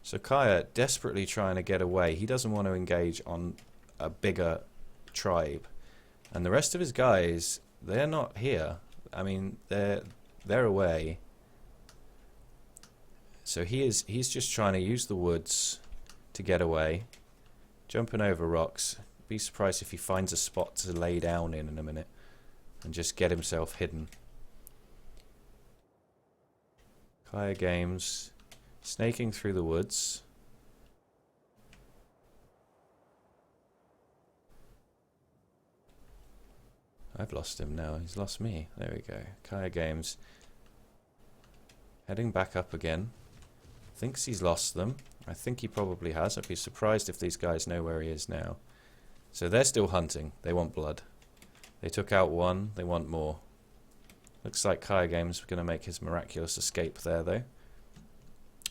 So Kaya desperately trying to get away. He doesn't want to engage on a bigger tribe. And the rest of his guys, they're not here. I mean, they're away. So he's just trying to use the woods to get away. Jumping over rocks. Be surprised if he finds a spot to lay down in a minute. And just get himself hidden. Kaya Games. Snaking through the woods. I've lost him now. He's lost me. There we go. Kaya Games. Heading back up again. Thinks he's lost them. I think he probably has. I'd be surprised if these guys know where he is now. So they're still hunting. They want blood. They took out one. They want more. Looks like Kaya Games are going to make his miraculous escape there, though.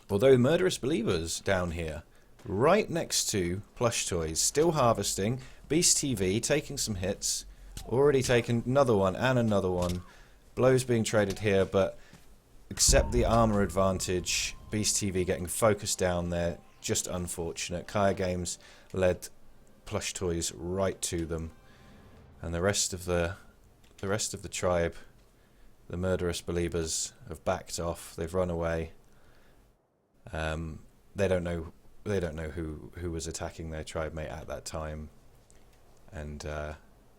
Although Murderous Believers down here, right next to Plush Toys, still harvesting. Beast TV taking some hits. Already taken another one and another one. Blows being traded here, but except the armor advantage, Beast TV getting focused down there. Just unfortunate. Kaya Games led Plush Toys right to them, and the rest of the tribe, the Murderous Believers, have backed off. They've run away. They don't know who was attacking their tribe mate at that time, and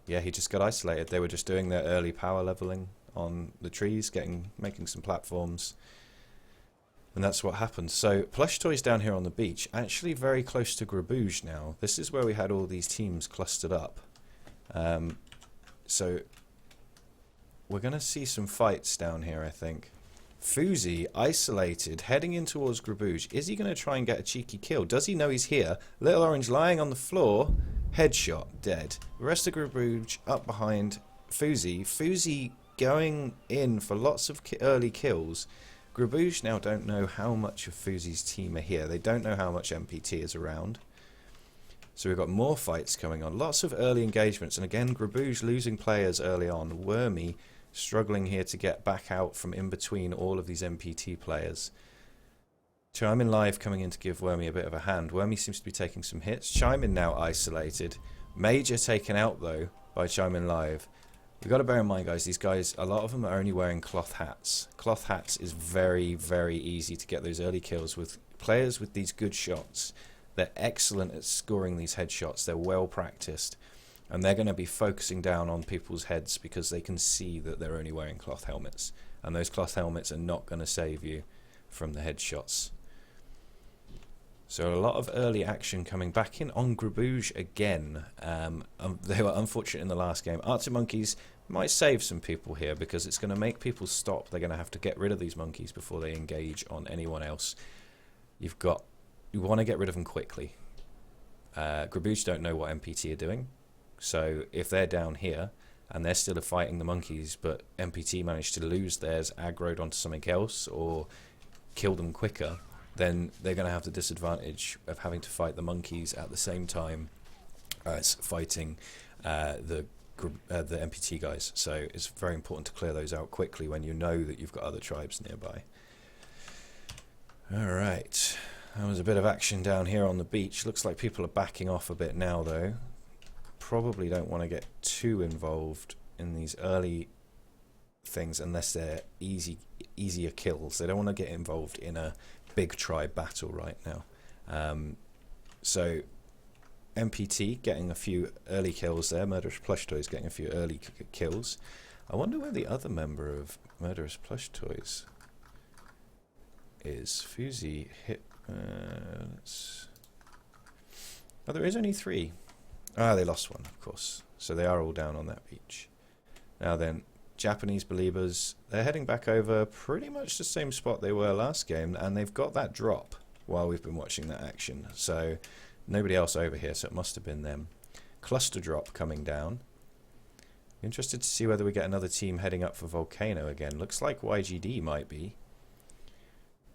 yeah, he just got isolated. They were just doing their early power leveling on the trees, making some platforms, and that's what happened. So Plush Toys down here on the beach, actually very close to Grabouge now. This is where we had all these teams clustered up. So we're going to see some fights down here, I think. Fuzi, isolated, heading in towards Grabouge. Is he going to try and get a cheeky kill? Does he know he's here? Little Orange lying on the floor. Headshot, dead. The rest of Grabouge up behind Fuzi. Fuzi going in for lots of early kills. Grabouge now don't know how much of Fuzi's team are here. They don't know how much MPT is around. So we've got more fights coming on. Lots of early engagements. And again, Grabouge losing players early on. Wormy struggling here to get back out from in between all of these MPT players. Chimin Live coming in to give Wormy a bit of a hand. Wormy seems to be taking some hits. Chimin now isolated. Major taken out though by Chimin Live. We've got to bear in mind, guys, these guys, a lot of them are only wearing cloth hats. Cloth hats is very, very easy to get those early kills with players with these good shots. They're excellent at scoring these headshots. They're well practiced. And they're going to be focusing down on people's heads because they can see that they're only wearing cloth helmets. And those cloth helmets are not going to save you from the headshots. So a lot of early action coming back in on Grabouge again. They were unfortunate in the last game. Arctic Monkeys might save some people here because it's going to make people stop. They're going to have to get rid of these monkeys before they engage on anyone else. You want to get rid of them quickly. Grabouge don't know what MPT are doing. So if they're down here and they're still fighting the monkeys, but MPT managed to lose theirs, aggroed onto something else, or kill them quicker, then they're going to have the disadvantage of having to fight the monkeys at the same time as fighting the MPT guys. So it's very important to clear those out quickly when you know that you've got other tribes nearby. Alright, that was a bit of action down here on the beach. Looks like people are backing off a bit now though. Probably don't want to get too involved in these early things unless they're easier kills. They don't want to get involved in a big tribe battle right now. So MPT getting a few early kills there. Murderous Plush Toys getting a few early kills. I wonder where the other member of Murderous Plush Toys is. Fuzi hit. Oh, there is only 3. Ah, they lost one, of course. So they are all down on that beach. Now then, Japanese Believers, they're heading back over pretty much the same spot they were last game, and they've got that drop while we've been watching that action. So nobody else over here, so it must have been them. Cluster drop coming down. Interested to see whether we get another team heading up for Volcano again. Looks like YGD might be.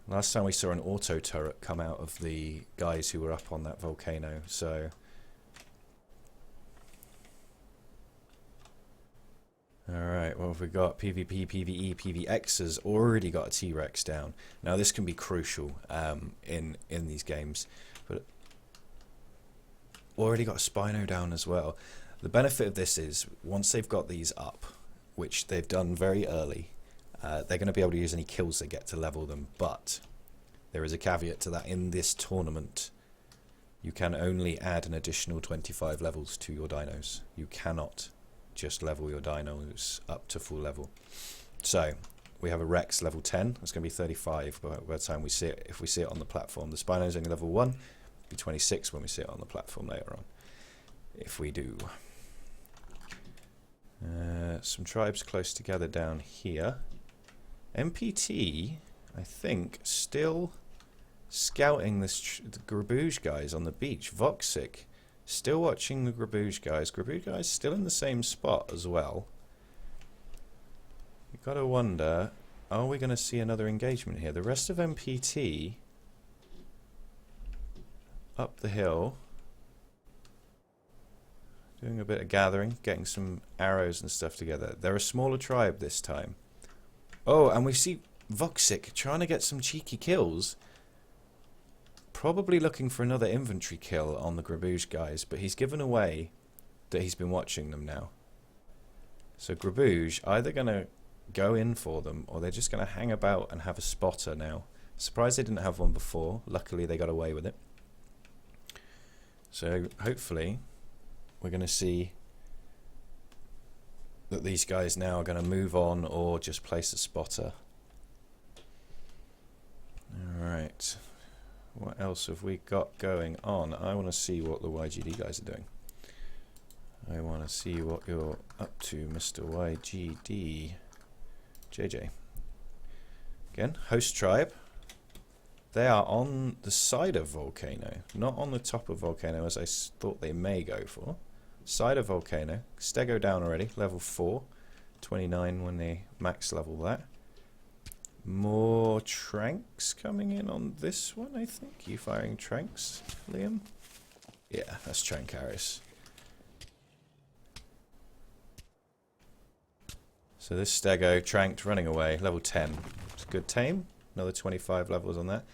Last time we saw an auto turret come out of the guys who were up on that volcano, so... Alright, well, if we got PvP, PvE, PvX has already got a T-Rex down. Now, this can be crucial in these games. But already got a Spino down as well. The benefit of this is, once they've got these up, which they've done very early, they're going to be able to use any kills they get to level them. But there is a caveat to that. In this tournament, you can only add an additional 25 levels to your dinos. You cannot just level your dinos up to full level. So we have a Rex level 10. It's going to be 35 by the time we see it. If we see it on the platform, the Spino's only level 1. It'll be 26 when we see it on the platform later on. If we do. Some tribes close together down here. MPT, I think, still scouting the Grabouge guys on the beach. Voxic still watching the Grabouge guys. Grabouge guys still in the same spot as well. You've got to wonder, are we going to see another engagement here? The rest of MPT up the hill, doing a bit of gathering, getting some arrows and stuff together. They're a smaller tribe this time. Oh, and we see Voxic trying to get some cheeky kills. Probably looking for another inventory kill on the Grabouge guys, but he's given away that he's been watching them now. So Grabouge either going to go in for them, or they're just going to hang about and have a spotter now. Surprised they didn't have one before. Luckily they got away with it. So hopefully we're going to see that these guys now are going to move on or just place a spotter. Alright. What else have we got going on? I want to see what the YGD guys are doing. I want to see what you're up to, Mr. YGD. JJ. Again, host tribe. They are on the side of Volcano, not on the top of Volcano as I thought they may go for. Side of Volcano. Stego down already, level 4. 29 when they max level that. More Tranks coming in on this one, I think. You firing Tranks, Liam? Yeah, that's Trankaris. So this Stego, Tranked, running away, level 10. It's a good tame. Another 25 levels on that.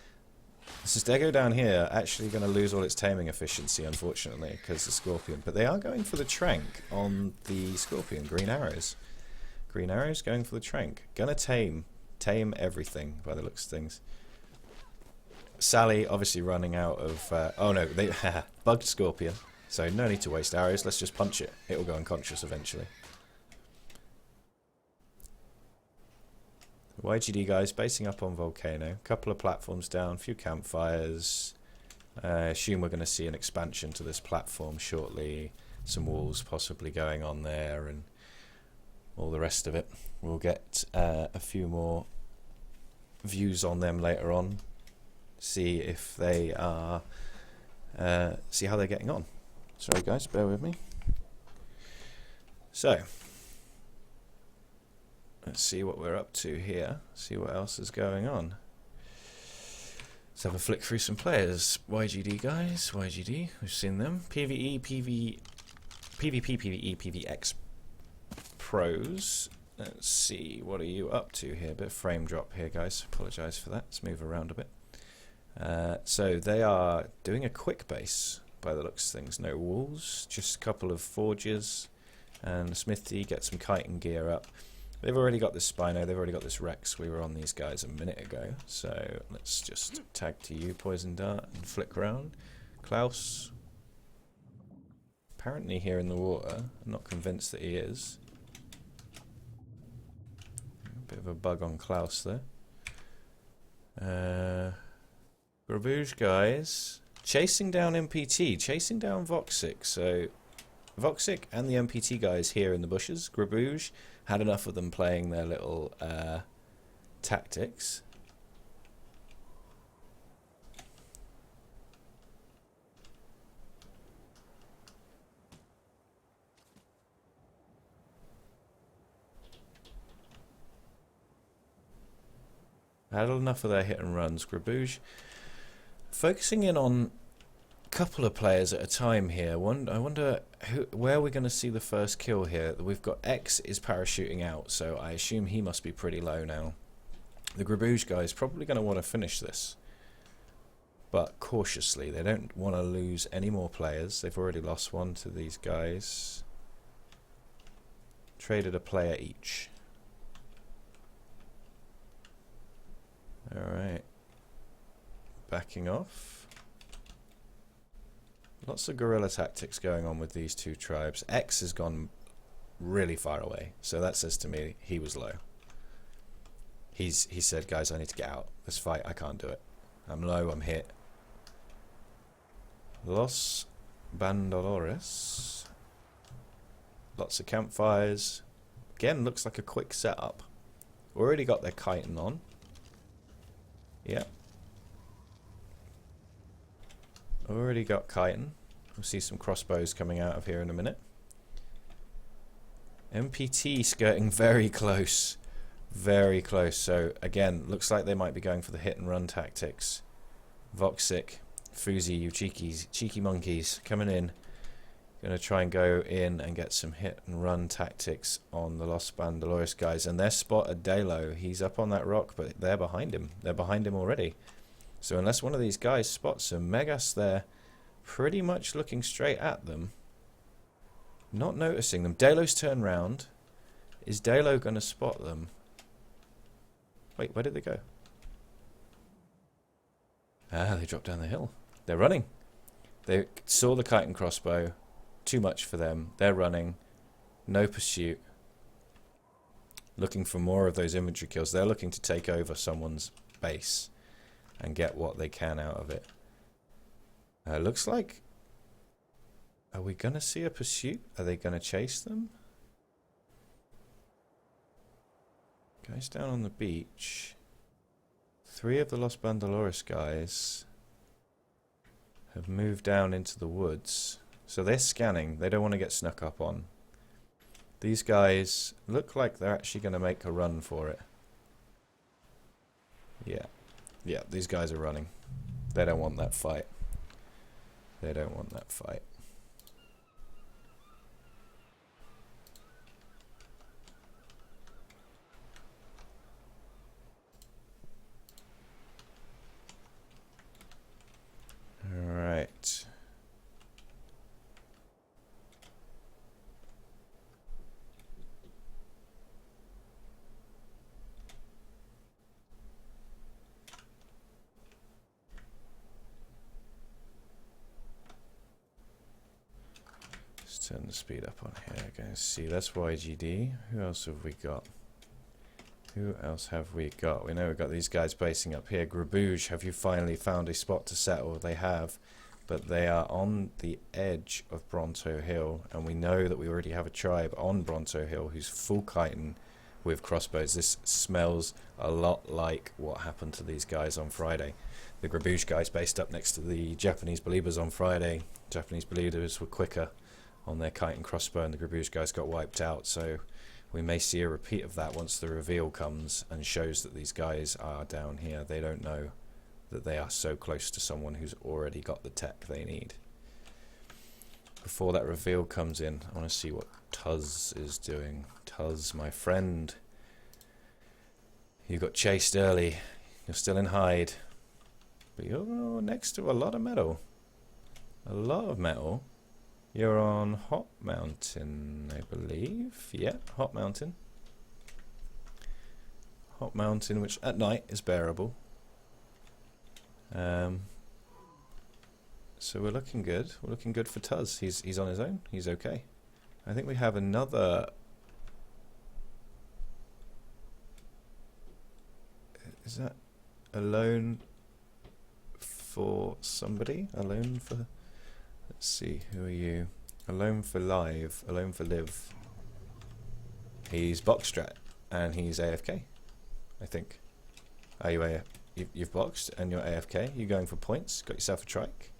This Stego down here actually going to lose all its taming efficiency, unfortunately, because the Scorpion. But they are going for the Trank on the Scorpion. Green arrows. Green arrows going for the Trank. Gonna tame everything by the looks of things. Sally obviously running out of oh no, they bugged Scorpion, so no need to waste arrows. Let's just punch it. It will go unconscious eventually. YGD guys basing up on Volcano, couple of platforms down, few campfires. I assume we're going to see an expansion to this platform shortly, some walls possibly going on there and all the rest of it. We'll get a few more views on them later on, see if they are, see how they're getting on. Sorry guys, bear with me. So, let's see what we're up to here, see what else is going on. Let's have a flick through some players. YGD guys, YGD, we've seen them. PvE, PvP, PvE, PvX pros. Let's see, what are you up to here? Bit of frame drop here, guys. Apologise for that. Let's move around a bit. So they are doing a quick base by the looks of things. No walls, just a couple of forges, and Smithy get some chitin gear up. They've already got this Spino. They've already got this Rex. We were on these guys a minute ago. So let's just tag to you, Poison Dart, and flick around. Klaus, apparently here in the water. I'm not convinced that he is. Bit of a bug on Klaus there. Grabouge guys chasing down MPT, chasing down Voxic. So Voxic and the MPT guys here in the bushes. Grabouge had enough of them playing their little tactics. Had enough of their hit and runs. Grabouge focusing in on couple of players at a time here. I wonder where we're going to see the first kill here. We've got X is parachuting out, so I assume he must be pretty low now. The Grabuge guy is probably going to want to finish this, but cautiously. They don't want to lose any more players. They've already lost one to these guys. Traded a player each. Alright. Backing off. Lots of guerrilla tactics going on with these two tribes. X has gone really far away, so that says to me he was low. He said, guys, I need to get out. This fight, I can't do it. I'm low, I'm hit. Los Bandolores. Lots of campfires. Again, looks like a quick setup. Already got their chitin on. Yep. Already got chitin. We'll see some crossbows coming out of here in a minute. MPT skirting very close. Very close. So again, looks like they might be going for the hit and run tactics. Voxic, Fuzi, you cheeky monkeys, coming in. Gonna try and go in and get some hit and run tactics on the Los Bandolores guys. And they're spotted Dalo. He's up on that rock, but they're behind him. They're behind him already. So unless one of these guys spots them, Megas there pretty much looking straight at them. Not noticing them. Dalo's turned round. Is Dalo going to spot them? Wait, where did they go? Ah, they dropped down the hill. They're running. They saw the kite and crossbow. Too much for them. They're running. No pursuit. Looking for more of those infantry kills. They're looking to take over someone's base and get what they can out of it. Looks like... Are we going to see a pursuit? Are they going to chase them? Guys down on the beach. 3 of the Los Bandolores guys have moved down into the woods. So they're scanning. They don't want to get snuck up on. These guys look like they're actually going to make a run for it. Yeah. Yeah, these guys are running. They don't want that fight. They don't want that fight. Alright. Turn the speed up on here. Going to see, that's YGD. Who else have we got? Who else have we got? We know we've got these guys basing up here. Grabuge, have you finally found a spot to settle? They have, but they are on the edge of Bronto Hill, and we know that we already have a tribe on Bronto Hill who's full chitin with crossbows. This smells a lot like what happened to these guys on Friday. The Grabuge guys based up next to the Japanese believers on Friday. Japanese believers were quicker on their kite and crossbow, and the Grabuge guys got wiped out. So we may see a repeat of that once the reveal comes and shows that these guys are down here. They don't know that they are so close to someone who's already got the tech they need. Before that reveal comes in, I want to see what Tuz is doing. Tuz, my friend, you got chased early. You're still in hide, but you're next to a lot of metal. A lot of metal. You're on Hot Mountain, I believe. Yeah, Hot Mountain. Hot Mountain, which at night is bearable. So we're looking good. We're looking good for Tuz. He's on his own. He's okay. I think we have another... Is that alone for somebody? Alone for... Let's see, who are you? Alone for live, alone for live. He's box strat, and he's AFK, I think. Are you you've boxed and you're AFK? You going for points? Got yourself a trike.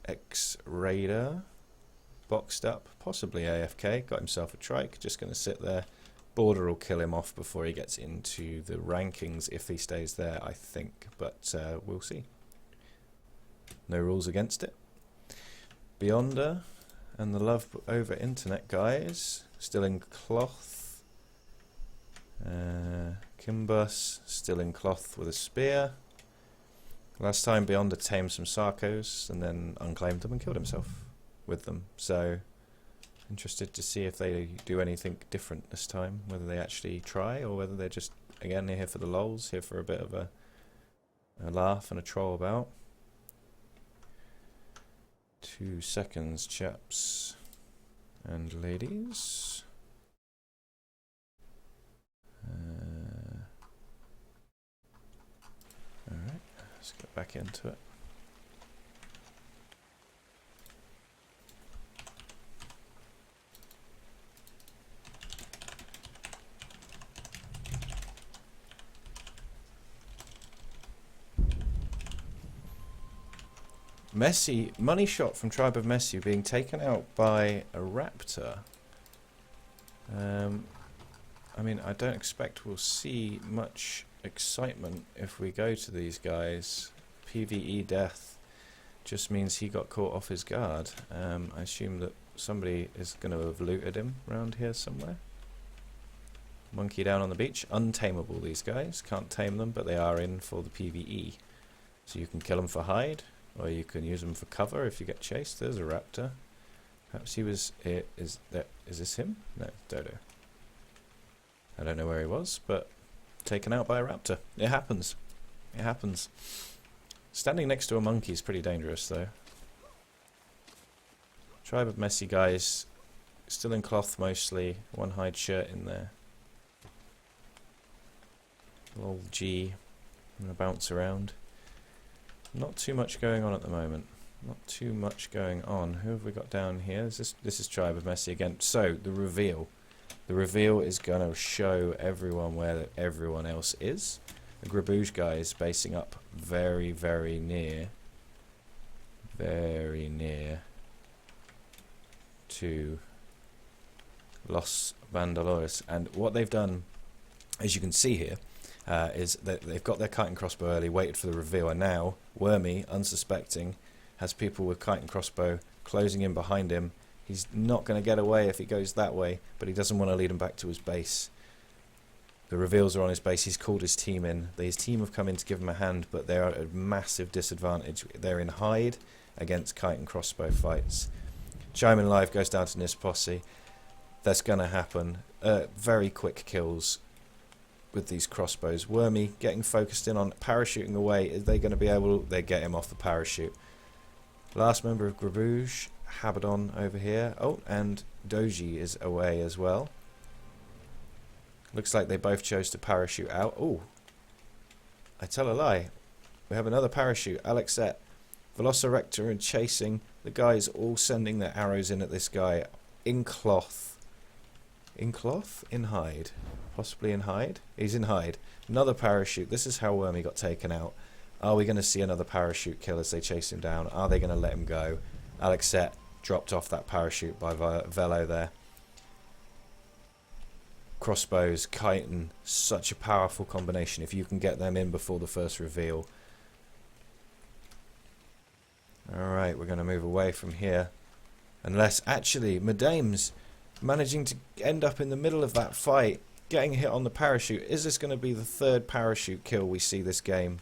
X-Raider, boxed up, possibly AFK, got himself a trike, just going to sit there. Border will kill him off before he gets into the rankings if he stays there, I think, but we'll see. No rules against it. Beyonder and the Love Over Internet guys still in cloth. Kimbus still in cloth with a spear. Last time Beyonder tamed some Sarkos and then unclaimed them and killed himself with them. So interested to see if they do anything different this time, whether they actually try or whether they're just, again, they're here for the lols, here for a bit of a laugh and a troll about. 2 seconds, chaps and ladies. Alright, let's get back into it. Messi, money shot from Tribe of Messi being taken out by a raptor. I mean, I don't expect we'll see much excitement if we go to these guys. PvE death just means he got caught off his guard. I assume that somebody is going to have looted him around here somewhere. Monkey down on the beach. Untamable, these guys. Can't tame them, but they are in for the PvE. So you can kill them for hide, or you can use them for cover if you get chased. There's a raptor. Perhaps he was... Is this him? No, Dodo. I don't know where he was, but taken out by a raptor. It happens. It happens. Standing next to a monkey is pretty dangerous, though. Tribe of Messi guys. Still in cloth, mostly. One hide shirt in there. Lol G. I'm going to bounce around. Not too much going on at the moment. Not too much going on. Who have we got down here? This is Tribe of Messi again. So, the reveal. The reveal is going to show everyone where everyone else is. The Grabouge guy is basing up very, very near. Very near to Los Bandolores. And what they've done, as you can see here, is that they've got their kite and crossbow early, waited for the reveal, and now Wormy, unsuspecting, has people with kite and crossbow closing in behind him. He's not going to get away if he goes that way, but he doesn't want to lead him back to his base. The reveals are on his base. He's called his team in. His team have come in to give him a hand, but they are at a massive disadvantage. They're in hide against kite and crossbow fights. Chime Live goes down to Nis Posse. That's going to happen. Very quick kills with these crossbows. Wormy getting focused in on parachuting away. Is they going to be able to... They get him off the parachute. Last member of Grabouge, Habadon over here. Oh, and Doji is away as well. Looks like they both chose to parachute out. Oh, I tell a lie. We have another parachute. Alexette, Velociraptor and chasing. The guys all sending their arrows in at this guy in cloth. In cloth? In hide. Possibly in hide? He's in hide. Another parachute. This is how Wormy got taken out. Are we going to see another parachute kill as they chase him down? Are they going to let him go? Alexette dropped off that parachute by Velo there. Crossbows, chitin, such a powerful combination if you can get them in before the first reveal. Alright, we're going to move away from here. Unless, actually, Madame's managing to end up in the middle of that fight, getting hit on the parachute. Is this going to be the third parachute kill we see this game?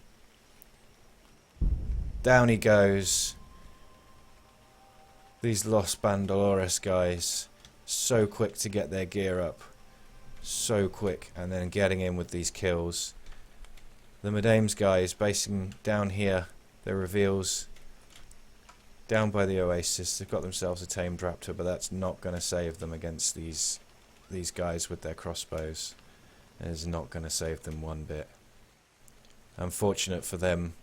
Down he goes. These Los Bandolores guys, so quick to get their gear up. So quick, and then getting in with these kills. The Madame's guys basing down here their reveals. Down by the oasis, they've got themselves a tamed raptor, but that's not going to save them against these guys with their crossbows. It is not going to save them one bit. Unfortunate for them,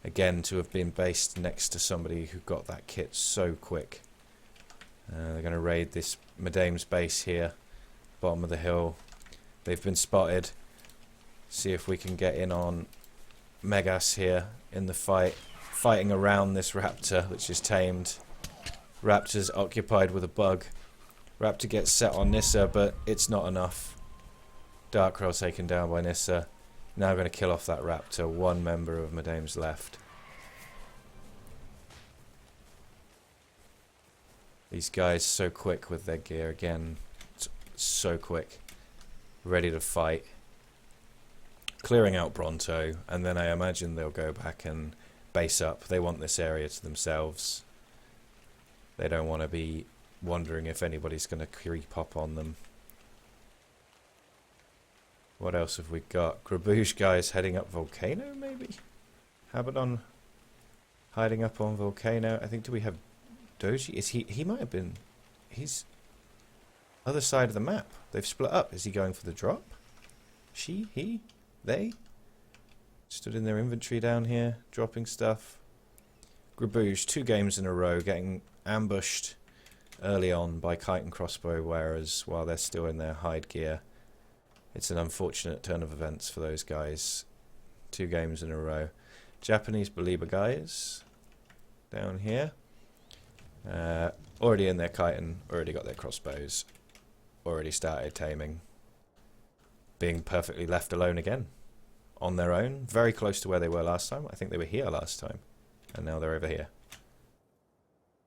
again, to have been based next to somebody who got that kit so quick. They're going to raid this Madame's base here, bottom of the hill. They've been spotted. See if we can get in on Megas here in the fight. Fighting around this raptor, which is tamed. Raptor's occupied with a bug. Raptor gets set on Nissa, but it's not enough. Darkroll taken down by Nissa. Now going to kill off that raptor. One member of Madame's left. These guys so quick with their gear again. So quick. Ready to fight. Clearing out Bronto, and then I imagine they'll go back and base up. They want this area to themselves. They don't want to be wondering if anybody's going to creep up on them. What else have we got? Grabuge guys heading up Volcano, maybe? Abaddon hiding up on Volcano. I think, do we have Doji? Is he might have been... He's... Other side of the map. They've split up. Is he going for the drop? She? He? They? Stood in their inventory down here, dropping stuff. Grabuge, 2 games in a row, getting ambushed early on by Kite and Crossbow wearers while they're still in their hide gear. It's an unfortunate turn of events for those guys. 2 games in a row. Japanese Belieber guys down here. Already in their chitin, already got their crossbows. Already started taming. Being perfectly left alone again. On their own. Very close to where they were last time. I think they were here last time. And now they're over here.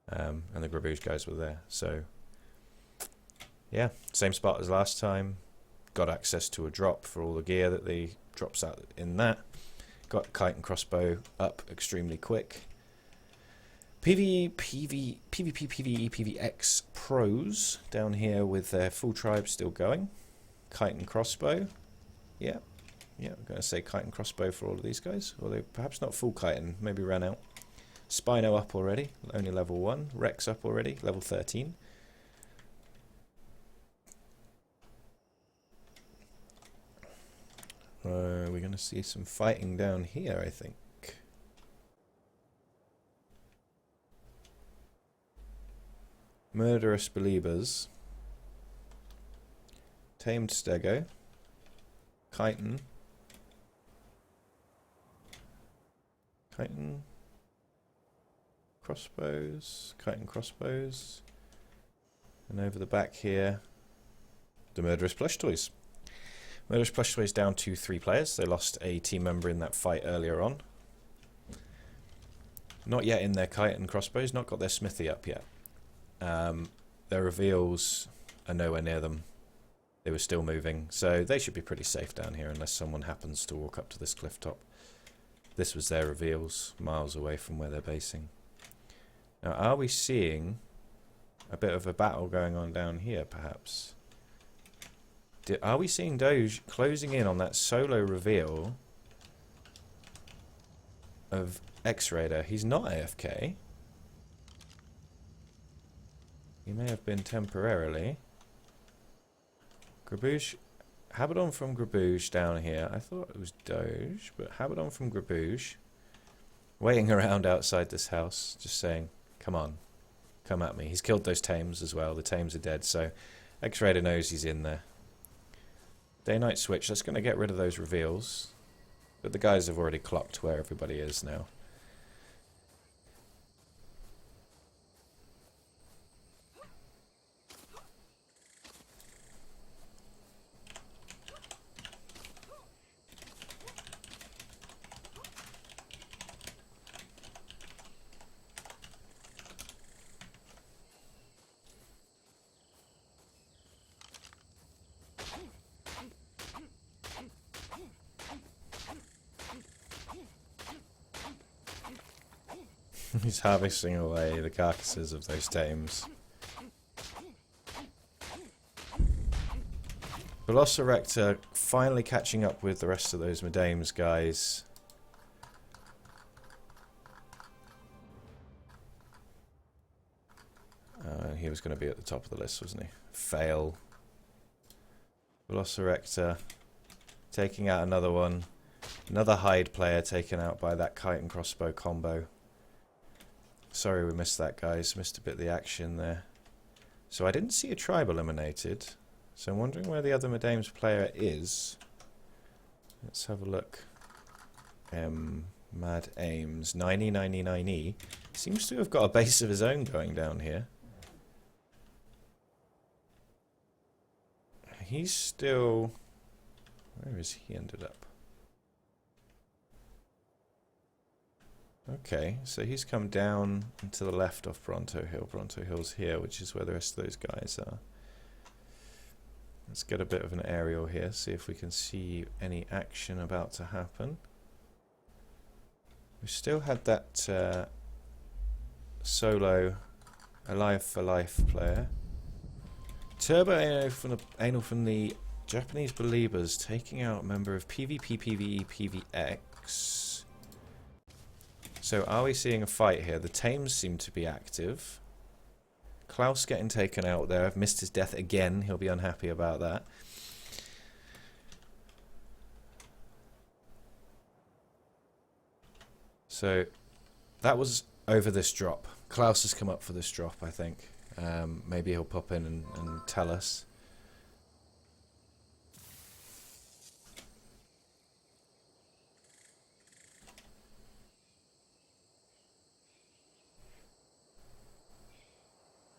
And the Grabuge guys were there. So, yeah. Same spot as last time. Got access to a drop for all the gear that the drops out in that. Got Kite and Crossbow up extremely quick. PvE, PvX pros down here with their full tribe still going. Kite and Crossbow. Yeah. Yeah, I'm going to say Kite and Crossbow for all of these guys. Although perhaps not full Kite and maybe ran out. Spino up already. Only level 1. Rex up already. Level 13. We're going to see some fighting down here, I think. Murderous Believers. Tamed Stego. Chitin. Chitin. Crossbows. Chitin Crossbows. And over the back here, the Murderous Plush Toys. Murderous Plush Toys down to 3 players. They lost a team member in that fight earlier on. Not yet in their Kite and Crossbows. Not got their smithy up yet. Their reveals are nowhere near them. They were still moving. So they should be pretty safe down here unless someone happens to walk up to this cliff top. This was their reveals, miles away from where they're basing. Now, are we seeing a bit of a battle going on down here, perhaps? Are we seeing Doge closing in on that solo reveal of X-Raider? He's not AFK. He may have been temporarily. Grabuge. Abaddon from Grabuge down here. I thought it was Doge, but Abaddon from Grabuge. Waiting around outside this house, just saying, come on, come at me. He's killed those tames as well. The tames are dead, so X-Raider knows he's in there. Day-night switch, that's going to get rid of those reveals. But the guys have already clocked where everybody is now. He's harvesting away the carcasses of those tames. Velociraptor finally catching up with the rest of those Medames guys. He was going to be at the top of the list, wasn't he? Fail. Velociraptor taking out another one. Another hide player taken out by that Kite and Crossbow combo. Sorry we missed that, guys. Missed a bit of the action there. So I didn't see a tribe eliminated. So I'm wondering where the other Medames player is. Let's have a look. Mad Ames. 9099E. Seems to have got a base of his own going down here. He's still... Where is he ended up? Okay, so he's come down and to the left of Bronto Hill. Bronto Hill's here, which is where the rest of those guys are. Let's get a bit of an aerial here, see if we can see any action about to happen. We still had that solo Alive for Life player. Turbo Anal from the Japanese Believers taking out a member of PvP, PvE, PvX. So are we seeing a fight here? The Tames seem to be active. Klaus getting taken out there. I've missed his death again. He'll be unhappy about that. So that was over this drop. Klaus has come up for this drop, I think. Maybe he'll pop in and tell us.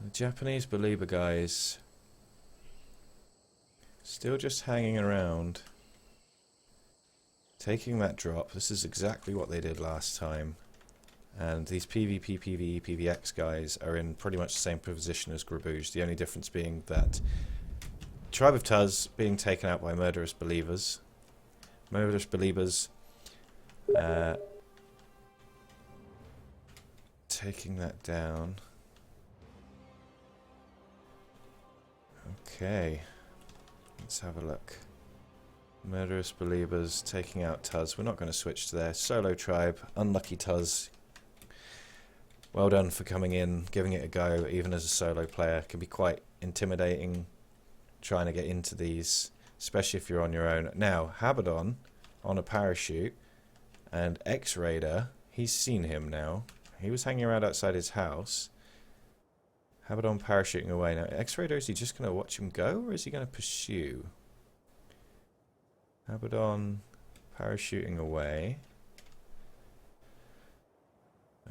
The Japanese Believer guys still just hanging around, taking that drop. This is exactly what they did last time. And these PvP, PvE, PvX guys are in pretty much the same position as Grabuge. The only difference being that Tribe of Tuz being taken out by Murderous Believers. Murderous Believers taking that down. Okay, let's have a look. Murderous Believers taking out Tuz. We're not going to switch to their solo tribe. Unlucky Tuz. Well done for coming in, giving it a go, even as a solo player. It can be quite intimidating trying to get into these, especially if you're on your own. Now, Habadon on a parachute and X-Raider, he's seen him now. He was hanging around outside his house. Habadon parachuting away. Now, X-Raider, is he just going to watch him go, or is he going to pursue? Habadon parachuting away.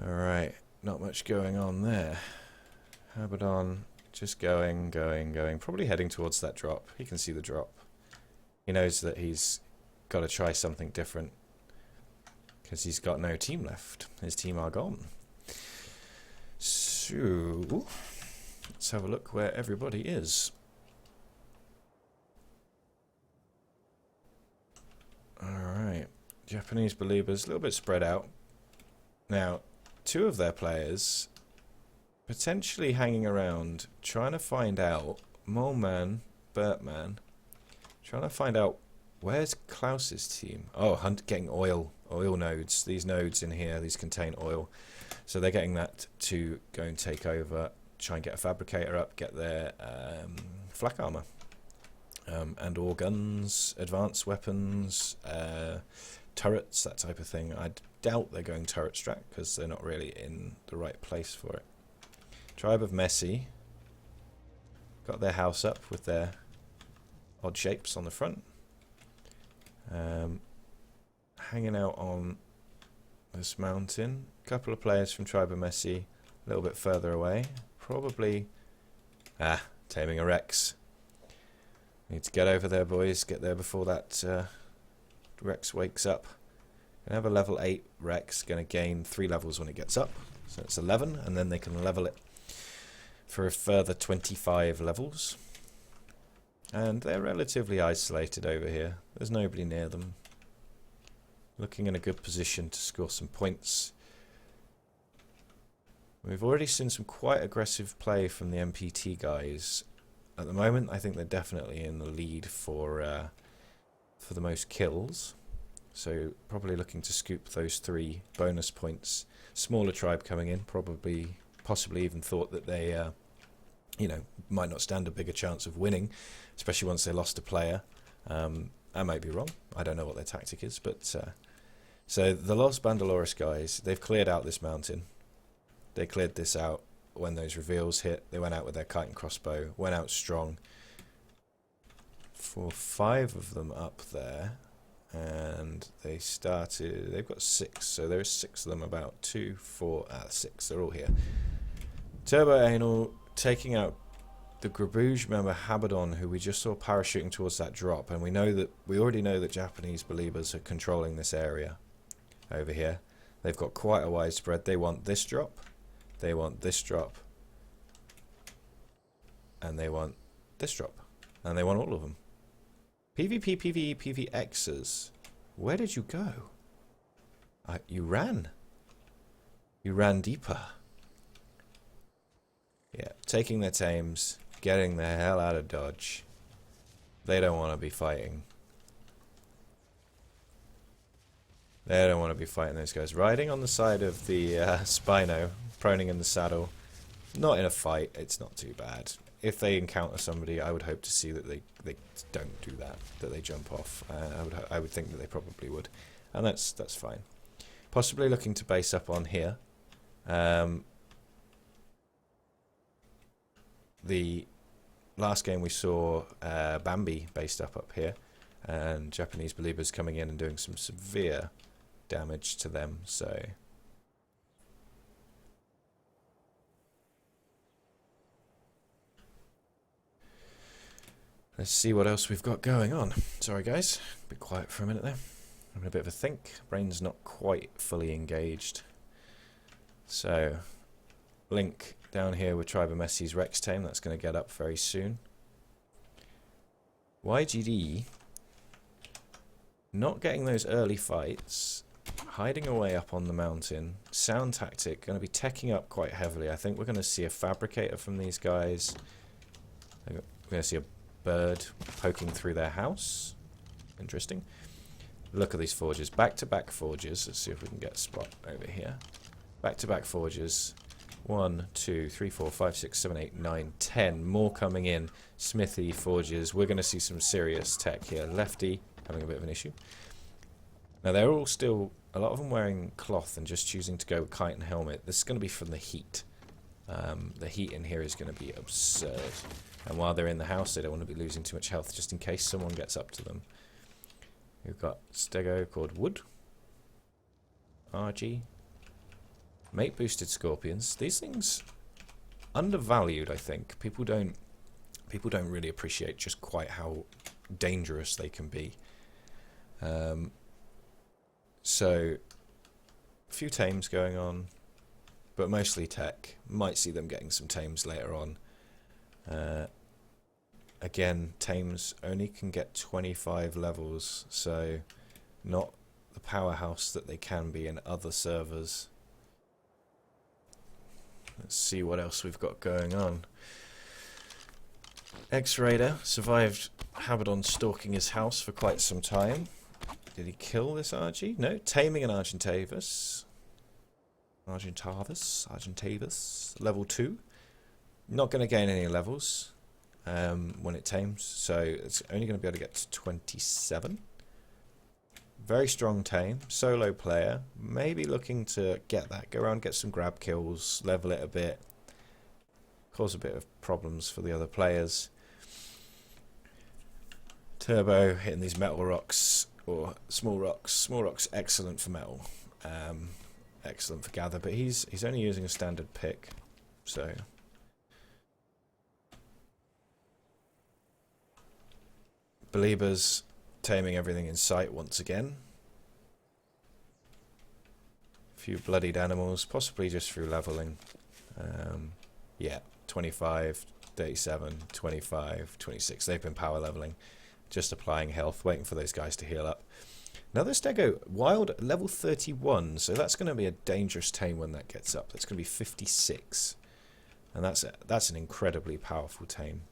Alright, not much going on there. Habadon just going. Probably heading towards that drop. He can see the drop. He knows that he's got to try something different, because he's got no team left. His team are gone. So let's have a look where everybody is. Alright. Japanese Believers, a little bit spread out. Now, two of their players potentially hanging around, trying to find out, Moleman, Bertman, trying to find out where's Klaus's team. Oh, getting oil nodes. These nodes in here, these contain oil. So they're getting that to go and take over, try and get a fabricator up, get their flak armor. And all guns, advanced weapons, turrets, that type of thing. I doubt they're going turret strat because they're not really in the right place for it. Tribe of Messi got their house up with their odd shapes on the front. Hanging out on this mountain. A couple of players from Tribe of Messi a little bit further away. Probably taming a Rex. Need to get over there, boys. Get there before that Rex wakes up. Gonna have a level 8 Rex. Gonna gain 3 levels when it gets up. So it's 11, and then they can level it for a further 25 levels. And they're relatively isolated over here. There's nobody near them. Looking in a good position to score some points. We've already seen some quite aggressive play from the MPT guys. At the moment, I think they're definitely in the lead for the most kills. So probably looking to scoop those 3 bonus points. Smaller tribe coming in, possibly even thought that they, might not stand a bigger chance of winning, especially once they lost a player. I might be wrong. I don't know what their tactic is, but so the Los Bandaloris guys, they've cleared out this mountain. They cleared this out when those reveals hit. They went out with their kite and crossbow, went out strong. For 5 of them up there, and they've got 6, so there's 6 of them, about 2, 4, 6, they're all here. Turbo Anal taking out the Grabuge member Habadon, who we just saw parachuting towards that drop, and we already know that Japanese Believers are controlling this area over here. They've got quite a widespread. They want this drop. They want this drop. And they want this drop. And they want all of them. PvP, PvE, PvXs. Where did you go? You ran. You ran deeper. Yeah, taking their tames, getting the hell out of Dodge. They don't want to be fighting. They don't want to be fighting those guys. Riding on the side of the Spino, proning in the saddle. Not in a fight, it's not too bad. If they encounter somebody, I would hope to see that they don't do that, that they jump off. I would think that they probably would. And that's fine. Possibly looking to base up on here. The last game we saw Bambi based up here, and Japanese believers coming in and doing some severe damage to them, so let's see what else we've got going on. Sorry guys, be quiet for a minute there. Having a bit of a think. Brain's not quite fully engaged. So, Link down here with Tribe of Messi's Rex Tame, that's going to get up very soon. YGD, not getting those early fights, hiding away up on the mountain. Sound Tactic, going to be teching up quite heavily. I think we're going to see a Fabricator from these guys. We're going to see a bird poking through their house. Interesting. Look at these forges. Back-to-back forges. Let's see if we can get a spot over here. Back-to-back forges. 1, 2, 3, 4, 5, 6, 7, 8, 9, 10. More coming in. Smithy forges. We're going to see some serious tech here. Lefty having a bit of an issue. Now they're all still, a lot of them wearing cloth and just choosing to go with kite and helmet. This is going to be from the heat. The heat in here is going to be absurd. And while they're in the house, they don't want to be losing too much health just in case someone gets up to them. We've got Stego called Wood. RG. Mate boosted scorpions. These things undervalued, I think. People don't really appreciate just quite how dangerous they can be. So a few tames going on, but mostly tech. Might see them getting some tames later on. Again, tames only can get 25 levels, so not the powerhouse that they can be in other servers. Let's see what else we've got going on. X-Raider survived Habadon stalking his house for quite some time. Did he kill this RG? No, taming an Argentavis. Argentavis. Level 2. Not going to gain any levels when it tames, so it's only going to be able to get to 27. Very strong tame, solo player, maybe looking to get that, go around, get some grab kills, level it a bit, cause a bit of problems for the other players. Turbo hitting these metal rocks, or small rocks, excellent for metal, excellent for gather, but he's only using a standard pick, so... Beliebers taming everything in sight once again. A few bloodied animals, possibly just through leveling. Yeah, 25, 37, 25, 26. They've been power leveling. Just applying health, waiting for those guys to heal up. Another Stego, wild level 31, so that's going to be a dangerous tame when that gets up. That's going to be 56. And that's an incredibly powerful tame.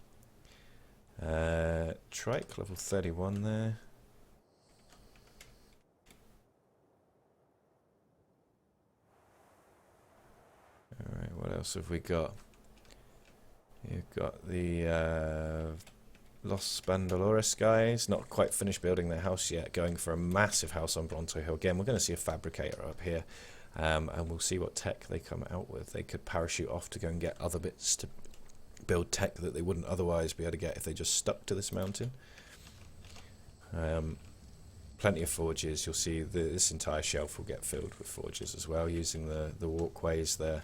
Trike, level 31 there. Alright, what else have we got? You've got the Los Bandolores guys, not quite finished building their house yet, going for a massive house on Bronto Hill. Again, we're going to see a Fabricator up here, and we'll see what tech they come out with. They could parachute off to go and get other bits to build tech that they wouldn't otherwise be able to get if they just stuck to this mountain. Plenty of forges. You'll see this entire shelf will get filled with forges as well, using the walkways there.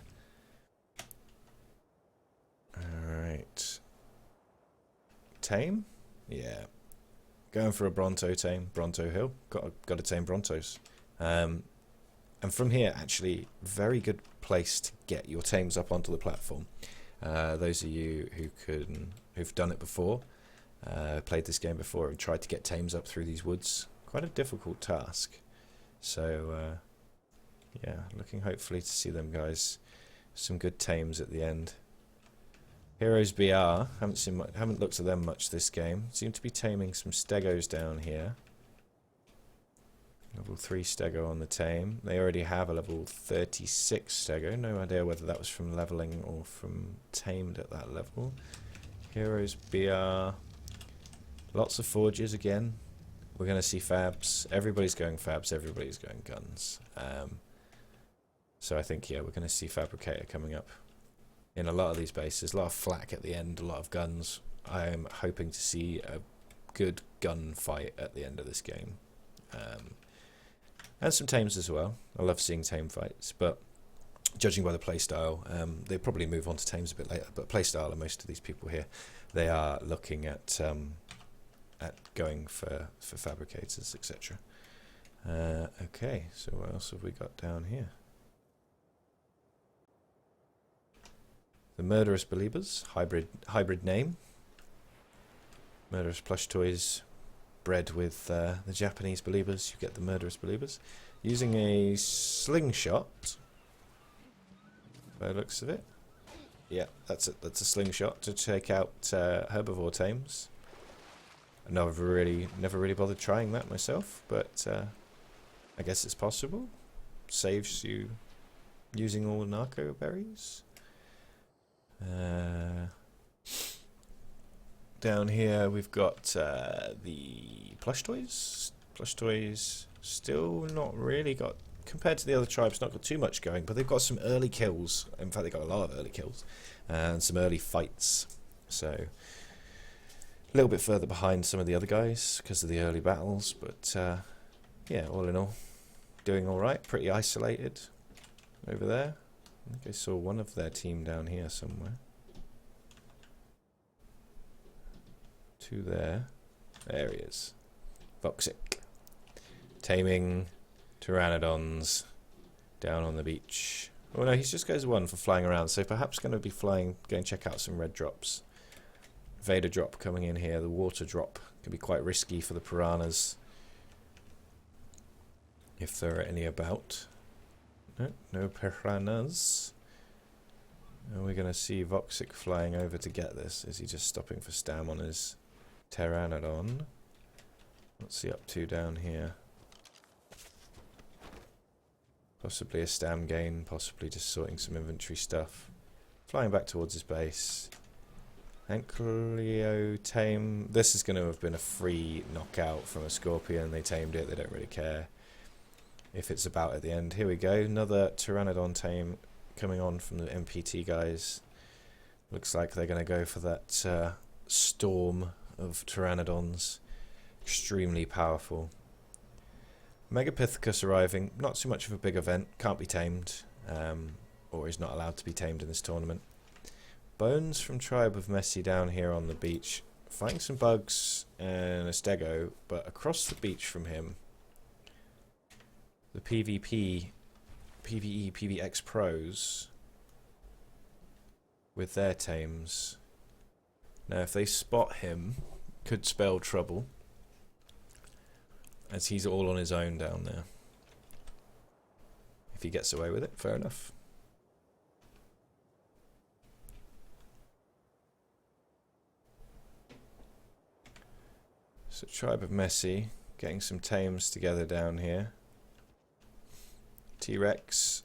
Alright. Tame? Yeah. Going for a Bronto tame. Bronto Hill. Got to tame Brontos. And from here, actually, very good place to get your tames up onto the platform. Those of you who've done it before, played this game before and tried to get tames up through these woods, quite a difficult task. So, yeah, looking hopefully to see them guys. Some good tames at the end. Heroes BR, haven't looked at them much this game. Seem to be taming some stegos down here. Level 3 stego on the tame. They already have a level 36 stego. No idea whether that was from leveling or from tamed at that level. Heroes BR. Lots of forges again. We're going to see fabs. Everybody's going fabs. Everybody's going guns. So I think, yeah, we're going to see fabricator coming up in a lot of these bases. A lot of flak at the end. A lot of guns. I am hoping to see a good gun fight at the end of this game. And some tames as well. I love seeing tame fights, but judging by the playstyle, they probably move on to tames a bit later. But playstyle of most of these people here, they are looking at going for fabricators, etc. Okay, so what else have we got down here? The Murderous Believers, hybrid name. Murderous plush toys. Bred with the Japanese believers, you get the Murderous Believers. Using a slingshot, by the looks of it. Yeah, that's a slingshot to take out herbivore tames. I've never really bothered trying that myself, but I guess it's possible. Saves you using all the narco berries. Down here we've got the plush toys. Plush toys still not really got, compared to the other tribes, not got too much going, but they've got some early kills. In fact, they've got a lot of early kills and some early fights. So a little bit further behind some of the other guys because of the early battles, but yeah, all in all, doing all right. Pretty isolated over there. I think I saw one of their team down here somewhere. Two there. There he is. Voxic. Taming pteranodons down on the beach. Oh no, he's just goes one for flying around, so perhaps going to be flying, go and check out some red drops. Vader drop coming in here. The water drop can be quite risky for the piranhas. If there are any about. No piranhas. And we're going to see Voxic flying over to get this. Is he just stopping for stam on his pteranodon? What's he up to down here? Possibly a stam gain, possibly just sorting some inventory stuff. Flying back towards his base. Ankleo tame. This is going to have been a free knockout from a scorpion. They tamed it, they don't really care if it's about at the end. Here we go, another pteranodon tame coming on from the MPT guys. Looks like they're going to go for that storm of pteranodons. Extremely powerful. Megapithecus arriving, not so much of a big event, can't be tamed, or is not allowed to be tamed in this tournament. Bones from Tribe of Messi down here on the beach, fighting some bugs and a stego, but across the beach from him, the PvP, PvE, PvX pros with their tames. Now if they spot him, could spell trouble, as he's all on his own down there. If he gets away with it, fair enough. So Tribe of Messi getting some tames together down here. T-Rex,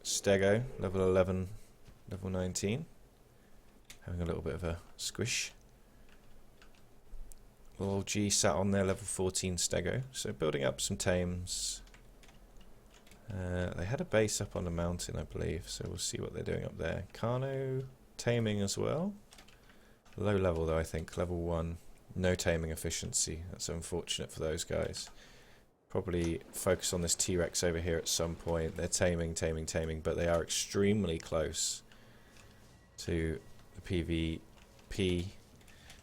Stego, level 11, level 19. Having a little bit of a squish. Lol G sat on their level 14 Stego, so building up some tames. They had a base up on the mountain, I believe, so we'll see what they're doing up there. Carno taming as well. Low level though, I think, level 1. No taming efficiency. That's unfortunate for those guys. Probably focus on this T-Rex over here at some point. They're taming, but they are extremely close to the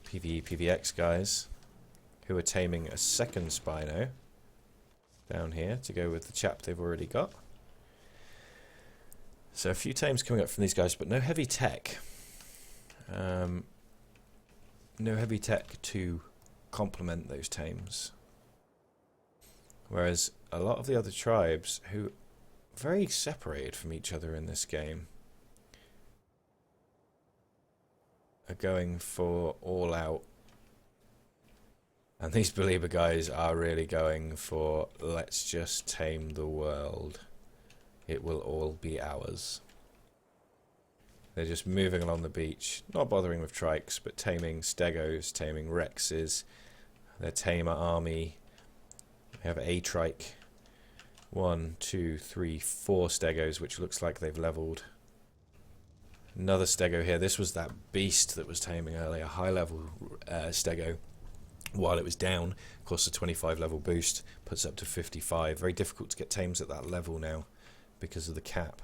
PvX guys, who are taming a second Spino down here to go with the chap they've already got. So a few tames coming up from these guys, but no heavy tech. No heavy tech to complement those tames. Whereas a lot of the other tribes, who are very separated from each other in this game, are going for all out. And these Belieber guys are really going for, let's just tame the world. It will all be ours. They're just moving along the beach, not bothering with trikes, but taming stegos, taming rexes, their tamer army. We have a trike. 1, 2, 3, 4 stegos, which looks like they've leveled. Another stego here. This was that beast that was taming earlier, high level stego. While it was down, of course, the 25 level boost puts up to 55. Very difficult to get tames at that level now because of the cap.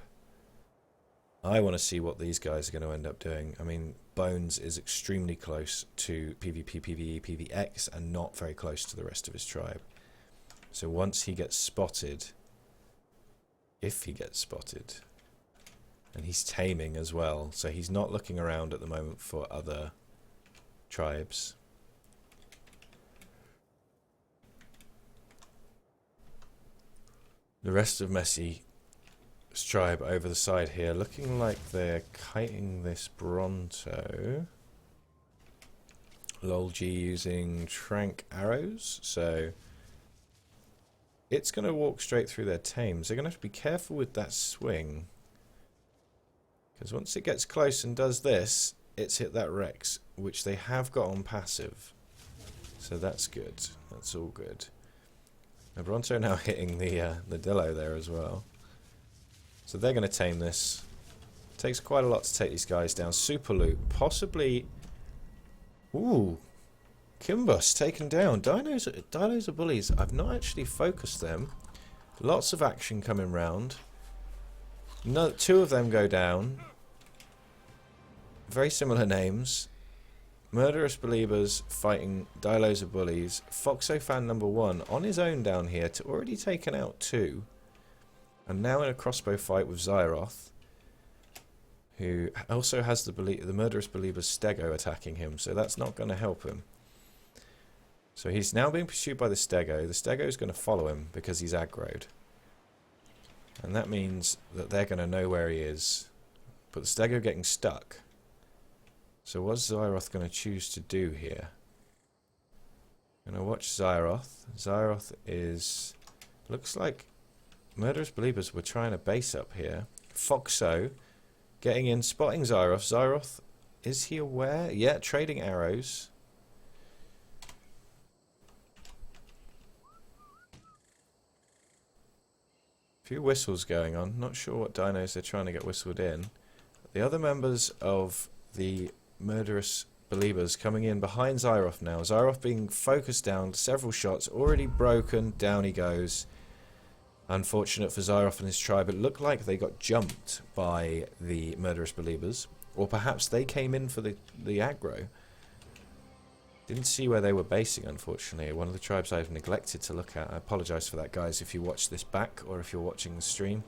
I want to see what these guys are going to end up doing. I mean, Bones is extremely close to PvP, PvE, PvX, and not very close to the rest of his tribe. So once he gets spotted, if he gets spotted, and he's taming as well, so he's not looking around at the moment for other tribes. The rest of Messy's tribe over the side here, looking like they're kiting this Bronto. Lolg using Trank arrows, so it's going to walk straight through their tames. They're going to have to be careful with that swing, because once it gets close and does this, it's hit that Rex, which they have got on passive. So that's good. That's all good. Now Bronto now hitting the Dillo there as well. So they're going to tame this. Takes quite a lot to take these guys down. Super loot, possibly. Ooh, Kimbus taken down. Dinos are bullies. I've not actually focused them. Lots of action coming round. No, 2 of them go down. Very similar names. Murderous Believers fighting Dilos are bullies. Foxo fan number 1 on his own down here to already taken out 2. And now in a crossbow fight with Zyroth, who also has the Murderous Believer's Stego attacking him, so that's not going to help him. So he's now being pursued by the Stego. The Stego is going to follow him because he's aggroed. And that means that they're going to know where he is. But the Stego getting stuck. So what's Zyroth going to choose to do here? I'm going to watch Zyroth. Zyroth is... looks like Murderous Believers were trying to base up here. Foxo getting in, spotting Zyroth. Zyroth, is he aware? Yeah, trading arrows. Few whistles going on. Not sure what dinos they're trying to get whistled in. The other members of the Murderous Believers coming in behind Zyroth now. Zyroth being focused down, several shots, already broken, down he goes. Unfortunate for Zyroth and his tribe. It looked like they got jumped by the Murderous Believers. Or perhaps they came in for the aggro. Didn't see where they were basing, unfortunately. One of the tribes I've neglected to look at. I apologise for that, guys, if you watch this back or if you're watching the stream.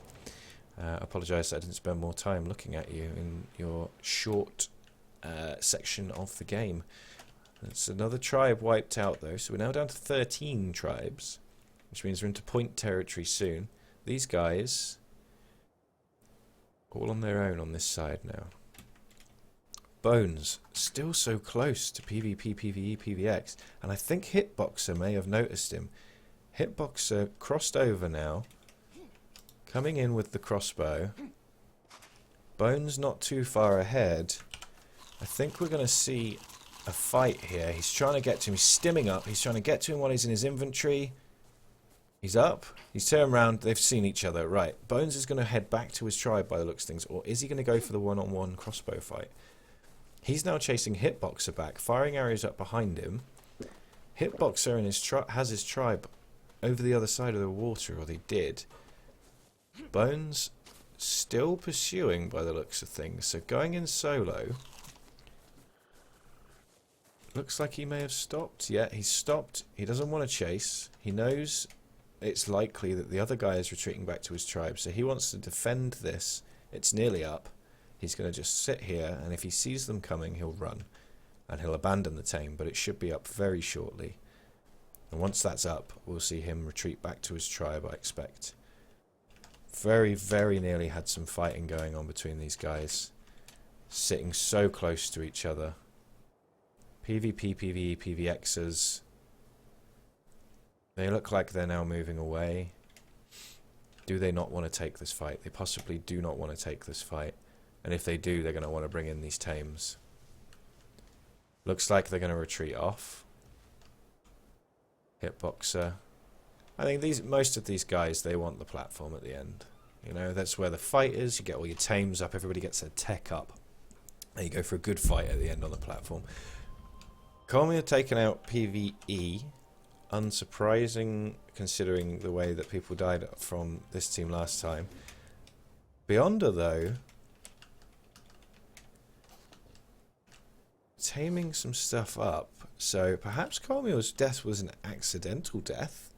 I apologise that I didn't spend more time looking at you in your short section of the game. It's another tribe wiped out, though, so we're now down to 13 tribes, which means we're into point territory soon. These guys, all on their own on this side now. Bones, still so close to PvP, PvE, PvX, and I think Hitboxer may have noticed him. Hitboxer crossed over now, coming in with the crossbow. Bones not too far ahead. I think we're going to see a fight here. He's trying to get to him, he's stimming up, he's trying to get to him while he's in his inventory. He's up, he's turned around, they've seen each other. Right, Bones is going to head back to his tribe by the looks of things, or is he going to go for the one-on-one crossbow fight? He's now chasing Hitboxer back, firing arrows up behind him. Hitboxer and has his tribe over the other side of the water, or they did. Bones still pursuing by the looks of things, so going in solo. Looks like he may have stopped. Yeah, he's stopped. He doesn't want to chase. He knows it's likely that the other guy is retreating back to his tribe, so he wants to defend this It's nearly up. He's going to just sit here, and if he sees them coming, he'll run. And he'll abandon the tame, but it should be up very shortly. And once that's up, we'll see him retreat back to his tribe, I expect. Very, very nearly had some fighting going on between these guys. Sitting so close to each other. PvP, PvE, PvXers. They look like they're now moving away. Do they not want to take this fight? They possibly do not want to take this fight. And if they do, they're going to want to bring in these tames. Looks like they're going to retreat off. Hitboxer. I think most of these guys, they want the platform at the end. You know, that's where the fight is. You get all your tames up. Everybody gets their tech up. And you go for a good fight at the end on the platform. Kami have taken out PvE. Unsurprising, considering the way that people died from this team last time. Beyonder, though, taming some stuff up. So perhaps Carmiel's death was an accidental death.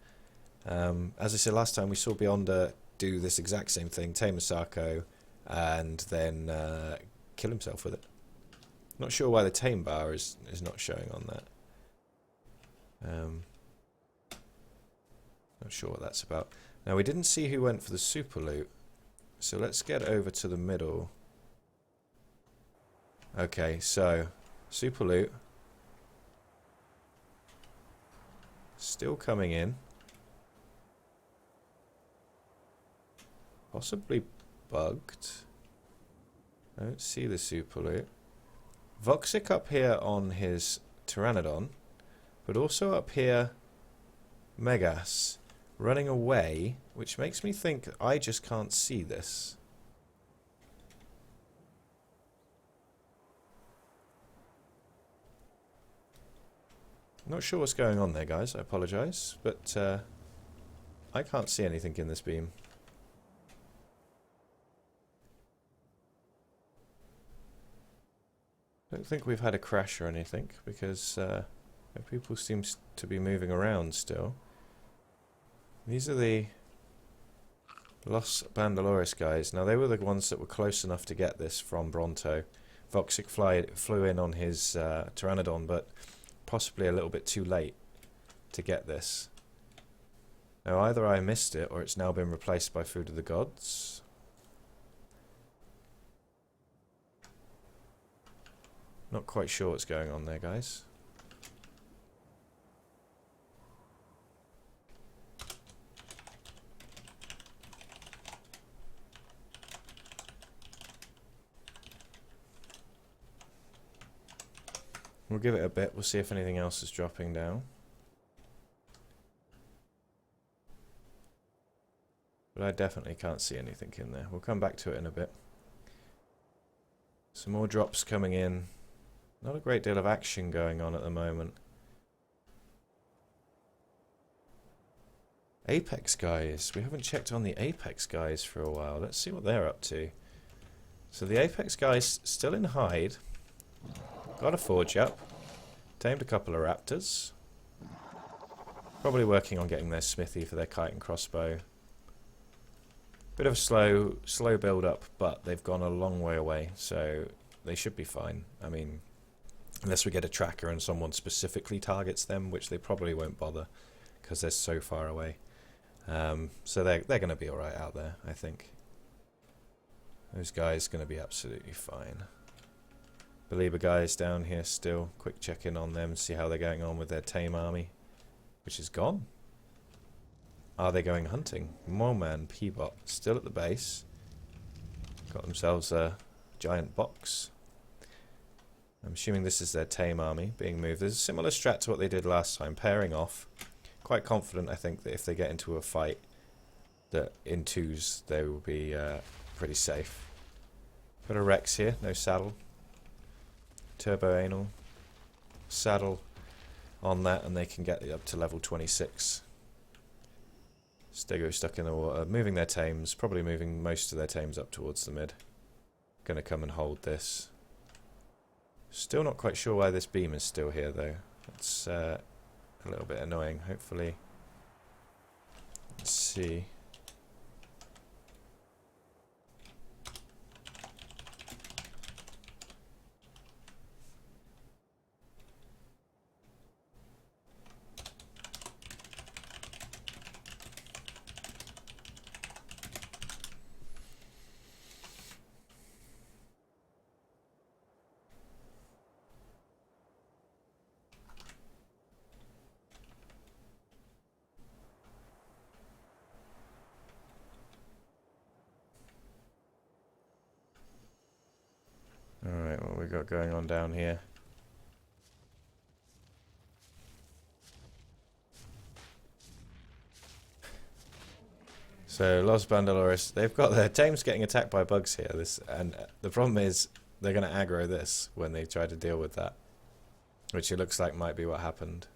As I said last time, we saw Beyonder do this exact same thing, tame Asako, and then kill himself with it. Not sure why the tame bar is not showing on that. Not sure what that's about. Now, we didn't see who went for the super loot, so let's get over to the middle. Okay, so super loot still coming in. Possibly bugged. I don't see the super loot. Voxic up here on his Pteranodon, but also up here Megas running away, which makes me think I just can't see this. Not sure what's going on there, guys. I apologise, but I can't see anything in this beam. Don't think we've had a crash or anything, because people seem to be moving around still. These are the Los Bandolores guys. Now, they were the ones that were close enough to get this from Bronto. Voxic flew in on his Pteranodon, but possibly a little bit too late to get this. Now, either I missed it, or it's now been replaced by Food of the Gods. Not quite sure what's going on there, guys. We'll give it a bit. We'll see if anything else is dropping down. But I definitely can't see anything in there. We'll come back to it in a bit. Some more drops coming in. Not a great deal of action going on at the moment. Apex guys. We haven't checked on the Apex guys for a while. Let's see what they're up to. So the Apex guys still in hide. Got a forge up. Tamed a couple of raptors. Probably working on getting their smithy for their kite and crossbow. Bit of a slow build up, but they've gone a long way away, so they should be fine. I mean, unless we get a tracker and someone specifically targets them, which they probably won't bother because they're so far away. So they're going to be all right out there, I think. Those guys are going to be absolutely fine. Belieber guys down here still. Quick check in on them, see how they're going on with their tame army, which is gone. Are they going hunting? Moman Peabot still at the base. Got themselves a giant box. I'm assuming this is their tame army being moved. There's a similar strat to what they did last time, pairing off. Quite confident, I think, that if they get into a fight, that in twos they will be pretty safe. Got a Rex here, no saddle. Turbo anal. Saddle on that, and they can get up to level 26. Stego stuck in the water, moving their tames, probably moving most of their tames up towards the mid. Gonna come and hold this. Still not quite sure why this beam is still here, though. It's a little bit annoying. Hopefully, let's see. got going on down here. So Los Bandoleros, they've got their team's getting attacked by bugs here. And the problem is they're going to aggro this when they try to deal with that, which it looks like might be what happened.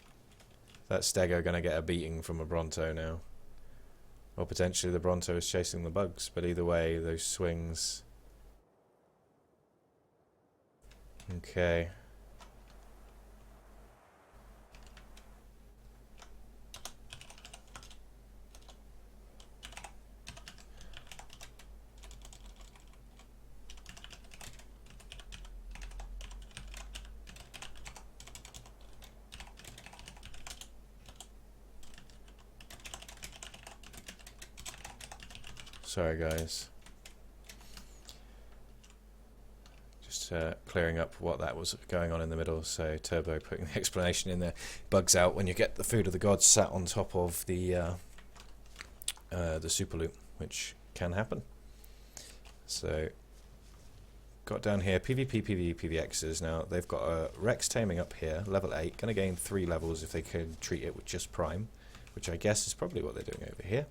That Stego going to get a beating from a Bronto now, or potentially the Bronto is chasing the bugs. But either way, those swings. Okay. Sorry guys. Just clearing up what that was going on in the middle. So Turbo putting the explanation in there. Bugs out when you get the food of the gods sat on top of the super loop, which can happen. So got down here PvP, PvE, PvXs. Now they've got a Rex taming up here, level 8, going to gain 3 levels if they can treat it with just Prime, which I guess is probably what they're doing over here.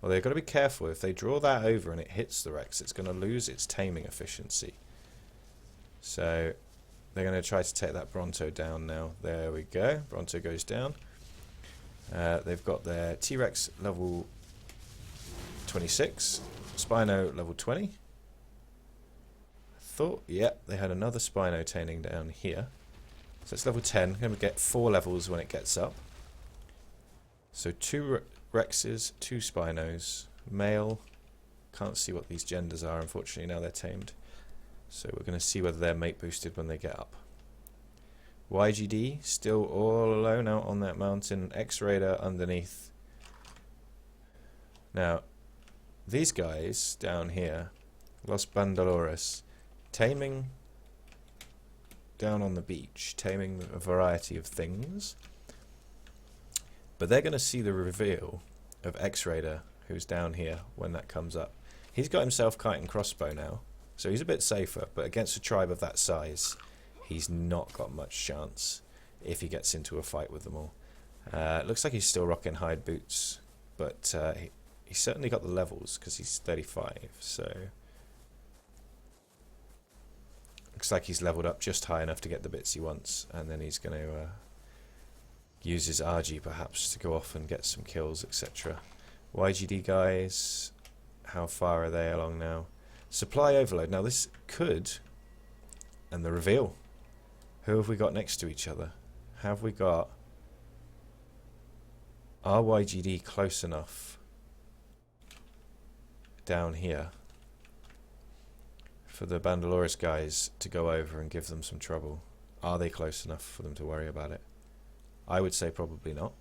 Well, they've got to be careful. If they draw that over and it hits the Rex, it's going to lose its taming efficiency. So they're going to try to take that Bronto down now. There we go. Bronto goes down. They've got their T-Rex level 26, Spino level 20. I thought, yep, they had another Spino taming down here. So it's level 10. Going to get 4 levels when it gets up. So 2 Rexes, 2 Spinos, male. Can't see what these genders are, unfortunately, now they're tamed. So we're going to see whether they're mate boosted when they get up. YGD, still all alone out on that mountain. X-Raider underneath. Now, these guys down here, Los Bandoleros, taming down on the beach, taming a variety of things. But they're going to see the reveal of X-Raider, who's down here, when that comes up. He's got himself kite and crossbow now, so he's a bit safer, but against a tribe of that size, he's not got much chance if he gets into a fight with them all. Looks like he's still rocking hide boots, but he's certainly got the levels, because he's 35, so... Looks like he's leveled up just high enough to get the bits he wants, and then he's going to... use his RG perhaps to go off and get some kills, etc. YGD guys, how far are they along now? Supply overload. Now this could, and the reveal. Who have we got next to each other? Have we got our YGD close enough down here for the Bandoleros guys to go over and give them some trouble? Are they close enough for them to worry about it? I would say probably not.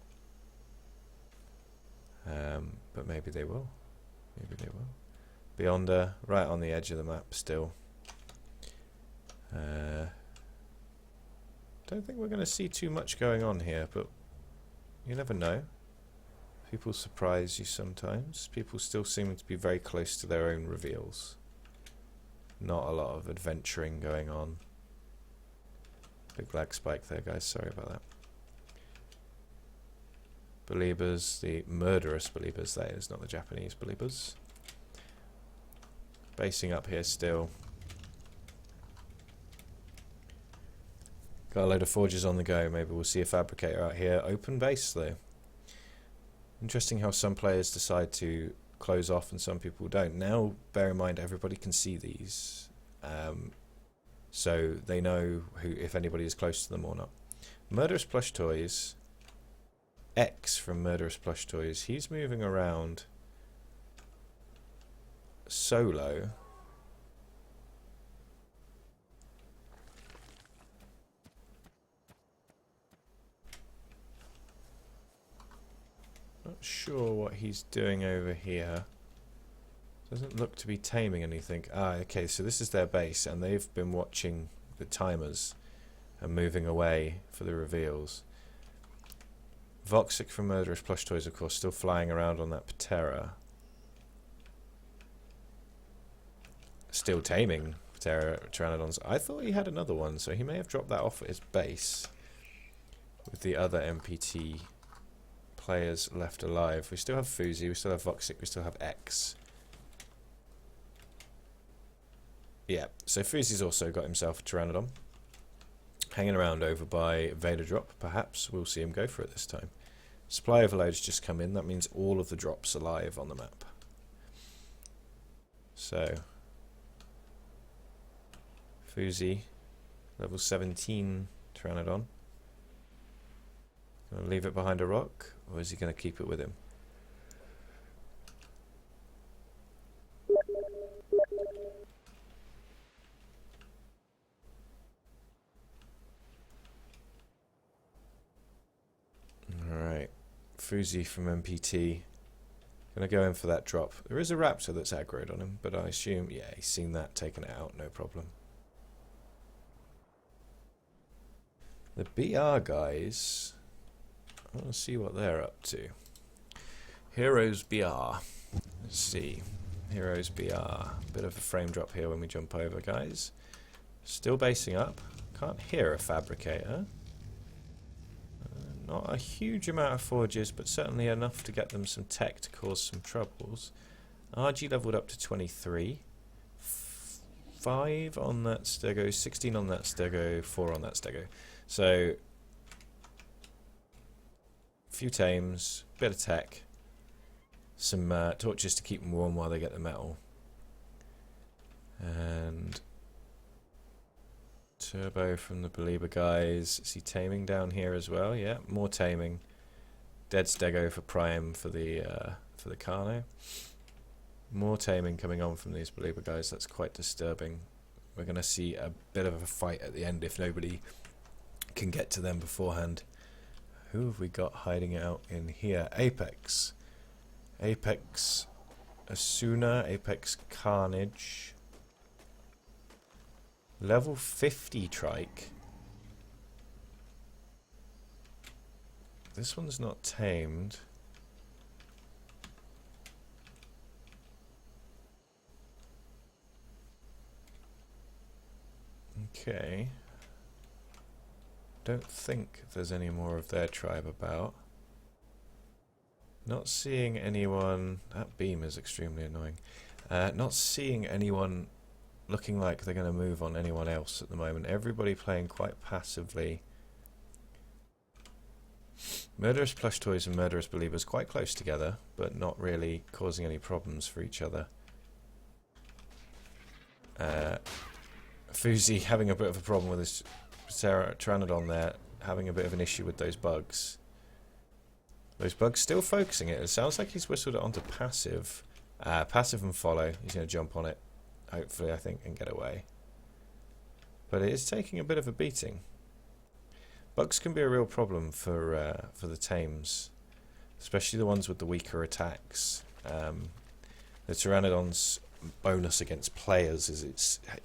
But maybe they will. Maybe they will. Beyonder, right on the edge of the map still. Don't think we're going to see too much going on here, but you never know. People surprise you sometimes. People still seem to be very close to their own reveals. Not a lot of adventuring going on. Big lag spike there, guys. Sorry about that. Believers, the murderous believers, that is, not the Japanese believers. Basing up here still. Got a load of forges on the go. Maybe we'll see a fabricator out here. Open base though. Interesting how some players decide to close off and some people don't. Now, bear in mind, everybody can see these. So they know who, if anybody is close to them or not. Murderous Plush Toys. X from Murderous Plush Toys. He's moving around solo. Not sure what he's doing over here. Doesn't look to be taming anything. Ah, okay, so this is their base, and they've been watching the timers and moving away for the reveals. Voxic from Murderous Plush Toys, of course, still flying around on that Patera. Still taming Pteranodons. I thought he had another one, so he may have dropped that off at his base with the other MPT players left alive. We still have Fuzi, we still have Voxic, we still have X. Yeah, so Fuzi's also got himself a Pteranodon. Hanging around over by Vader Drop, perhaps. We'll see him go for it this time. Supply overload's just come in. That means all of the drops are live on the map. So, Fuzi, level 17 Pteranodon. Gonna leave it behind a rock, or is he gonna keep it with him? Alright, Fuzi from MPT. Gonna go in for that drop. There is a raptor that's aggroed on him, but I assume, yeah, he's seen that, taken it out, no problem. The BR guys, I want to see what they're up to. Heroes BR. Let's see. Heroes BR. Bit of a frame drop here when we jump over, guys. Still basing up. Can't hear a fabricator. Not a huge amount of forges, but certainly enough to get them some tech to cause some troubles. RG leveled up to 23. 5 on that stego, 16 on that stego, 4 on that stego. So, a few tames, bit of tech, some torches to keep them warm while they get the metal. And turbo from the Belieber guys. Is he taming down here as well? Yeah, more taming. Dead stego for prime for the Carno. More taming coming on from these Belieber guys. That's quite disturbing. We're going to see a bit of a fight at the end if nobody can get to them beforehand. Who have we got hiding out in here? Apex. Apex Asuna. Apex Carnage. Level 50 trike. This one's not tamed. Okay. Don't think there's any more of their tribe about. Not seeing anyone. That beam is extremely annoying. Not seeing anyone looking like they're going to move on anyone else at the moment. Everybody playing quite passively. Murderous Plush Toys and Murderous Believers quite close together, but not really causing any problems for each other. Fuzi having a bit of a problem with his Pteranodon there, having a bit of an issue with those bugs. Those bugs still focusing it. It sounds like he's whistled it onto passive. Passive and follow. He's going to jump on it, hopefully, I think, and get away. But it is taking a bit of a beating. Bugs can be a real problem for the tames, especially the ones with the weaker attacks. The Pteranodon's bonus against players is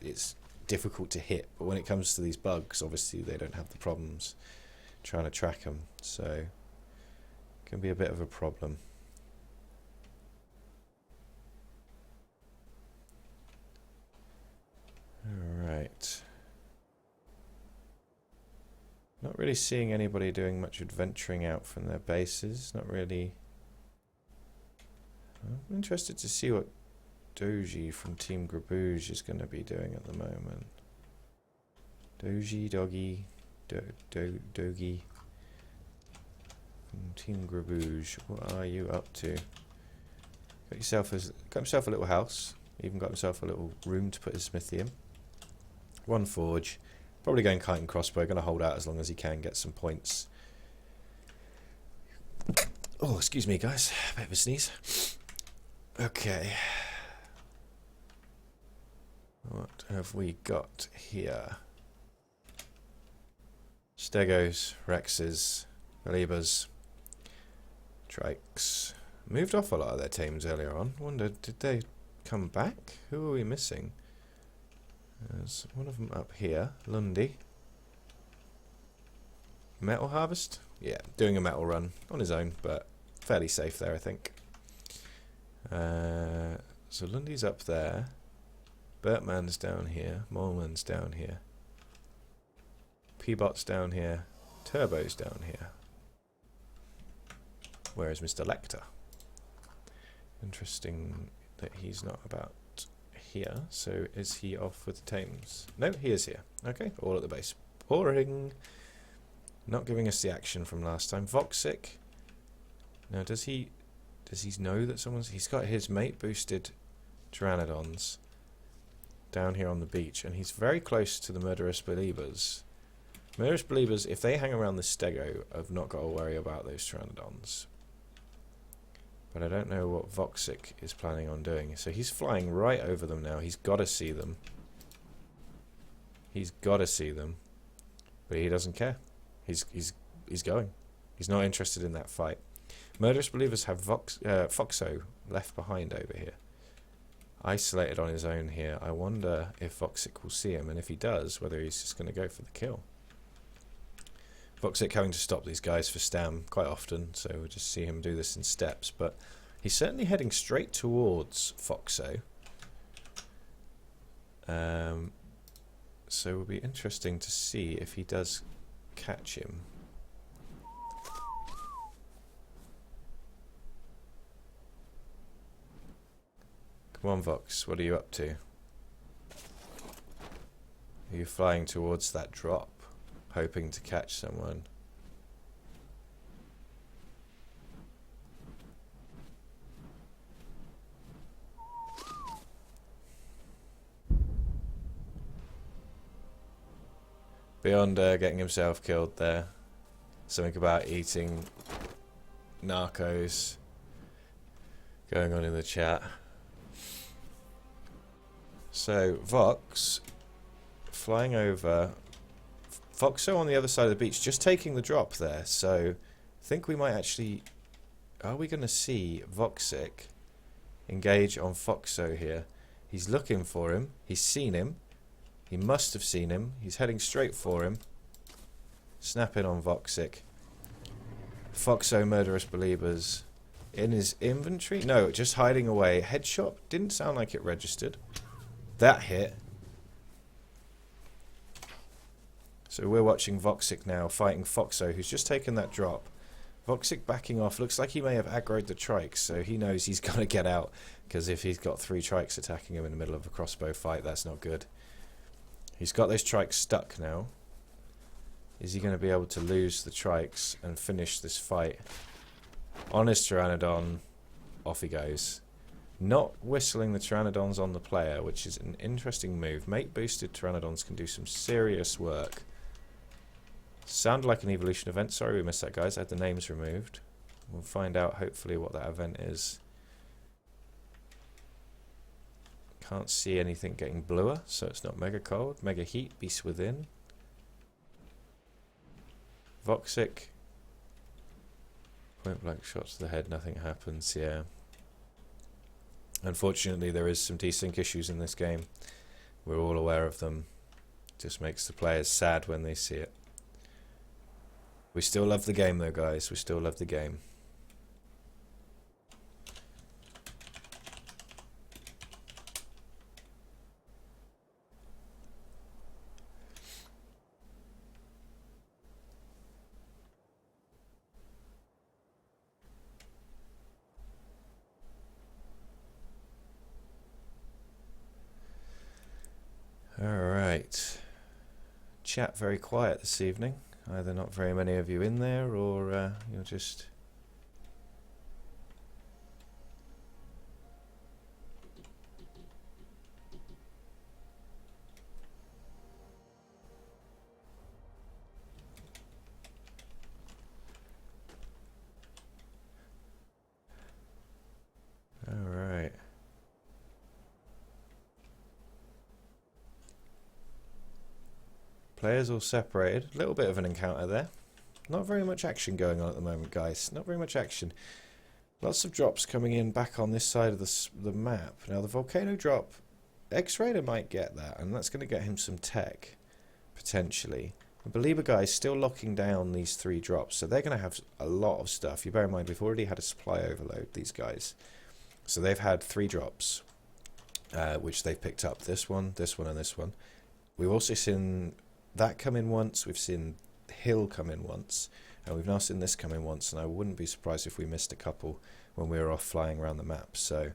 it's difficult to hit, but when it comes to these bugs, obviously they don't have the problems trying to track them, so it can be a bit of a problem. Alright. Not really seeing anybody doing much adventuring out from their bases. Not really. I'm interested to see what Doji from Team Grabouge is going to be doing at the moment. Doji, Doggy, Dogi from Team Grabouge. What are you up to? Got himself a little house. Even got himself a little room to put his smithy in. One forge. Probably going kite and crossbow. Going to hold out as long as he can, get some points. Oh, excuse me, guys. Bit of a sneeze. Okay. What have we got here? Stegos, Rexes, Beliebers, Trikes. Moved off a lot of their tames earlier on. Wonder, did they come back? Who are we missing? There's one of them up here. Lundy. Metal Harvest? Yeah, doing a metal run on his own, but fairly safe there, I think. So Lundy's up there. Bertman's down here. Moleman's down here. P-Bot's down here. Turbo's down here. Where is Mr. Lecter? Interesting that he's not about here. So is he off with the Thames? No, he is here. Okay, all at the base. Boring. Not giving us the action from last time. Voxic. Now, does he know that someone's... He's got his mate boosted Pteranodons down here on the beach, and he's very close to the Murderous Believers. Murderous Believers, if they hang around the Stego, have not got to worry about those Pteranodons. But I don't know what Voxic is planning on doing. So he's flying right over them now. He's got to see them. He's got to see them. But he doesn't care. He's going. He's not interested in that fight. Murderous Believers have Foxo left behind over here. Isolated on his own here. I wonder if Voxic will see him, and if he does, whether he's just going to go for the kill. Voxic having to stop these guys for Stam quite often, so we'll just see him do this in steps. But he's certainly heading straight towards Foxo. So it will be interesting to see if he does catch him. Come on, Vox, what are you up to? Are you flying towards that drop, hoping to catch someone? Beyond getting himself killed there. Something about eating narcos going on in the chat. So, Vox flying over. Foxo on the other side of the beach, just taking the drop there. So, I think we might actually... Are we going to see Voxic engage on Foxo here? He's looking for him. He's seen him. He must have seen him. He's heading straight for him. Snap in on Voxic. Foxo Murderous Believers in his inventory? No, just hiding away. Headshot didn't sound like it registered. That hit. So we're watching Voxic now fighting Foxo, who's just taken that drop. Voxic backing off. Looks like he may have aggroed the trikes, so he knows he's got to get out, because if he's got 3 trikes attacking him in the middle of a crossbow fight, that's not good. He's got those trikes stuck now. Is he going to be able to lose the trikes and finish this fight? On his Pteranodon, off he goes. Not whistling the Pteranodons on the player, which is an interesting move. Mate boosted Pteranodons can do some serious work. Sounded like an evolution event. Sorry we missed that, guys. I had the names removed. We'll find out hopefully what that event is. Can't see anything getting bluer, so it's not mega cold. Mega heat, beast within. Voxic. Point blank shots to the head, nothing happens, yeah. Unfortunately, there is some desync issues in this game. We're all aware of them. Just makes the players sad when they see it. We still love the game though, guys. We still love the game. Alright. Chat very quiet this evening. Either not very many of you in there, or you're just... Alright. Players all separated. A little bit of an encounter there. Not very much action going on at the moment, guys. Not very much action. Lots of drops coming in back on this side of the map. Now, the volcano drop, X-Raider might get that, and that's going to get him some tech, potentially. The Believer guy's still locking down these 3 drops, so they're going to have a lot of stuff. You bear in mind, we've already had a supply overload, these guys. So they've had 3 drops. which they've picked up. This one, and this one. We've also seen that come in once. We've seen Hill come in once. And we've now seen this come in once. And I wouldn't be surprised if we missed a couple when we were off flying around the map. So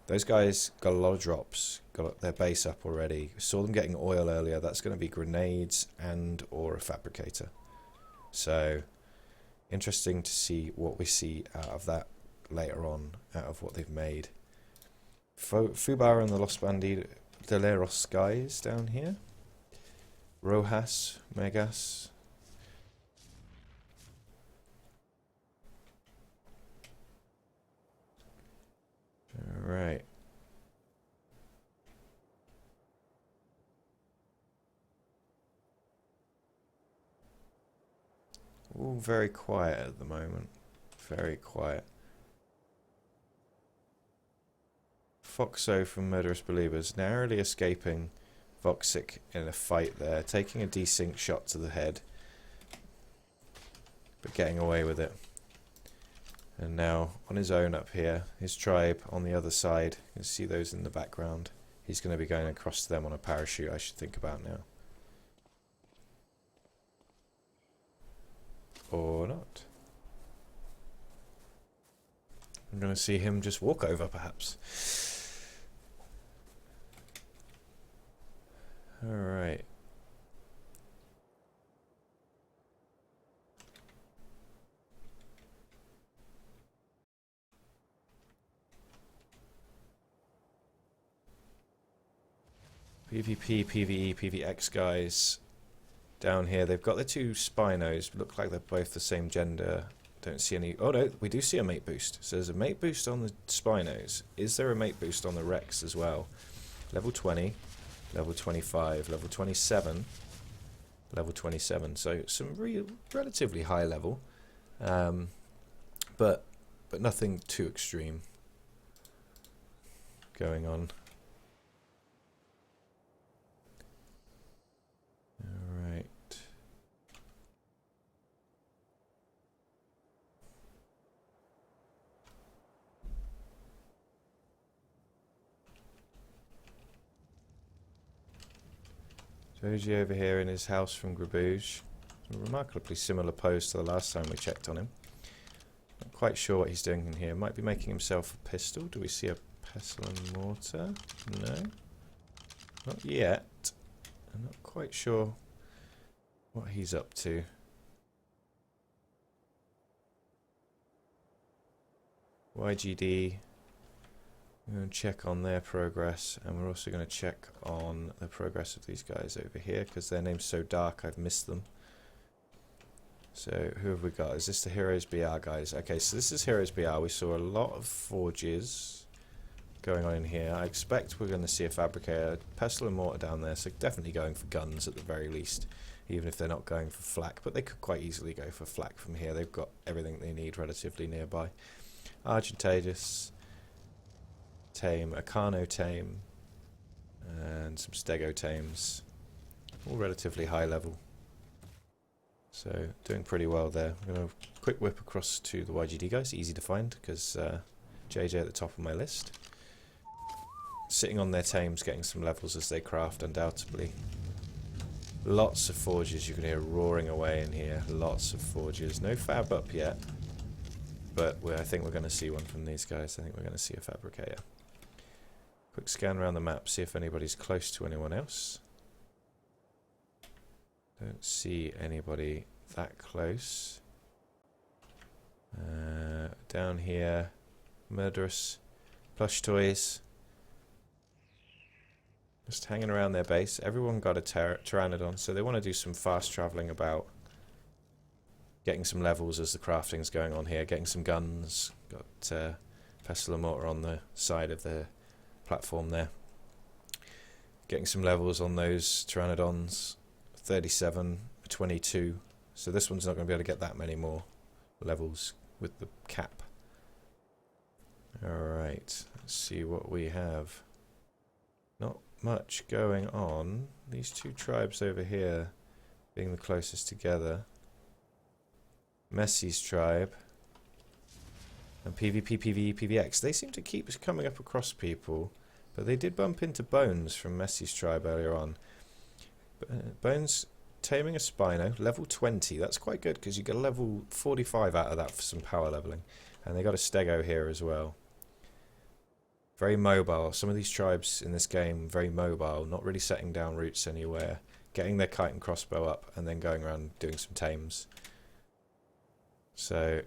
those guys got a lot of drops. Got their base up already. Saw them getting oil earlier. That's going to be grenades and or a fabricator. So interesting to see what we see out of that later on, out of what they've made. Fubar and the Los Bandileros guys down here. Rojas, Megas. Alright. All very quiet at the moment. Very quiet. Foxo from Murderous Believers narrowly escaping Voxic in a fight there, taking a desync shot to the head, but getting away with it. And now on his own up here, his tribe on the other side. You can see those in the background. He's going to be going across to them on a parachute, I should think about now. Or not. I'm going to see him just walk over, perhaps. Alright. PvP, PvE, PvX guys down here. They've got the two Spinos. Look like they're both the same gender. Don't see any... Oh no, we do see a mate boost. So there's a mate boost on the Spinos. Is there a mate boost on the Rex as well? Level 20, level 25, level 27, level 27. So some relatively high level. But nothing too extreme going on. Alright. Joji over here in his house from Grabuge. A remarkably similar pose to the last time we checked on him. Not quite sure what he's doing in here. Might be making himself a pistol. Do we see a pestle and mortar? No. Not yet. I'm not quite sure what he's up to. YGD. We're going to check on their progress, and we're also going to check on the progress of these guys over here, because their name's so dark I've missed them. So, who have we got? Is this the Heroes BR guys? Okay, so this is Heroes BR. We saw a lot of forges going on in here. I expect we're going to see a fabricator, pestle and mortar down there, so definitely going for guns at the very least, even if they're not going for flak, but they could quite easily go for flak from here. They've got everything they need relatively nearby. Argentagus, Tame, Acano Tame, and some Stego Tames, all relatively high level. So, doing pretty well there. I'm going to quick whip across to the YGD guys, easy to find, because JJ at the top of my list. Sitting on their tames, getting some levels as they craft, undoubtedly. Lots of forges, you can hear roaring away in here. Lots of forges. No fab up yet, but I think we're going to see one from these guys. I think we're going to see a fabricator. Quick scan around the map, see if anybody's close to anyone else. Don't see anybody that close. Down here, Murderous Plush Toys. Just hanging around their base. Everyone got a Pteranodon, so they want to do some fast travelling about. Getting some levels as the crafting's going on here. Getting some guns. Got pestle and mortar on the side of the platform there. Getting some levels on those Pteranodons. 37, 22. So this one's not going to be able to get that many more levels with the cap. Alright, let's see what we have. Not much going on. These two tribes over here being the closest together. Messi's tribe and PvP, PvE, PvX. They seem to keep coming up across people. But they did bump into Bones from Messi's tribe earlier on. Bones taming a Spino, level 20. That's quite good because you get a level 45 out of that for some power leveling. And they got a Stego here as well. Very mobile. Some of these tribes in this game, very mobile, not really setting down roots anywhere. Getting their kite and crossbow up and then going around doing some tames. So,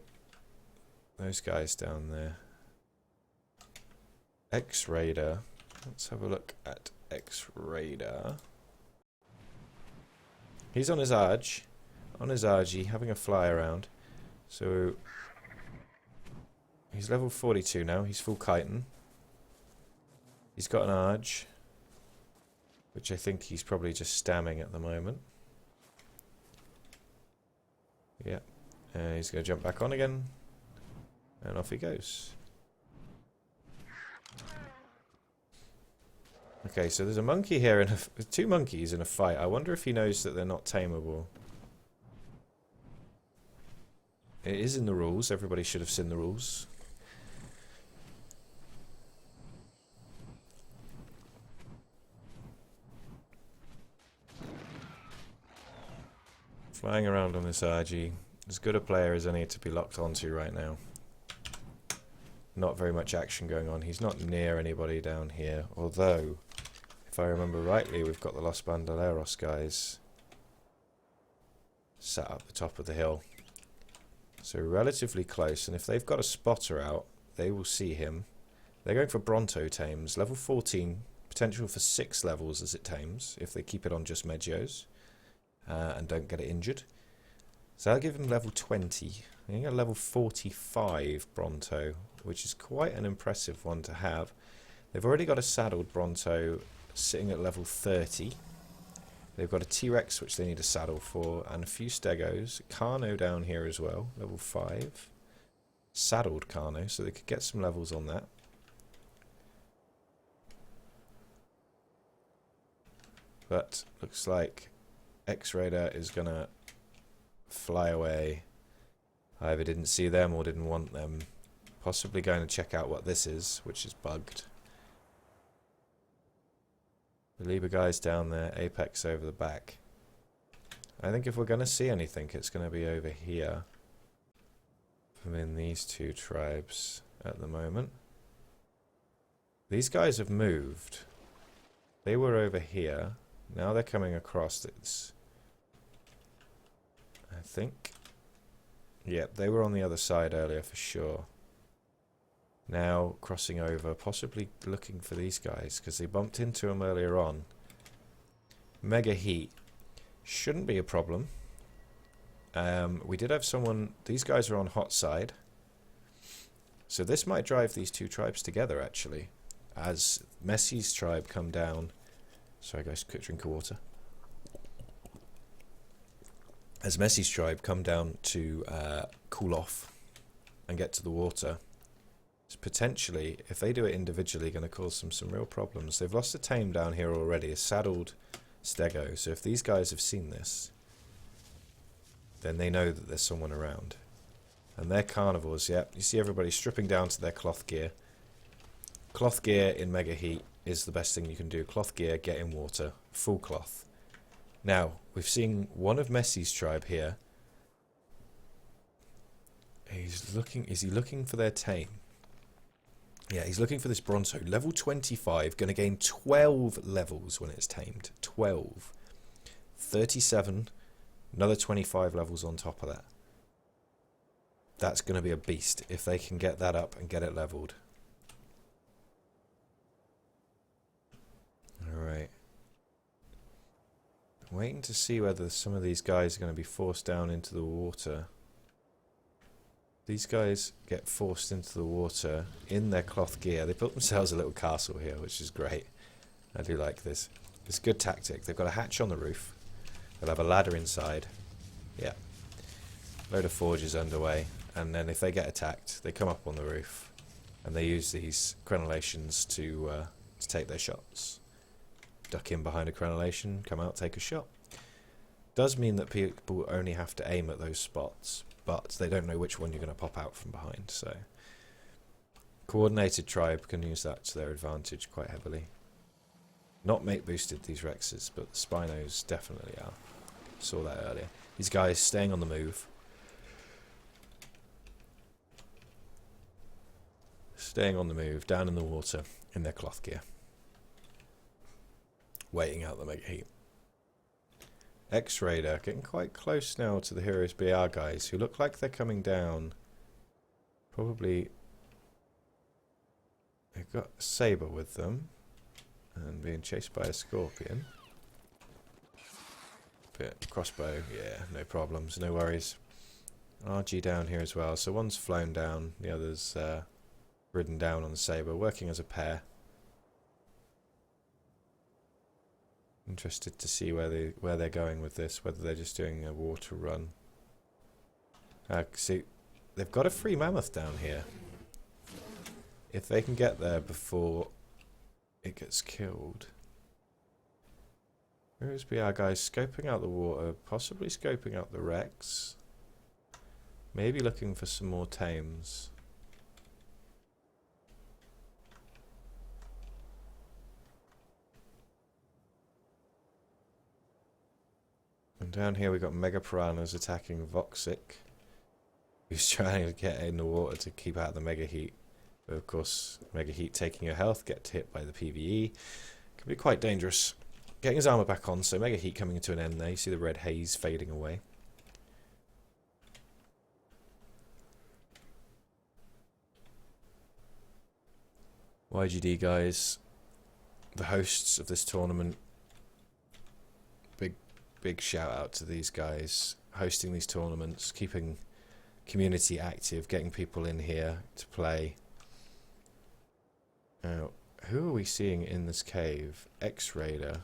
those guys down there. X-Raider. Let's have a look at X-Raider. He's on his Arge. On his Argy, having a fly around. So, he's level 42 now. He's full chitin. He's got an Arge, which I think he's probably just stamming at the moment. Yeah. He's going to jump back on again. And off he goes. Okay, so there's a monkey here and two monkeys in a fight. I wonder if he knows that they're not tameable. It is in the rules. Everybody should have seen the rules. Flying around on this RG. As good a player as any to be locked onto right now. Not very much action going on. He's not near anybody down here. Although, if I remember rightly, we've got the Los Bandoleros guys sat up the top of the hill. So relatively close. And if they've got a spotter out, they will see him. They're going for Bronto tames. Level 14. Potential for 6 levels as it tames. If they keep it on just Meggios. And don't get it injured. So I'll give him level 20. He got level 45 Bronto, which is quite an impressive one to have. They've already got a saddled Bronto sitting at level 30. They've got a T-Rex, which they need a saddle for, and a few Stegos. Carno down here as well, level 5. Saddled Carno, so they could get some levels on that. But looks like X-Raider is going to fly away. I either didn't see them or didn't want them. Possibly going to check out what this is, which is bugged. The Libra guy's down there, Apex over the back. I think if we're going to see anything, it's going to be over here. From in these two tribes at the moment. These guys have moved. They were over here. Now they're coming across this. I think. Yep, they were on the other side earlier for sure. Now crossing over, possibly looking for these guys because they bumped into them earlier on. Mega heat shouldn't be a problem. We did have someone. These guys are on hot side, so this might drive these two tribes together actually. As Messi's tribe come down. Sorry guys, quick drink of water. As Messi's tribe come down to cool off and get to the water, it's potentially, if they do it individually, going to cause them some real problems. They've lost a tame down here already, a saddled Stego. So if these guys have seen this, then they know that there's someone around. And they're carnivores, yep. You see everybody stripping down to their cloth gear. Cloth gear in Mega Heat is the best thing you can do. Cloth gear, get in water, full cloth. Now, we've seen one of Messi's tribe here. He's looking, is he looking for their tame? Yeah, he's looking for this Bronto. Level 25, going to gain 12 levels when it's tamed. 12. 37, another 25 levels on top of that. That's going to be a beast if they can get that up and get it leveled. Alright. Waiting to see whether some of these guys are going to be forced down into the water. These guys get forced into the water in their cloth gear. They built themselves a little castle here, which is great. I do like this. It's a good tactic. They've got a hatch on the roof. They'll have a ladder inside. Yeah. Load of forges underway. And then if they get attacked, they come up on the roof. And they use these crenellations to take their shots. Duck in behind a crenellation, come out, take a shot. Does mean that people only have to aim at those spots, but they don't know which one you're going to pop out from behind, so Coordinated tribe can use that to their advantage quite heavily. Not mate boosted, these Rexes, but the Spinos definitely are. Saw that earlier. These guys staying on the move. Staying on the move, down in the water, in their cloth gear. Waiting out the mega heat. X-Raider, getting quite close now to the Heroes BR guys, who look like they're coming down. Probably... They've got a Saber with them. And being chased by a Scorpion. Bit crossbow, yeah, no problems, no worries. RG down here as well, so one's flown down, the other's ridden down on the Saber, working as a pair. Interested to see where they're going with this, whether they're just doing a water run. See, they've got a free mammoth down here. If they can get there before it gets killed. Where's our guys scoping out the water, possibly scoping out the Rex. Maybe looking for some more tames. And down here we got Mega Piranhas attacking Voxic, who's trying to get in the water to keep out the Mega Heat. But of course, Mega Heat taking your health, get hit by the PvE. Can be quite dangerous. Getting his armor back on, so Mega Heat coming to an end there. You see the red haze fading away. YGD guys, the hosts of this tournament. Big shout out to these guys hosting these tournaments, keeping community active, getting people in here to play. Now, who are we seeing in this cave? X-Raider.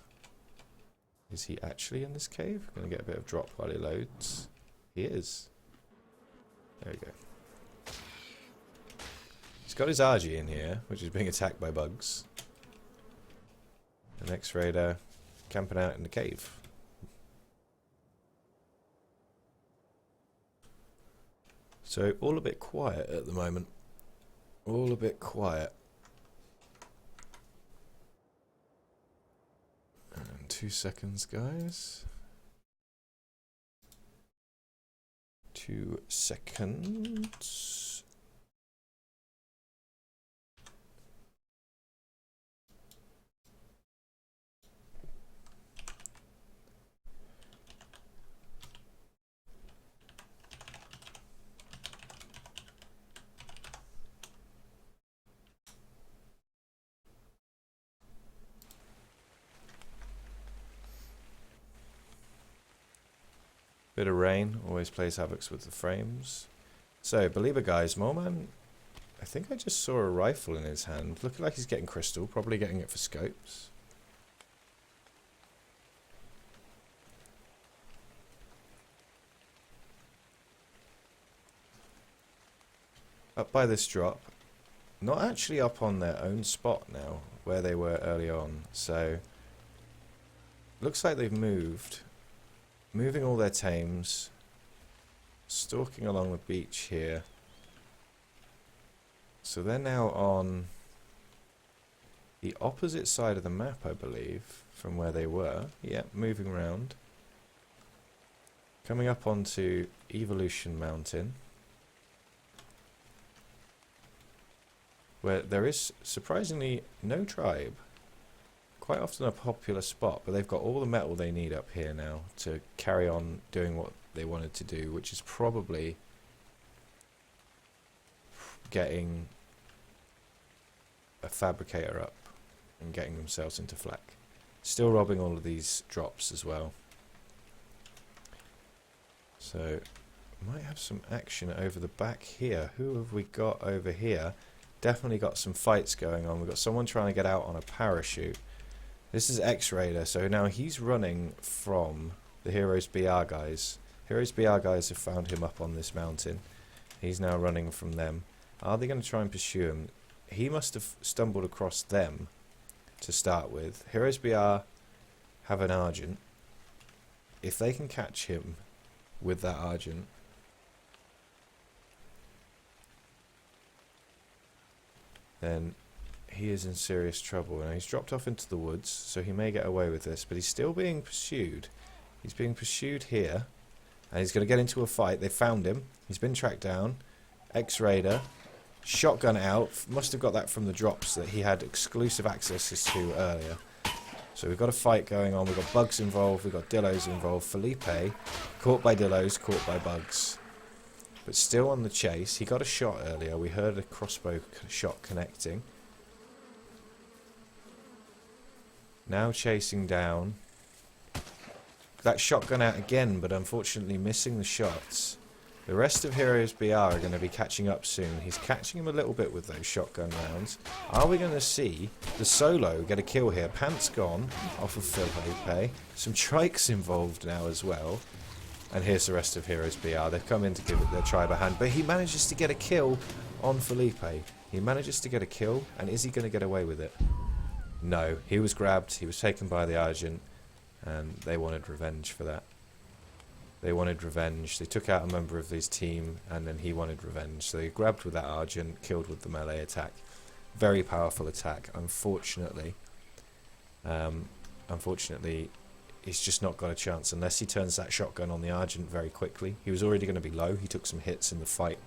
Is he actually in this cave? Gonna get a bit of drop while he loads. He is. There we go. He's got his RG in here, which is being attacked by bugs. And X-Raider camping out in the cave. So, all a bit quiet at the moment. All a bit quiet. And 2 seconds, guys. 2 seconds. Bit of rain, always plays havocs with the frames. So, Believer guys, Moleman, I think I just saw a rifle in his hand. Looking like he's getting crystal, probably getting it for scopes. Up by this drop. Not actually up on their own spot now, where they were early on. So, looks like they've moved. Moving all their tames, stalking along the beach here. So they're now on the opposite side of the map, I believe, from where they were. Yep, moving around. Coming up onto Evolution Mountain, where there is surprisingly no tribe. Quite often a popular spot, but they've got all the metal they need up here now to carry on doing what they wanted to do, which is probably getting a fabricator up and getting themselves into flak. Still robbing all of these drops as well. So, might have some action over the back here. Who have we got over here? Definitely got some fights going on. We've got someone trying to get out on a parachute. This is X-Raider, so now he's running from the Heroes BR guys. Heroes BR guys have found him up on this mountain. He's now running from them. Are they going to try and pursue him? He must have stumbled across them to start with. Heroes BR have an Argent. If they can catch him with that Argent, then he is in serious trouble. And he's dropped off into the woods, so he may get away with this, but he's still being pursued. He's being pursued here, and he's going to get into a fight. They found him. He's been tracked down. X-Raider. Shotgun out. Must have got that from the drops that he had exclusive access to earlier. So we've got a fight going on. We've got bugs involved. We've got Dillos involved. Felipe, caught by Dillos, caught by bugs. But still on the chase. He got a shot earlier. We heard a crossbow shot connecting. Now chasing down. That shotgun out again, but unfortunately missing the shots. The rest of Heroes BR are going to be catching up soon. He's catching him a little bit with those shotgun rounds. Are we going to see the solo get a kill here? Pants gone off of Felipe. Some trikes involved now as well. And here's the rest of Heroes BR. They've come in to give it their tribe a hand. But he manages to get a kill on Felipe. He manages to get a kill. And is he going to get away with it? No. He was grabbed. He was taken by the Argent. And they wanted revenge for that. They wanted revenge. They took out a member of his team, and then he wanted revenge. So they grabbed with that Argent, killed with the melee attack. Very powerful attack. Unfortunately, he's just not got a chance unless he turns that shotgun on the Argent very quickly. He was already going to be low. He took some hits in the fight.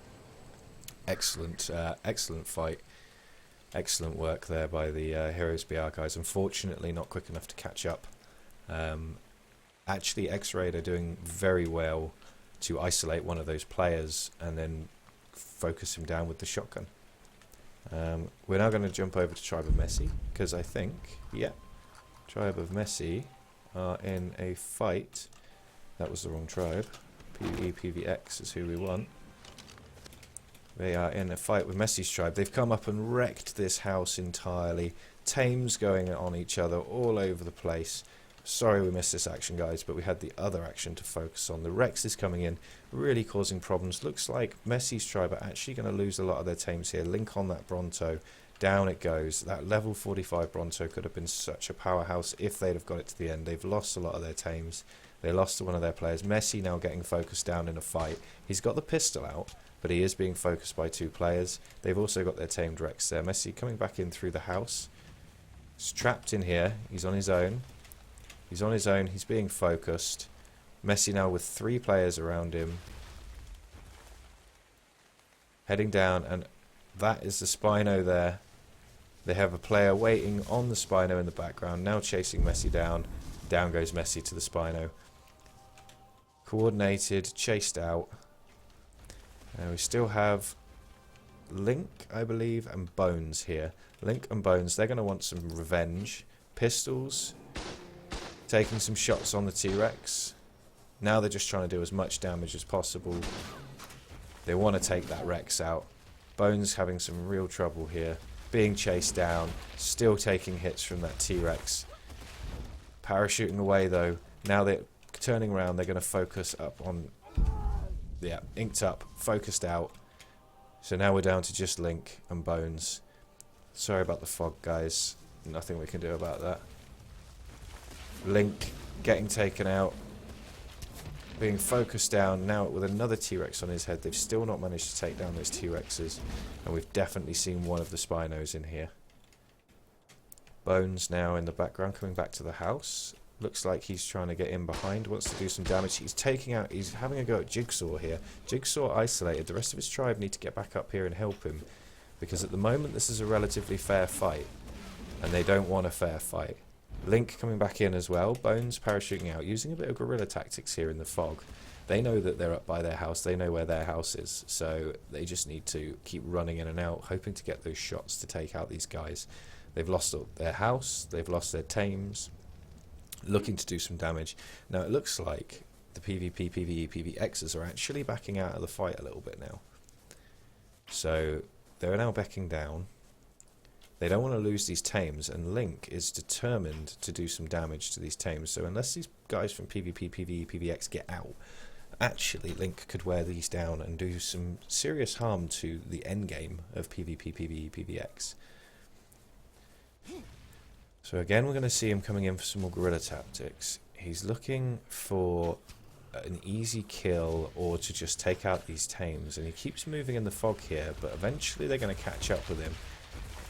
Excellent, excellent fight. Excellent work there by the Heroes BR guys. Unfortunately, not quick enough to catch up. Actually, X-Raider doing very well to isolate one of those players and then focus him down with the shotgun. We're now going to jump over to Tribe of Messi, because I think, yeah, Tribe of Messi are in a fight. That was the wrong tribe. PvE, PvX is who we want. They are in a fight with Messi's tribe. They've come up and wrecked this house entirely. Tames going on each other all over the place. Sorry we missed this action, guys, but we had the other action to focus on. The Rex is coming in, really causing problems. Looks like Messi's tribe are actually going to lose a lot of their tames here. Link on that Bronto. Down it goes. That level 45 Bronto could have been such a powerhouse if they'd have got it to the end. They've lost a lot of their tames. They lost to one of their players. Messi now getting focused down in a fight. He's got the pistol out, but he is being focused by two players. They've also got their tamed Rex there. Messi coming back in through the house. He's trapped in here. He's on his own. He's on his own. He's being focused. Messi now with three players around him. Heading down, and that is the Spino there. They have a player waiting on the Spino in the background, now chasing Messi down. Down goes Messi to the Spino. Coordinated, chased out. And we still have Link, I believe, and Bones here. Link and Bones, they're going to want some revenge. Pistols, taking some shots on the T-Rex. Now they're just trying to do as much damage as possible. They want to take that Rex out. Bones having some real trouble here. Being chased down. Still taking hits from that T-Rex. Parachuting away though. Now they're turning around. They're going to focus up on... Yeah, inked up. Focused out. So now we're down to just Link and Bones. Sorry about the fog, guys. Nothing we can do about that. Link getting taken out. Being focused down now with another T-Rex on his head. They've still not managed to take down those T-Rexes. And we've definitely seen one of the Spinos in here. Bones now in the background coming back to the house. Looks like he's trying to get in behind. Wants to do some damage. He's taking out... He's having a go at Jigsaw here. Jigsaw isolated. The rest of his tribe need to get back up here and help him. Because at the moment this is a relatively fair fight. And they don't want a fair fight. Link coming back in as well. Bones parachuting out, using a bit of guerrilla tactics here in the fog. They know that they're up by their house. They know where their house is. So they just need to keep running in and out, hoping to get those shots to take out these guys. They've lost their house. They've lost their tames. Looking to do some damage. Now it looks like the PvP, PvE, PvXs are actually backing out of the fight a little bit now. So they're now backing down. They don't want to lose these tames, and Link is determined to do some damage to these tames. So unless these guys from PvP, PvE, PvX get out, actually Link could wear these down and do some serious harm to the endgame of PvP, PvE, PvX. So again, we're going to see him coming in for some more guerrilla tactics. He's looking for an easy kill or to just take out these tames, and he keeps moving in the fog here, but eventually they're going to catch up with him.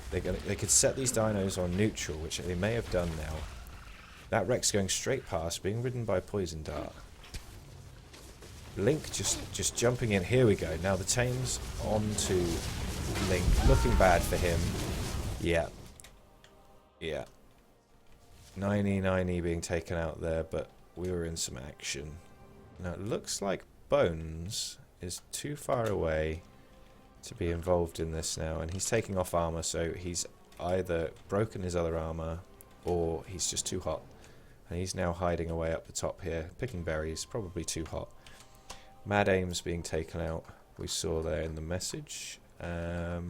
They could set these dinos on neutral, which they may have done now. That wreck's going straight past, being ridden by Poison Dart. Link just jumping in. Here we go. Now the tame's on to Link. Looking bad for him. Yeah. Yeah. 90 being taken out there, but we were in some action. Now it looks like Bones is too far away to be involved in this now, and he's taking off armor, so he's either broken his other armor or he's just too hot, and he's now hiding away up the top here, picking berries, probably too hot. Mad Aim's being taken out, we saw there in the message. That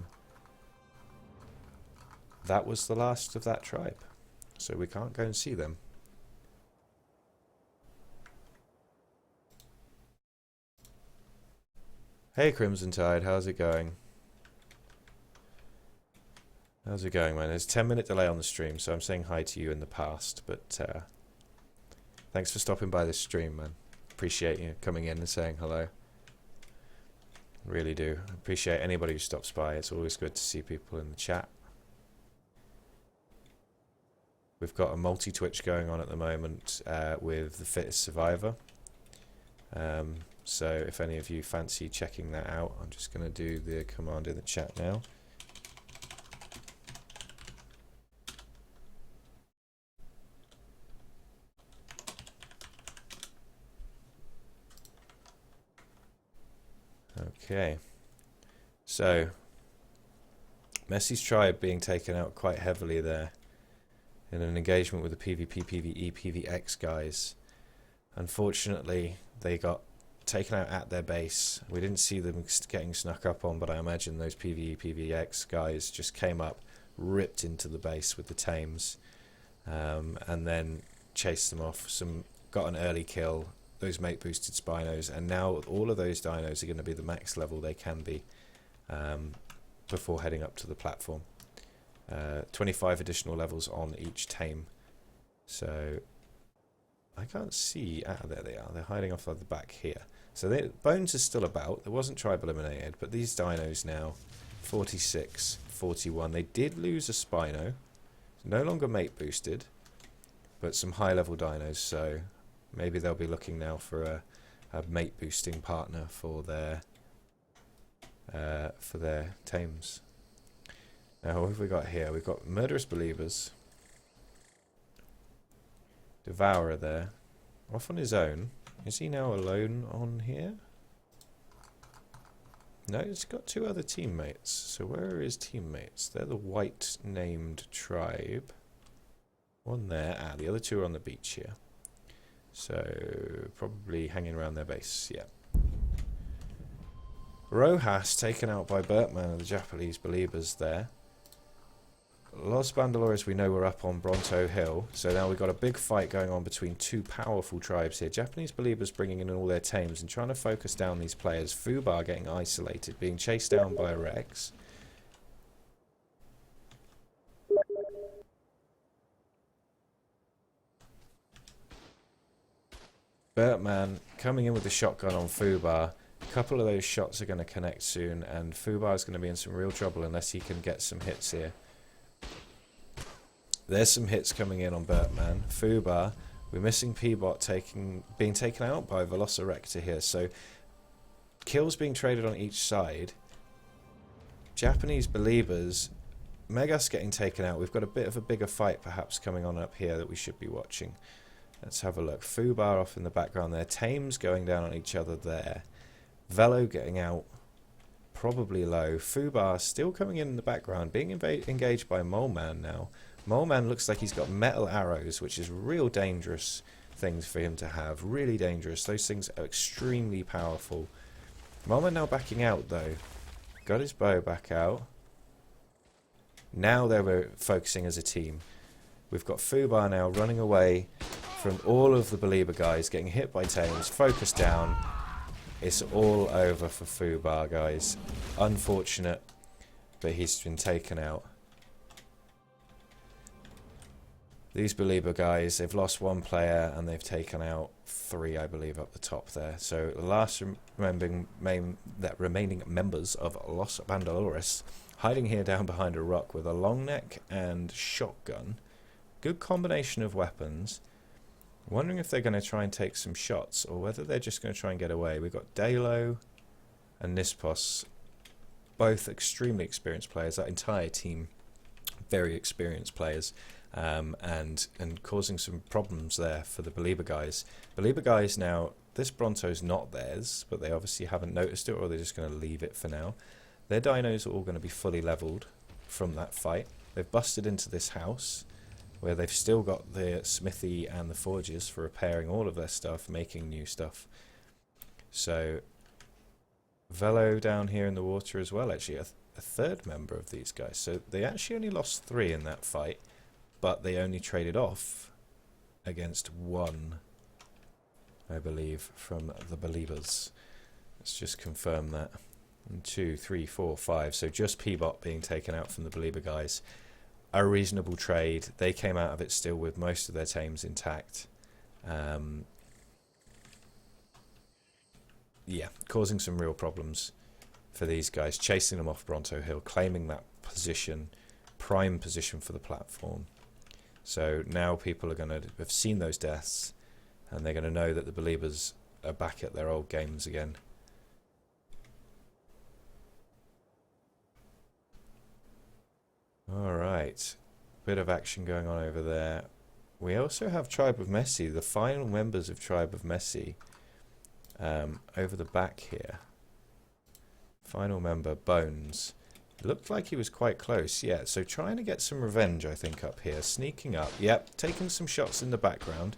was the last of that tribe, so we can't go and see them. Hey Crimson Tide, how's it going? How's it going, man? There's a 10-minute delay on the stream, so I'm saying hi to you in the past, but thanks for stopping by this stream, man. Appreciate you coming in and saying hello. Really do. Appreciate anybody who stops by. It's always good to see people in the chat. We've got a multi-Twitch going on at the moment with The Fittest Survivor. So if any of you fancy checking that out, I'm just going to do the command in the chat now. Okay. So, Messi's tribe being taken out quite heavily there in an engagement with the PvP, PvE, PvX guys. Unfortunately, they got taken out at their base. We didn't see them getting snuck up on, but I imagine those PvE, PvX guys just came up, ripped into the base with the tames, and then chased them off. Got an early kill, those mate boosted Spinos, and now all of those dinos are going to be the max level they can be before heading up to the platform. 25 additional levels on each tame. So I can't see. Ah, there they are. They're hiding off at the back here. So Bones is still about. There wasn't tribe eliminated, but these dinos now, 46, 41. They did lose a Spino. No longer mate boosted, but some high level dinos. So maybe they'll be looking now for a mate boosting partner for their tames. Now what have we got here? We've got Murderous Believers. Devourer there. Off on his own. Is he now alone on here? No, he's got two other teammates. So where are his teammates? They're the white named tribe. One there. Ah, the other two are on the beach here. So probably hanging around their base, yeah. Rojas taken out by Bertman of the Japanese Believers there. Los Bandolores we know we're up on Bronto Hill, so now we've got a big fight going on between two powerful tribes here. Japanese Believers bringing in all their tames and trying to focus down these players. Fubar getting isolated, being chased down by a Rex. Bertman coming in with the shotgun on Fubar. A couple of those shots are going to connect soon, and Fubar is going to be in some real trouble unless he can get some hits here. There's some hits coming in on Bertman. Fubar, we're missing P-Bot being taken out by Velociraptor here. So kills being traded on each side. Japanese Believers, Megas getting taken out. We've got a bit of a bigger fight perhaps coming on up here that we should be watching. Let's have a look. Fubar off in the background there. Tames going down on each other there. Velo getting out. Probably low. Fubar still coming in the background. Being engaged by Mole Man now. Mole Man looks like he's got metal arrows, which is real dangerous things for him to have. Really dangerous. Those things are extremely powerful. Mole Man now backing out though. Got his bow back out. Now they're focusing as a team. We've got Fubar now running away from all of the Belieber guys, getting hit by tames, focus down. It's all over for Fubar, guys. Unfortunate, but he's been taken out. These Belieber guys, they've lost one player and they've taken out 3, I believe, up the top there. So the last remaining members of Los Bandolores hiding here down behind a rock with a long neck and shotgun. Good combination of weapons. Wondering if they're going to try and take some shots or whether they're just going to try and get away. We've got Dalo and Nispos, both extremely experienced players. That entire team, very experienced players, and causing some problems there for the Belieber guys. Belieber guys now, this Bronto's not theirs, but they obviously haven't noticed it, or they're just going to leave it for now. Their dinos are all going to be fully leveled from that fight. They've busted into this house, where they've still got the smithy and the forges for repairing all of their stuff, making new stuff. So, Velo down here in the water as well, actually, a third member of these guys. So they actually only lost 3 in that fight, but they only traded off against 1, I believe, from the Believers. Let's just confirm that. 1, 2, 3, 4, 5. So just P-Bot being taken out from the Belieber guys. A reasonable trade. They came out of it still with most of their tames intact. Yeah, causing some real problems for these guys. Chasing them off Bronto Hill, claiming that position, prime position for the platform. So now people are going to have seen those deaths, and they're going to know that the Believers are back at their old games again. Alright, bit of action going on over there. We also have Tribe of Messi, the final members of Tribe of Messi, over the back here. Final member, Bones. Looked like he was quite close, yeah, so trying to get some revenge, I think, up here. Sneaking up, yep, taking some shots in the background.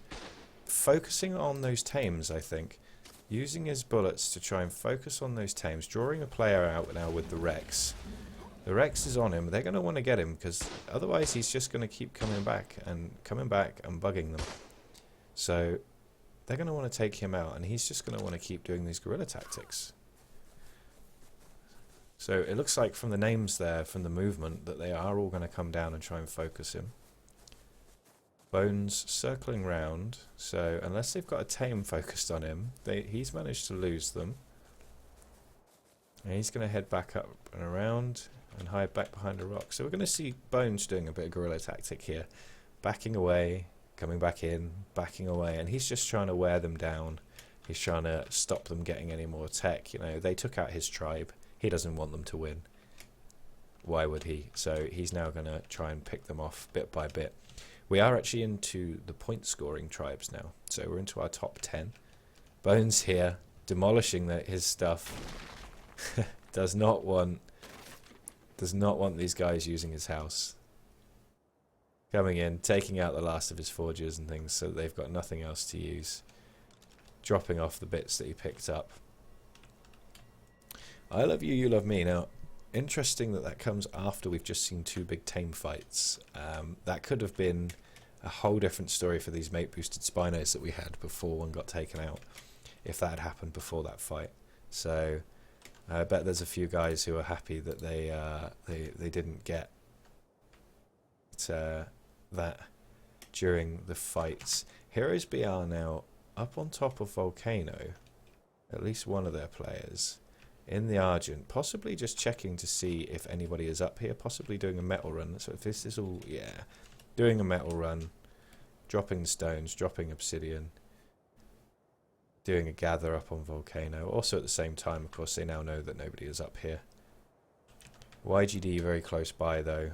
Focusing on those tames, I think. Using his bullets to try and focus on those tames. Drawing a player out now with the Rex. The Rex is on him. They're going to want to get him because otherwise he's just going to keep coming back and bugging them. So they're going to want to take him out, and he's just going to want to keep doing these guerrilla tactics. So it looks like from the names there, from the movement, that they are all going to come down and try and focus him. Bones circling round. So unless they've got a tame focused on him, he's managed to lose them. And he's going to head back up and around and hide back behind a rock. So we're going to see Bones doing a bit of guerrilla tactic here. Backing away, coming back in, backing away. And he's just trying to wear them down. He's trying to stop them getting any more tech. You know, they took out his tribe. He doesn't want them to win. Why would he? So he's now going to try and pick them off bit by bit. We are actually into the point scoring tribes now. So we're into our top 10. Bones here, demolishing his stuff. does not want these guys using his house. Coming in, taking out the last of his forges and things, so they've got nothing else to use. Dropping off the bits that he picked up. I love you, you love me. Now, interesting that comes after we've just seen 2 big tame fights. That could have been a whole different story for these mate boosted Spinos that we had before one got taken out, if that had happened before that fight. So I bet there's a few guys who are happy that they didn't get that during the fights. Heroes BR now up on top of Volcano, at least one of their players, in the Argent, possibly just checking to see if anybody is up here, possibly doing a metal run. So if this is all, yeah, doing a metal run, dropping stones, dropping obsidian, doing a gather up on Volcano. Also at the same time, of course, they now know that nobody is up here. YGD very close by though.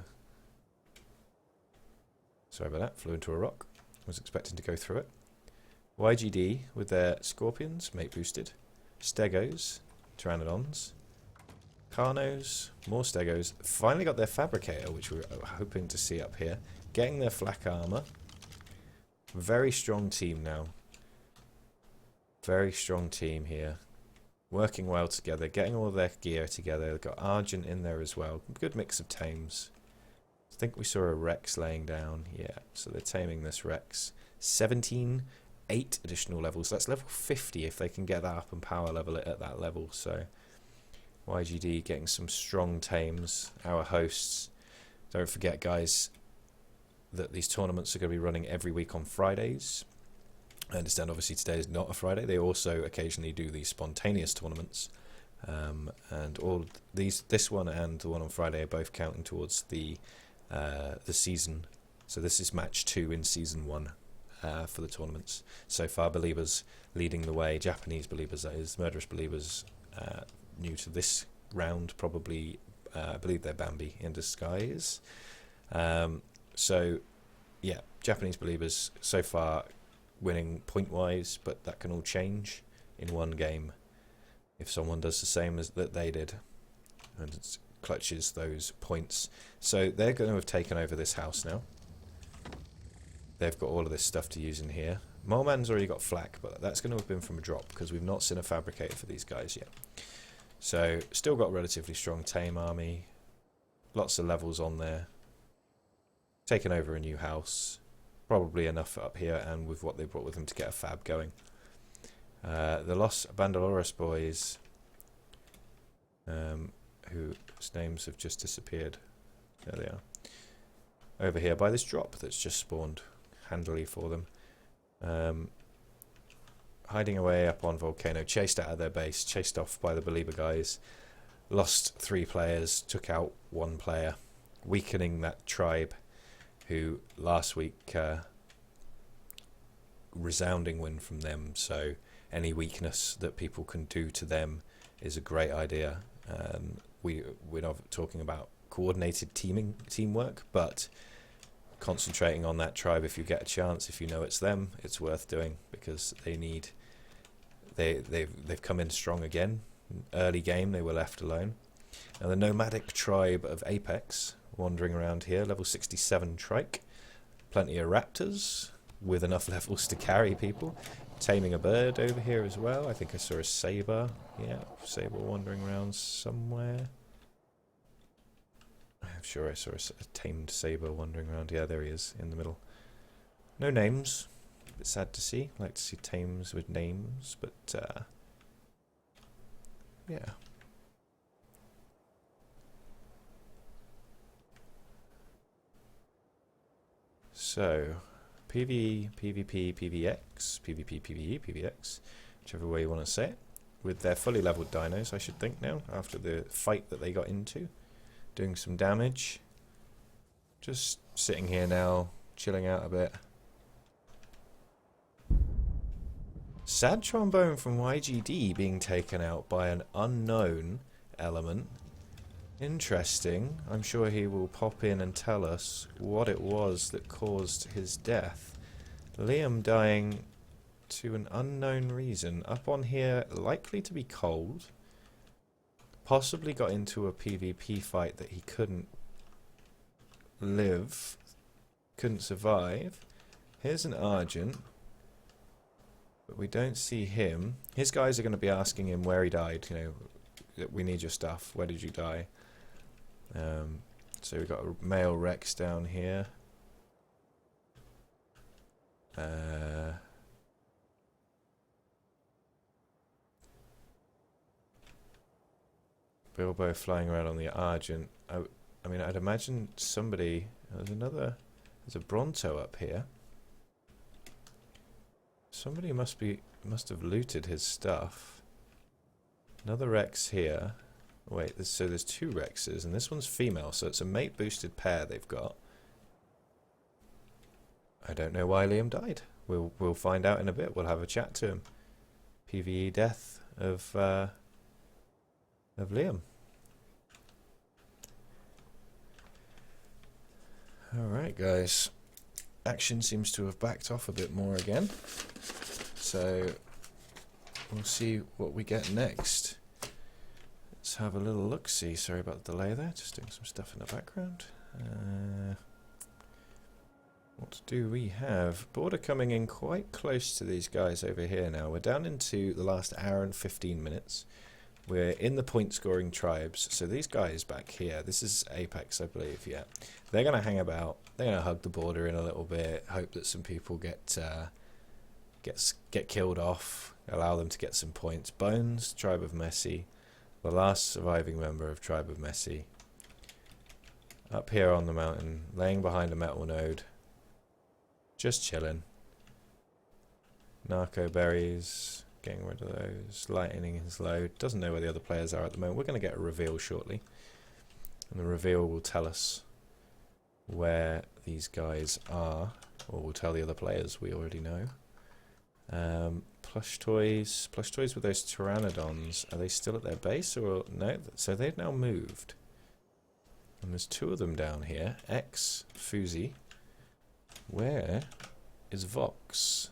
Sorry about that, flew into a rock. Was expecting to go through it. YGD with their Scorpions, mate boosted. Stegos, Pteranodons. Carnos, more Stegos. Finally got their Fabricator, which we were hoping to see up here. Getting their flak armor. Very strong team now. Very strong team here. Working well together, getting all their gear together. They've got Argent in there as well. Good mix of tames. I think we saw a Rex laying down. Yeah, so they're taming this Rex. 17, 8 additional levels. That's level 50 if they can get that up and power level it at that level. So YGD getting some strong tames. Our hosts. Don't forget, guys, that these tournaments are going to be running every week on Fridays. I understand obviously today is not a Friday. They also occasionally do these spontaneous tournaments And all this one and the one on Friday are both counting towards the season. So this is match 2 in season 1 for the tournaments. So far, Beliebers leading the way. Japanese Beliebers, that is. Murderous Beliebers, new to this round, probably. I believe they're Bambi in disguise. So, yeah, Japanese Beliebers so far winning point-wise, but that can all change in one game if someone does the same as that they did and it clutches those points. So they're going to have taken over this house now. They've got all of this stuff to use in here. Moleman's already got flak, but that's going to have been from a drop because we've not seen a fabricator for these guys yet. So still got relatively strong tame army. Lots of levels on there. Taken over a new house. Probably enough up here and with what they brought with them to get a fab going. The Los Bandeloras boys, whose names have just disappeared. There they are. Over here by this drop that's just spawned handily for them. Hiding away up on Volcano, chased out of their base, chased off by the Belieber guys. Lost 3 players, took out 1 player, weakening that tribe who last week resounding win from them. So any weakness that people can do to them is a great idea. We're not talking about coordinated teamwork, but concentrating on that tribe if you get a chance, if you know it's them, it's worth doing because they've come in strong again. Early game they were left alone. Now the nomadic tribe of Apex wandering around here, level 67 trike, plenty of raptors with enough levels to carry people. Taming a bird over here as well. I think I saw a saber. Yeah, saber wandering around somewhere. I'm sure I saw a tamed saber wandering around. Yeah, there he is in the middle. No names. A bit sad to see. Like to see tames with names, but yeah. So, PvE, PvP, PvX, PvP, PvE, PvX, whichever way you want to say it, with their fully leveled dinos, I should think now, after the fight that they got into, doing some damage. Just sitting here now, chilling out a bit. Sad trombone from YGD being taken out by an unknown element. Interesting. I'm sure he will pop in and tell us what it was that caused his death. Liam dying to an unknown reason. Up on here, likely to be cold. Possibly got into a PvP fight that he couldn't live. Couldn't survive. Here's an Argent. But we don't see him. His guys are going to be asking him where he died. You know, we need your stuff. Where did you die? So we've got a male Rex down here. Bilbo flying around on the Argent. I mean, I'd imagine somebody... There's a Bronto up here. Somebody must have looted his stuff. Another Rex here. Wait, so there's 2 Rexes, and this one's female, so it's a mate-boosted pair they've got. I don't know why Liam died. We'll find out in a bit. We'll have a chat to him. PvE death of Liam. Alright, guys. Action seems to have backed off a bit more again. So, we'll see what we get next. Let's have a little look-see. Sorry about the delay there. Just doing some stuff in the background. What do we have? Border coming in quite close to these guys over here now. We're down into the last hour and 15 minutes. We're in the point-scoring tribes. So these guys back here, this is Apex, I believe, yeah. They're going to hang about. They're going to hug the border in a little bit. Hope that some people get killed off. Allow them to get some points. Bones, Tribe of Messi. The last surviving member of Tribe of Messi. Up here on the mountain, laying behind a metal node. Just chilling. Narco berries. getting rid of those. Lightening his load. Doesn't know where the other players are at the moment. We're going to get a reveal shortly. And the reveal will tell us where these guys are. Or will tell the other players we already know. Plush toys. Plush toys with those pteranodons. Are they still at their base? Or no? So they've now moved. And there's two of them down here. X, Fuzi. Where is Vox?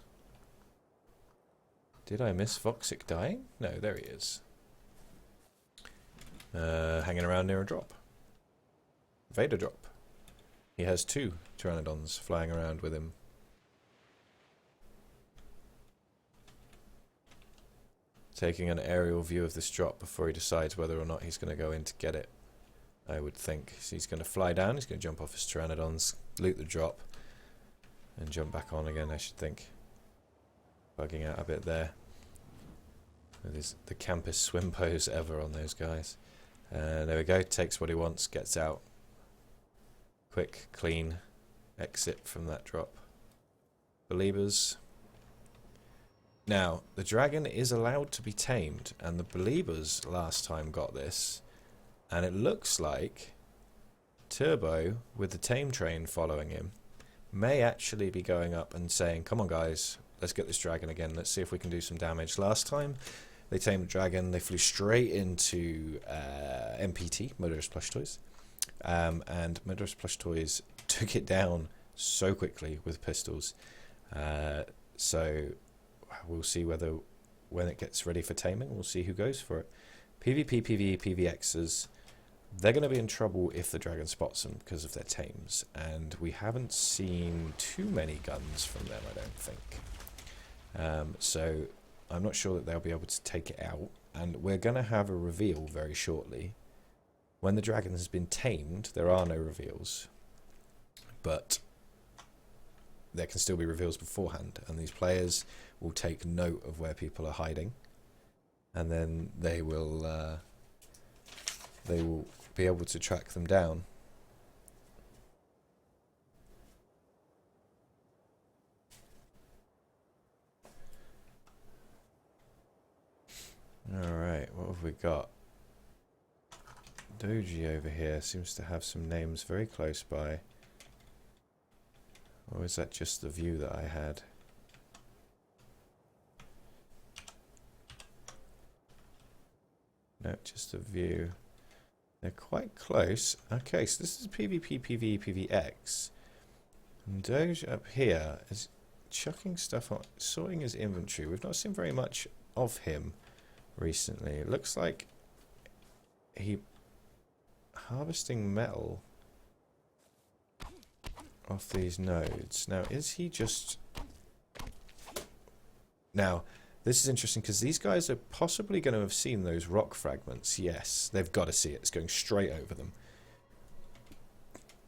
Did I miss Voxic dying? No, there he is. Hanging around near a drop. Vader drop. He has two pteranodons flying around with him. Taking an aerial view of this drop before he decides whether or not he's going to go in to get it. I would think. So he's going to fly down, he's going to jump off his pteranodons, loot the drop, and jump back on again, I should think. Bugging out a bit there. There's the campest swim pose ever on those guys. There we go, takes what he wants, gets out. Quick, clean exit from that drop. Believers. Now, the dragon is allowed to be tamed, and the Believers last time got this, and it looks like Turbo, with the tame train following him, may actually be going up and saying, come on guys, let's get this dragon again, let's see if we can do some damage. Last time they tamed the dragon, they flew straight into MPT, Murderous Plush Toys, and Murderous Plush Toys took it down so quickly with pistols. So we'll see whether, when it gets ready for taming, we'll see who goes for it. PvP, PvE, PvXs, they're going to be in trouble if the dragon spots them because of their tames, and we haven't seen too many guns from them, I don't think. So I'm not sure that they'll be able to take it out, and we're going to have a reveal very shortly. When the dragon has been tamed, there are no reveals, but there can still be reveals beforehand, and these players will take note of where people are hiding, and then they will be able to track them down. Alright, what have we got? Doji over here seems to have some names very close by. Or is that just the view that I had? No, just a view. They're quite close. Okay, so this is PvP, PvE, PvX. And Doge up here is chucking stuff on, sorting his inventory. We've not seen very much of him recently. It looks like he harvesting metal off these nodes. Now, is he just... Now, this is interesting because these guys are possibly going to have seen those rock fragments. Yes, they've got to see it. It's going straight over them.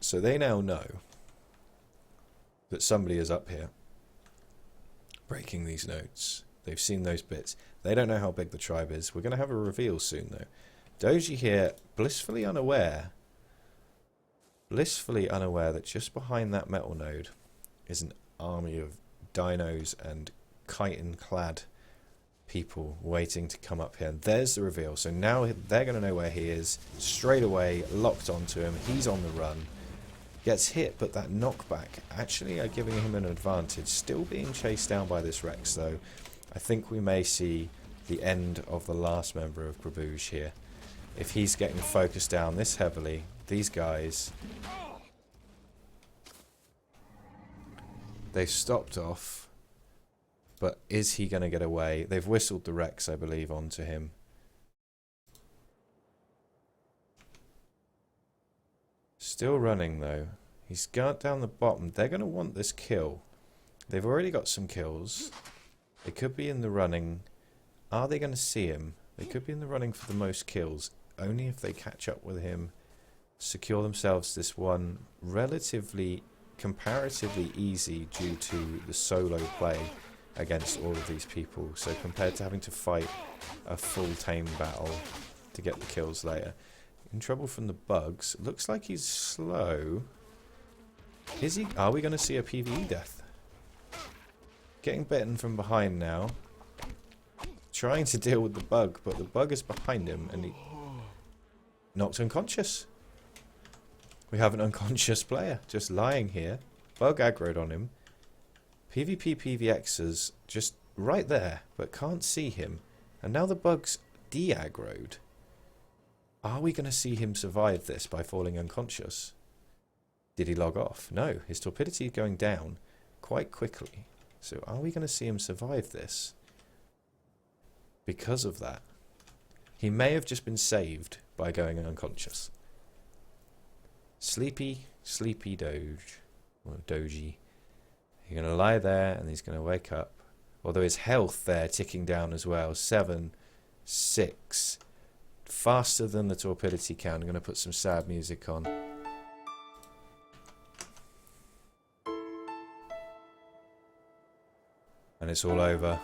So they now know that somebody is up here breaking these nodes. They've seen those bits. They don't know how big the tribe is. We're going to have a reveal soon, though. Doji here, blissfully unaware that just behind that metal node is an army of dinos and chitin-clad people waiting to come up here. And there's the reveal. So now they're going to know where he is. Straight away, locked onto him. He's on the run. Gets hit, but that knockback actually are giving him an advantage. Still being chased down by this Rex, though. I think we may see the end of the last member of Grabuge here. If he's getting focused down this heavily, these guys... They've stopped off. But is he going to get away? They've whistled the Rex, I believe, onto him. Still running, though. He's got down the bottom. They're going to want this kill. They've already got some kills. They could be in the running. Are they going to see him? They could be in the running for the most kills. Only if they catch up with him. Secure themselves this one. Relatively, comparatively easy due to the solo play against all of these people. So compared to having to fight a full tame battle to get the kills later. In trouble from the bugs. Looks like he's slow. Is he? Are we going to see a PvE death? Getting bitten from behind now. trying to deal with the bug, but the bug is behind him and he knocked unconscious. We have an unconscious player just lying here. Bug aggroed on him. PvP PvXers just right there, but can't see him. And now the bug's de-aggroed. Are we going to see him survive this by falling unconscious? Did he log off? No, his torpidity is going down quite quickly. So are we going to see him survive this? Because of that. He may have just been saved by going unconscious. Sleepy Doge. Or Doji. He's going to lie there and he's going to wake up. Although his health there ticking down as well. 7, 6. Faster than the torpidity count. I'm going to put some sad music on. And it's all over.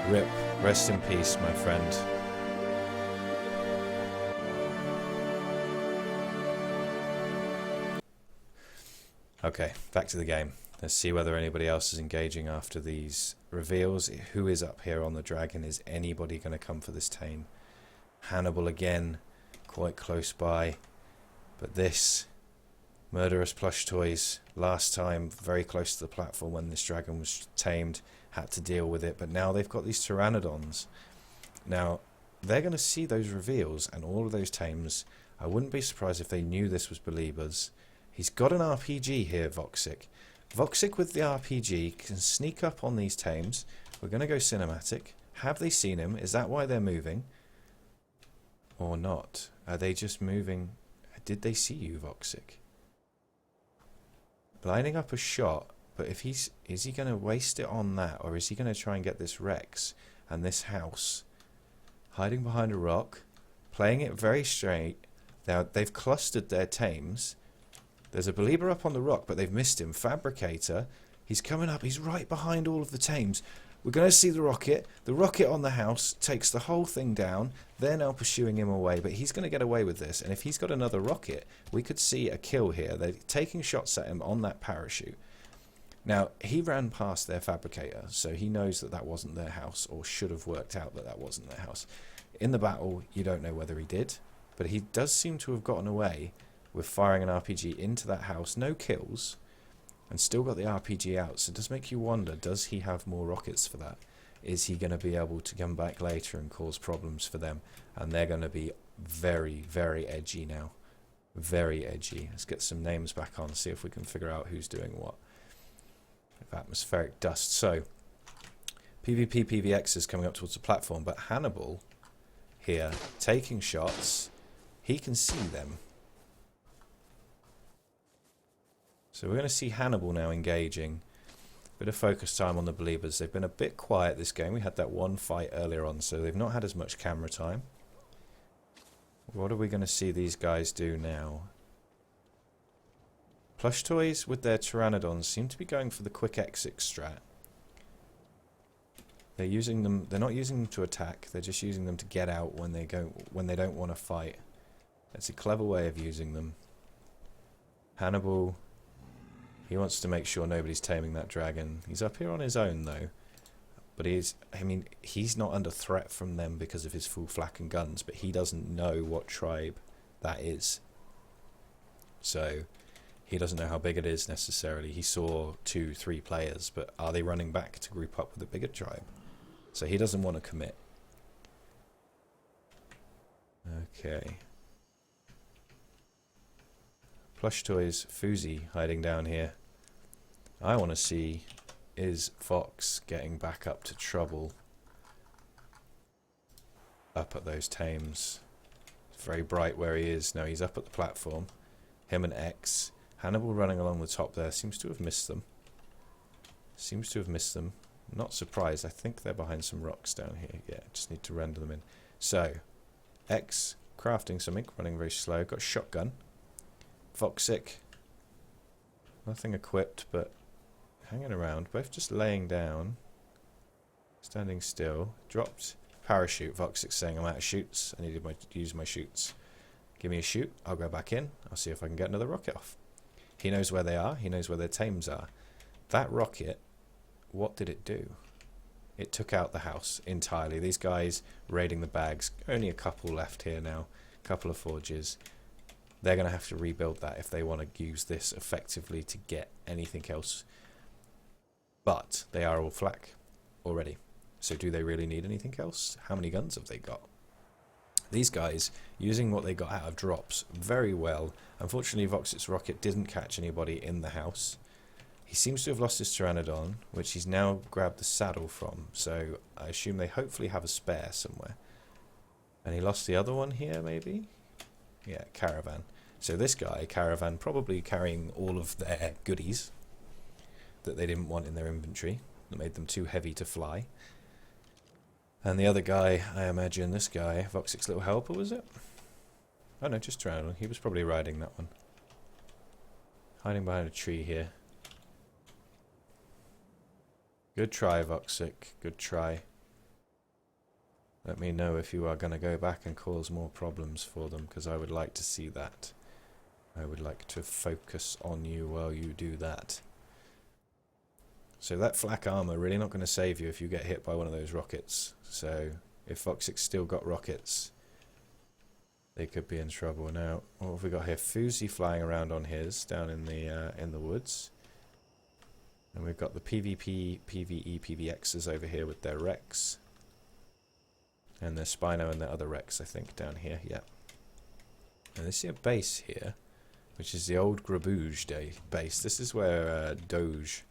Rip. Rest in peace, my friend. Okay, back to the game. Let's see whether anybody else is engaging after these reveals. Who is up here on the dragon? Is anybody going to come for this tame? Hannibal again, quite close by. But this, murderous plush toys, last time very close to the platform when this dragon was tamed, had to deal with it. But now they've got these pteranodons. Now, they're going to see those reveals and all of those tames. I wouldn't be surprised if they knew this was Beliebers. He's got an RPG here, Voxic. Voxic with the RPG can sneak up on these tames. We're going to go cinematic. Have they seen him? Is that why they're moving? Or not? Are they just moving? Did they see you, Voxic? Lining up a shot, but if is he going to waste it on that? Or is he going to try and get this Rex and this house? Hiding behind a rock. Playing it very straight. Now, they've clustered their tames. There's a Belieber up on the rock, but they've missed him. Fabricator, he's coming up. He's right behind all of the tames. We're going to see the rocket. The rocket on the house takes the whole thing down. They're now pursuing him away, but he's going to get away with this. And if he's got another rocket, we could see a kill here. They're taking shots at him on that parachute. Now, he ran past their Fabricator, so he knows that that wasn't their house, or should have worked out that that wasn't their house. In the battle, you don't know whether he did, but he does seem to have gotten away with firing an RPG into that house. No kills, and still got the RPG out. So it does make you wonder, does he have more rockets for that? Is he going to be able to come back later and cause problems for them? And they're going to be very, very edgy now. Very edgy. Let's get some names back on, see if we can figure out who's doing what. Atmospheric dust. So, PvP PvX is coming up towards the platform, but Hannibal here, taking shots, he can see them. So we're going to see Hannibal now engaging. Bit of focus time on the Beliebers. They've been a bit quiet this game. We had that one fight earlier on, so they've not had as much camera time. What are we going to see these guys do now? Plush toys with their pteranodons seem to be going for the quick exit strat. They're using them. They're not using them to attack. They're just using them to get out when they don't want to fight. It's a clever way of using them. Hannibal, he wants to make sure nobody's taming that dragon. He's up here on his own though, but he's not under threat from them because of his full flak and guns. But he doesn't know what tribe that is, so he doesn't know how big it is necessarily. He saw 2, 3 players, but are they running back to group up with a bigger tribe? So he doesn't want to commit. Okay. Plush toys, Fuzi hiding down here. I want to see, is Fox getting back up to trouble up at those tames? It's very bright where he is. No, he's up at the platform. Him and X. Hannibal running along the top there. Seems to have missed them. Not surprised. I think they're behind some rocks down here. Yeah, just need to render them in. So, X crafting something, running very slow. Got a shotgun. Voxic. Nothing equipped, but hanging around. Both just laying down. Standing still. Dropped Parachute. Voxic's saying I'm out of shoots. I need to use my shoots. Give me a shoot. I'll go back in. I'll see if I can get another rocket off. He knows where they are. He knows where their tames are. That rocket, what did it do? It took out the house entirely. These guys raiding the bags. Only a couple left here now. A couple of forges. They're going to have to rebuild that if they want to use this effectively to get anything else. But they are all flak already. So do they really need anything else? How many guns have they got? These guys, using what they got out of drops very well. Unfortunately, Voxic's rocket didn't catch anybody in the house. He seems to have lost his Pteranodon, which he's now grabbed the saddle from. So I assume they hopefully have a spare somewhere. And he lost the other one here, maybe? Yeah, Caravan. So this guy, Caravan, probably carrying all of their goodies that they didn't want in their inventory. That made them too heavy to fly. And the other guy, I imagine this guy, Voxic's little helper, was it? Oh no, just Pteranodon. He was probably riding that one. Hiding behind a tree here. Good try, Voxic. Good try. Let me know if you are going to go back and cause more problems for them, because I would like to see that. I would like to focus on you while you do that. So that flak armor really not going to save you if you get hit by one of those rockets. So if Voxic's still got rockets, they could be in trouble. Now, what have we got here? Fuzi flying around on his down in the woods. And we've got the PvP, PvE, PvXs over here with their Rex. And their Spino and their other Rex, I think, down here. Yeah. And they see a base here, which is the old Grabuge base. This is where Doge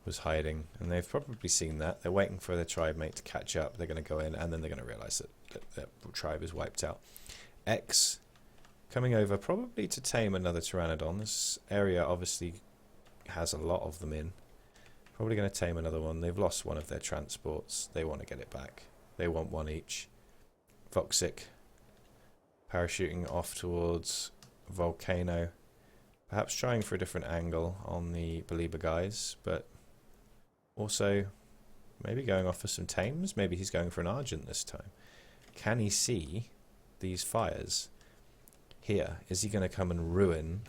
was hiding, and they've probably seen that. They're waiting for their tribe mate to catch up. They're going to go in, and then they're going to realise that their tribe is wiped out. X coming over probably to tame another Pteranodon. This area obviously has a lot of them in. Probably going to tame another one. They've lost one of their transports. They want to get it back. They want one each. Voxic parachuting off towards Volcano. Perhaps trying for a different angle on the Belieber guys, but also maybe going off for some tames. Maybe he's going for an Argent this time. Can he see these fires here? Is he going to come and ruin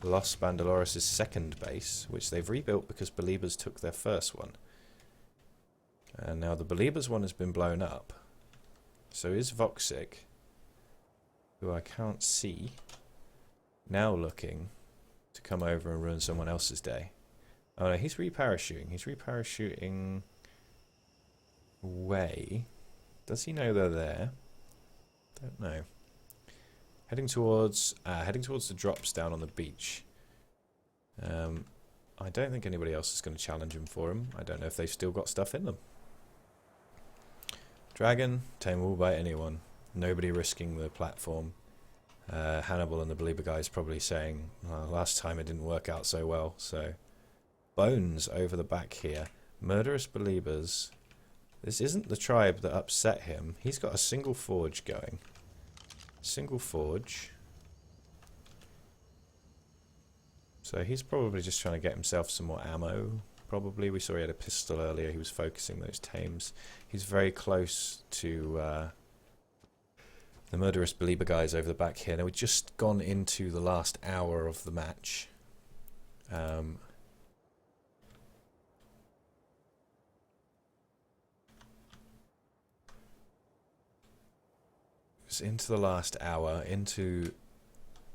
Los Bandaloris' second base, which they've rebuilt because Beliebers took their first one? And now the Beliebers one has been blown up. So is Voxic, who I can't see, now looking to come over and ruin someone else's day? Oh no, he's reparachuting. He's reparachuting away. Does he know they're there? Don't know. Heading towards the drops down on the beach. I don't think anybody else is going to challenge him for him. I don't know if they've still got stuff in them. Dragon, tameable by anyone. Nobody risking the platform. Hannibal and the Belieber guys probably saying, well, last time it didn't work out so well. So Bones over the back here. Murderous Beliebers. This isn't the tribe that upset him. He's got a single forge going. Single forge. So he's probably just trying to get himself some more ammo. Probably. We saw he had a pistol earlier. He was focusing those tames. He's very close to the Murderous Belieber guys over the back here. Now we've just gone into the last hour of the match. It's into the last hour, into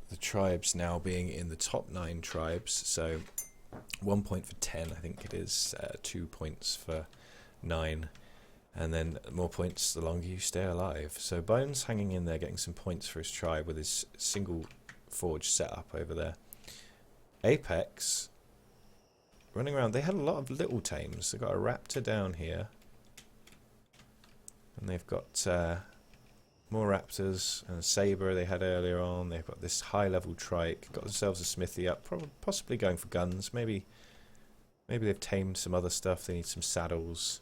the tribes now being in the top 9 tribes. So 1 point for 10, I think it is. 2 points for 9. And then more points the longer you stay alive. So Bones hanging in there, getting some points for his tribe with his single forge set up over there. Apex running around. They had a lot of little tames. They've got a raptor down here. And they've got more raptors and a saber they had earlier on. They've got this high-level trike. Got themselves a smithy up. Possibly going for guns. Maybe they've tamed some other stuff. They need some saddles.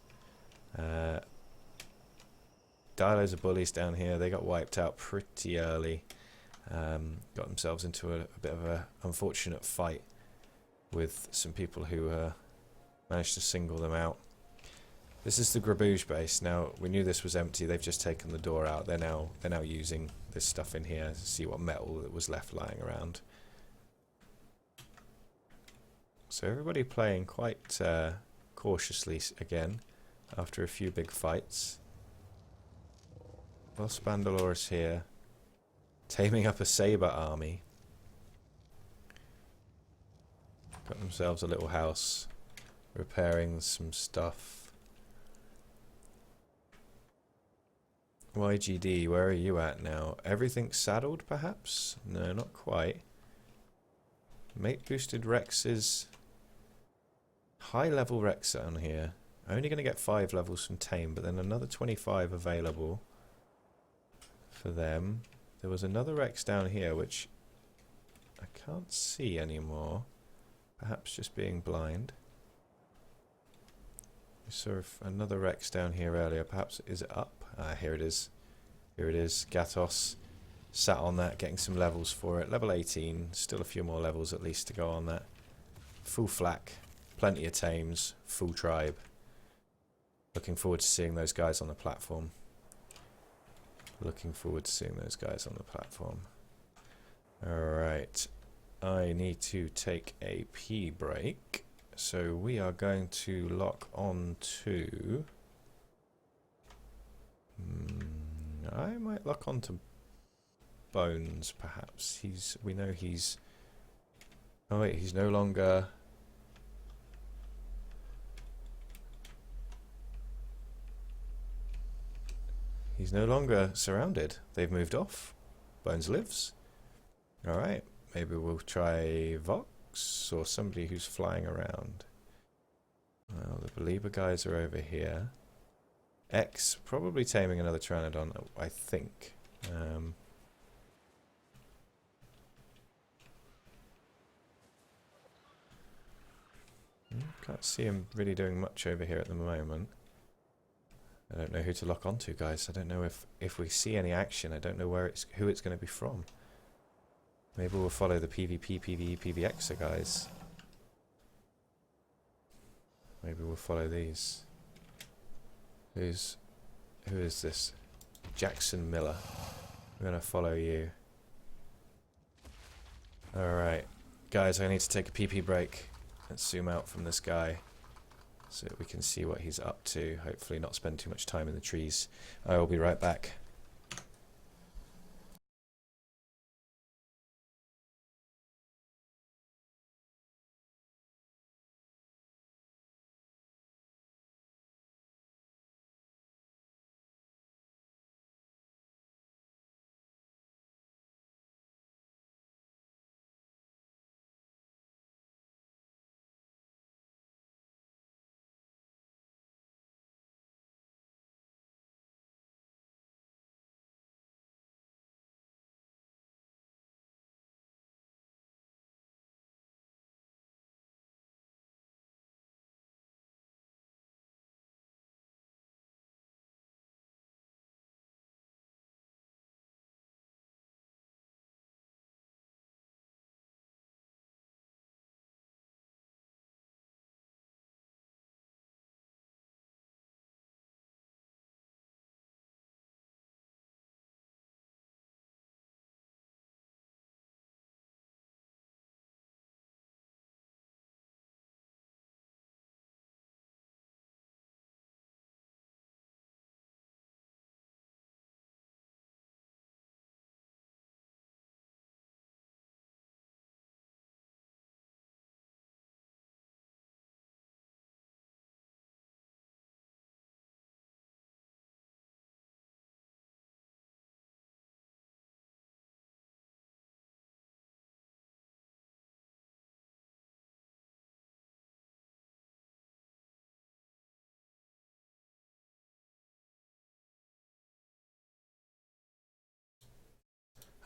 Dilos of bullies down here. They got wiped out pretty early. Got themselves into a bit of an unfortunate fight with some people who managed to single them out. This is the Grabuge base. Now, we knew this was empty. They've just taken the door out. They're now using this stuff in here to see what metal that was left lying around. So everybody playing quite cautiously again after a few big fights. Well, Spandalor's here, taming up a saber army. Got themselves a little house, repairing some stuff. YGD, where are you at now? Everything saddled, perhaps? No, not quite. Mate boosted Rexes. High level Rex on here. Only going to get 5 levels from Tame, but then another 25 available for them. There was another Rex down here, which I can't see anymore. Perhaps just being blind. We saw another Rex down here earlier. Perhaps, is it up? Ah, here it is. Here it is. Gatos sat on that, getting some levels for it. Level 18. Still a few more levels at least to go on that. Full flak. Plenty of tames. Full tribe. Looking forward to seeing those guys on the platform. Looking forward to seeing those guys on the platform. Alright. I need to take a pee break. So we are going to lock on to... I might lock on to Bones, perhaps. We know he's... Oh wait, he's no longer... He's no longer surrounded. They've moved off. Bones lives. Alright, maybe we'll try Vox or somebody who's flying around. Well, the Belieber guys are over here. X, probably taming another Pteranodon, I think. Can't see him really doing much over here at the moment. I don't know who to lock onto, guys. I don't know if we see any action. I don't know who it's going to be from. Maybe we'll follow the PvP, PvE, PvXer guys. Maybe we'll follow these. Who is this? Jackson Miller. We're going to follow you. Alright. Guys, I need to take a PP break. Let's zoom out from this guy, so that we can see what he's up to. Hopefully not spend too much time in the trees. I will be right back.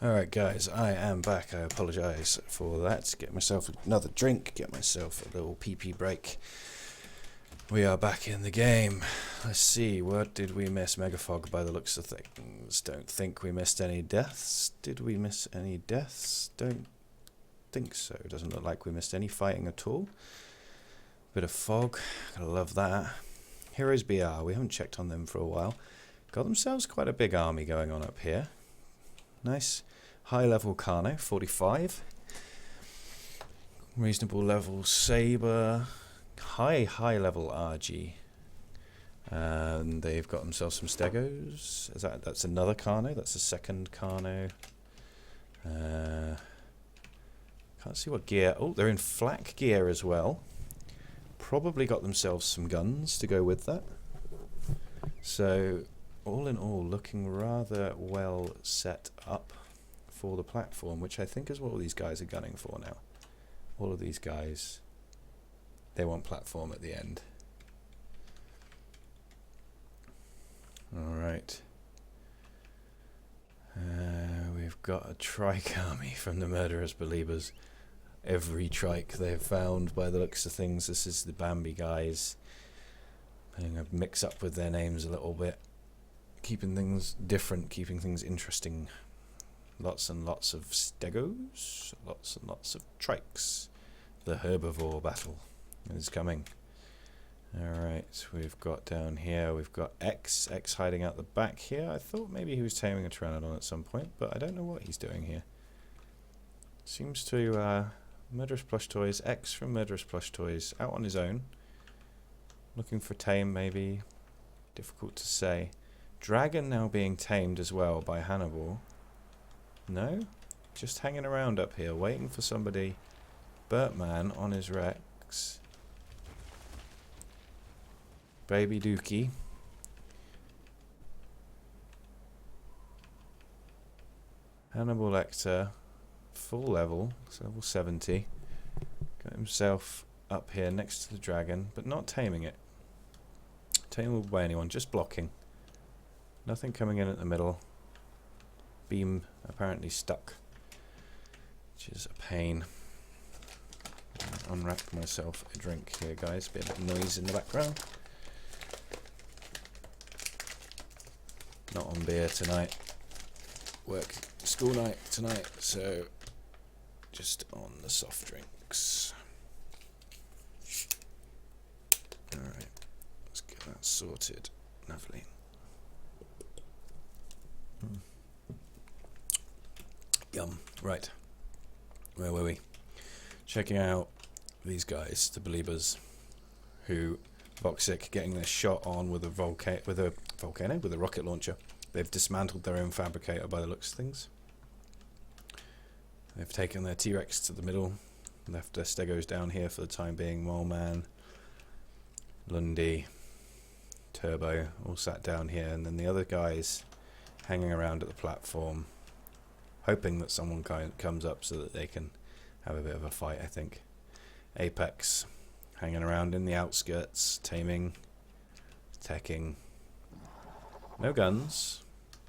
Alright guys, I am back. I apologise for that. Get myself another drink, get myself a little pee break. We are back in the game. Let's see, what did we miss? Megafog by the looks of things. Don't think we missed any deaths. Did we miss any deaths? Don't think so. Doesn't look like we missed any fighting at all. Bit of fog, gotta love that. Heroes BR, we haven't checked on them for a while. Got themselves quite a big army going on up here. Nice high level Carno, 45. Reasonable level Saber. High level RG. And they've got themselves some Stegos. That's another Carno, that's a second Carno. Can't see what gear. Oh, they're in flak gear as well. Probably got themselves some guns to go with that. So, all in all, looking rather well set up for the platform, which I think is what all these guys are gunning for now. All of these guys, they want platform at the end. Alright. We've got a trike army from the Murderous Believers. Every trike they've found by the looks of things. This is the Bambi guys. I'm going to mix up with their names a little bit. Keeping things different, keeping things interesting. Lots and lots of Stegos. Lots and lots of trikes. The herbivore battle is coming. Alright, we've got down here, we've got X hiding out the back here. I thought maybe he was taming a Pteranodon at some point, but I don't know what he's doing here. Seems to, Murderous Plush Toys, X from Murderous Plush Toys, out on his own. Looking for tame, maybe. Difficult to say. Dragon now being tamed as well by Hannibal. No? Just hanging around up here, waiting for somebody. Bertman on his Rex. Baby Dookie. Hannibal Lecter. Full level. It's level 70. Got himself up here next to the dragon, but not taming it. Tameable by anyone, just blocking. Nothing coming in at the middle. Beam apparently stuck, which is a pain. Unwrap myself a drink here, guys. Bit of noise in the background. Not on beer tonight. Work, school night tonight, so just on the soft drinks. Alright, let's get that sorted. Lovely. Yum. Right. Where were we? Checking out these guys, the Believers, who Voxic getting their shot on with a rocket launcher. They've dismantled their own fabricator by the looks of things. They've taken their T-Rex to the middle, left their Stegos down here for the time being. Moleman, Lundy, Turbo, all sat down here, and then the other guys hanging around at the platform, hoping that someone comes up so that they can have a bit of a fight, I think. Apex hanging around in the outskirts, taming, teching. No guns.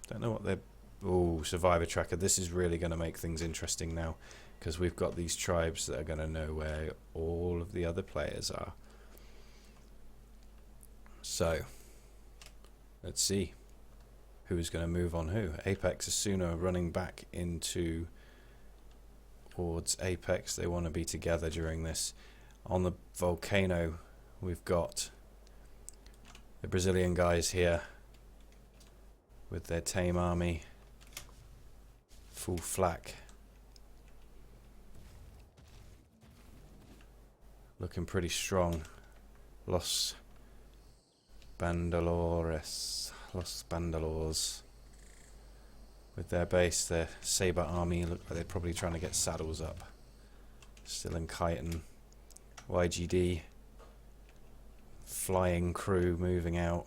Don't know what they're... Ooh, Survivor Tracker. This is really going to make things interesting now, because we've got these tribes that are going to know where all of the other players are. So, let's see who's going to move on who. Apex is sooner running back into towards Apex. They want to be together during this. On the volcano, we've got the Brazilian guys here with their tame army, full flak, looking pretty strong. Los Bandolores, with their base, their Saber army look like they're probably trying to get saddles up. Still in chitin. YGD, flying crew moving out.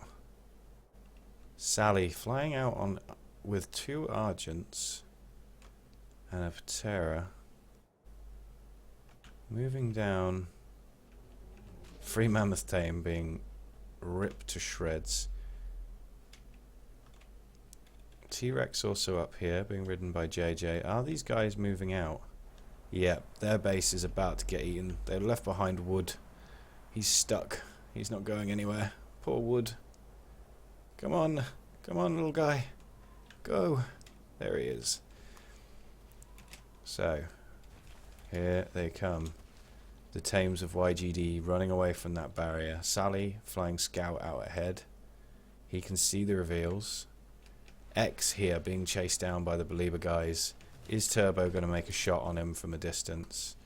Sally flying out on with 2 Argents and a Patera. Moving down. Free Mammoth Tame being ripped to shreds. T-Rex also up here being ridden by JJ. Are these guys moving out? Yep, their base is about to get eaten. They left behind Wood. He's stuck. He's not going anywhere. Poor Wood. Come on, little guy. Go. There he is. So, here they come. The Tames of YGD running away from that barrier. Sally flying scout out ahead. He can see the reveals. X here being chased down by the Belieber guys. Is Turbo going to make a shot on him from a distance?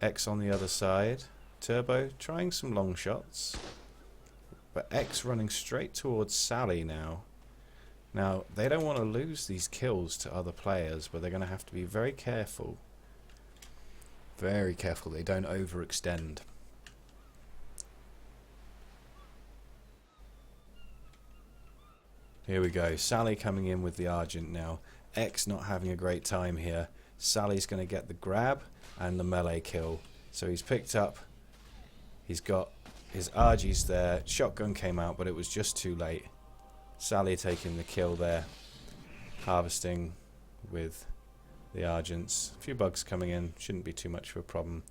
X on the other side. Turbo trying some long shots. But X running straight towards Sally now. Now, they don't want to lose these kills to other players, but they're going to have to be very careful. Very careful they don't overextend. Here we go. Sally coming in with the Argent now. X not having a great time here. Sally's going to get the grab and the melee kill. So he's picked up. He's got his Argies there. Shotgun came out, but it was just too late. Sally taking the kill there. Harvesting with the Argents. A few bugs coming in. Shouldn't be too much of a problem.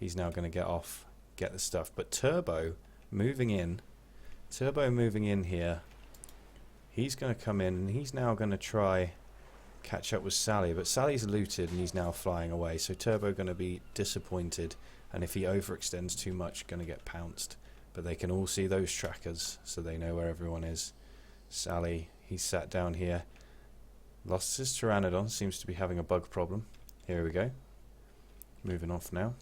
He's now going to get off, get the stuff. But Turbo moving in. Turbo moving in here. He's going to come in and he's now going to try catch up with Sally, but Sally's looted and he's now flying away, so Turbo going to be disappointed, and if he overextends too much, going to get pounced. But they can all see those trackers, so they know where everyone is. Sally, he's sat down here. Lost his Pteranodon, seems to be having a bug problem. Here we go. Moving off now.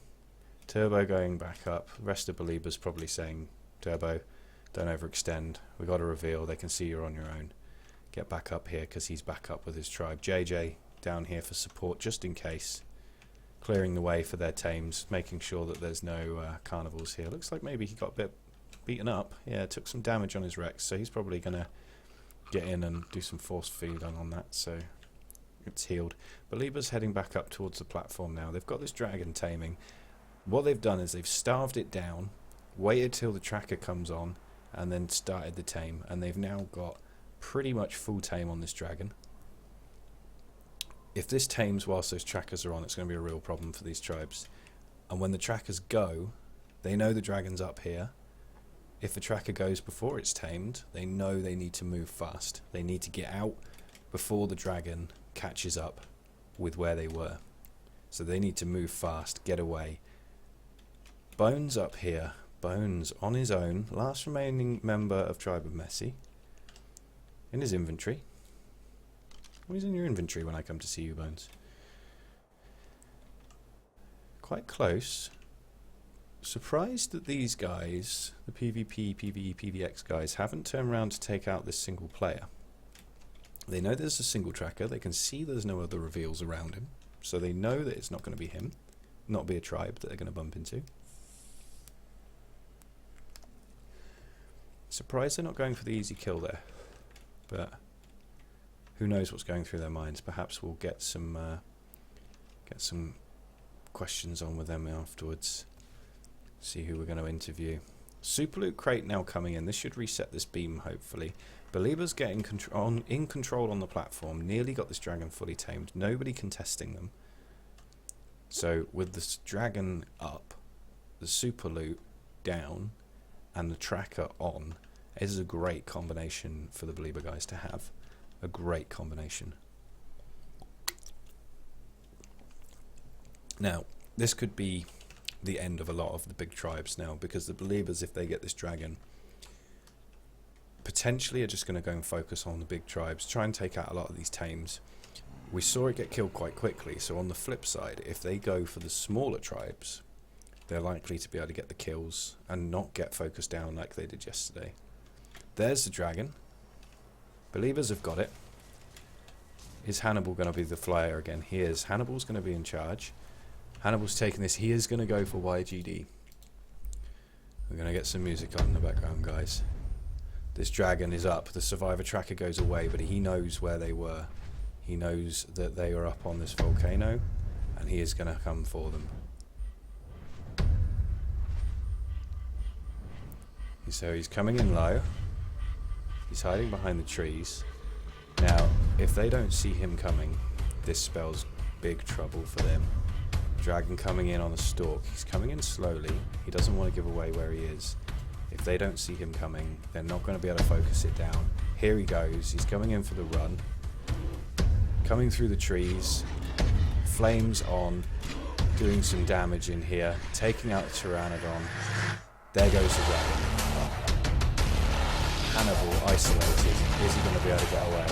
Turbo going back up. Rest of Beliebers probably saying, Turbo, don't overextend. We got a reveal. They can see you're on your own. Get back up here because he's back up with his tribe. JJ down here for support just in case. Clearing the way for their tames. Making sure that there's no carnivals here. Looks like maybe he got a bit beaten up. Yeah, took some damage on his Rex. So he's probably going to get in and do some force feeding on that. So it's healed. Belieber's heading back up towards the platform now. They've got this dragon taming. What they've done is they've starved it down. Waited till the tracker comes on. And then started the tame, and they've now got pretty much full tame on this dragon. If this tames whilst those trackers are on, it's going to be a real problem for these tribes. And when the trackers go, they know the dragon's up here. If the tracker goes before it's tamed, they know they need to move fast. They need to get out before the dragon catches up with where they were. So they need to move fast, get away. Bones up here. Bones on his own, last remaining member of Tribe of Messi, in his inventory. What is in your inventory when I come to see you, Bones? Quite close. Surprised that these guys, the PvP, PvE, PvX guys, haven't turned around to take out this single player. They know there's a single tracker, they can see there's no other reveals around him, so they know that it's not going to be him, not be a tribe that they're going to bump into. Surprised they're not going for the easy kill there, but who knows what's going through their minds. Perhaps we'll get some questions on with them afterwards. See who we're going to interview. Super Loot Crate now coming in. This should reset this beam, hopefully. Beliebers getting in control on the platform. Nearly got this dragon fully tamed. Nobody contesting them. So with this dragon up, the Super Loot down, and the tracker on, is a great combination for the Belieber guys to have. A great combination. Now, this could be the end of a lot of the big tribes now, because the Beliebers, if they get this dragon, potentially are just going to go and focus on the big tribes, try and take out a lot of these tames. We saw it get killed quite quickly, so on the flip side, if they go for the smaller tribes, they're likely to be able to get the kills and not get focused down like they did yesterday. There's the dragon. Beliebers have got it. Is Hannibal going to be the flyer again? He is. Hannibal's going to be in charge. Hannibal's taking this. He is going to go for YGD. We're going to get some music on in the background, guys. This dragon is up. The survivor tracker goes away, but he knows where they were. He knows that they were up on this volcano, and he is going to come for them. So he's coming in low. He's hiding behind the trees. Now, if they don't see him coming, this spells big trouble for them. Dragon coming in on a stalk. He's coming in slowly. He doesn't want to give away where he is. If they don't see him coming, they're not going to be able to focus it down. Here he goes. He's coming in for the run. Coming through the trees. Flames on, doing some damage in here, taking out the Pteranodon. There goes the dragon. Hannibal isolated. Is he going to be able to get away?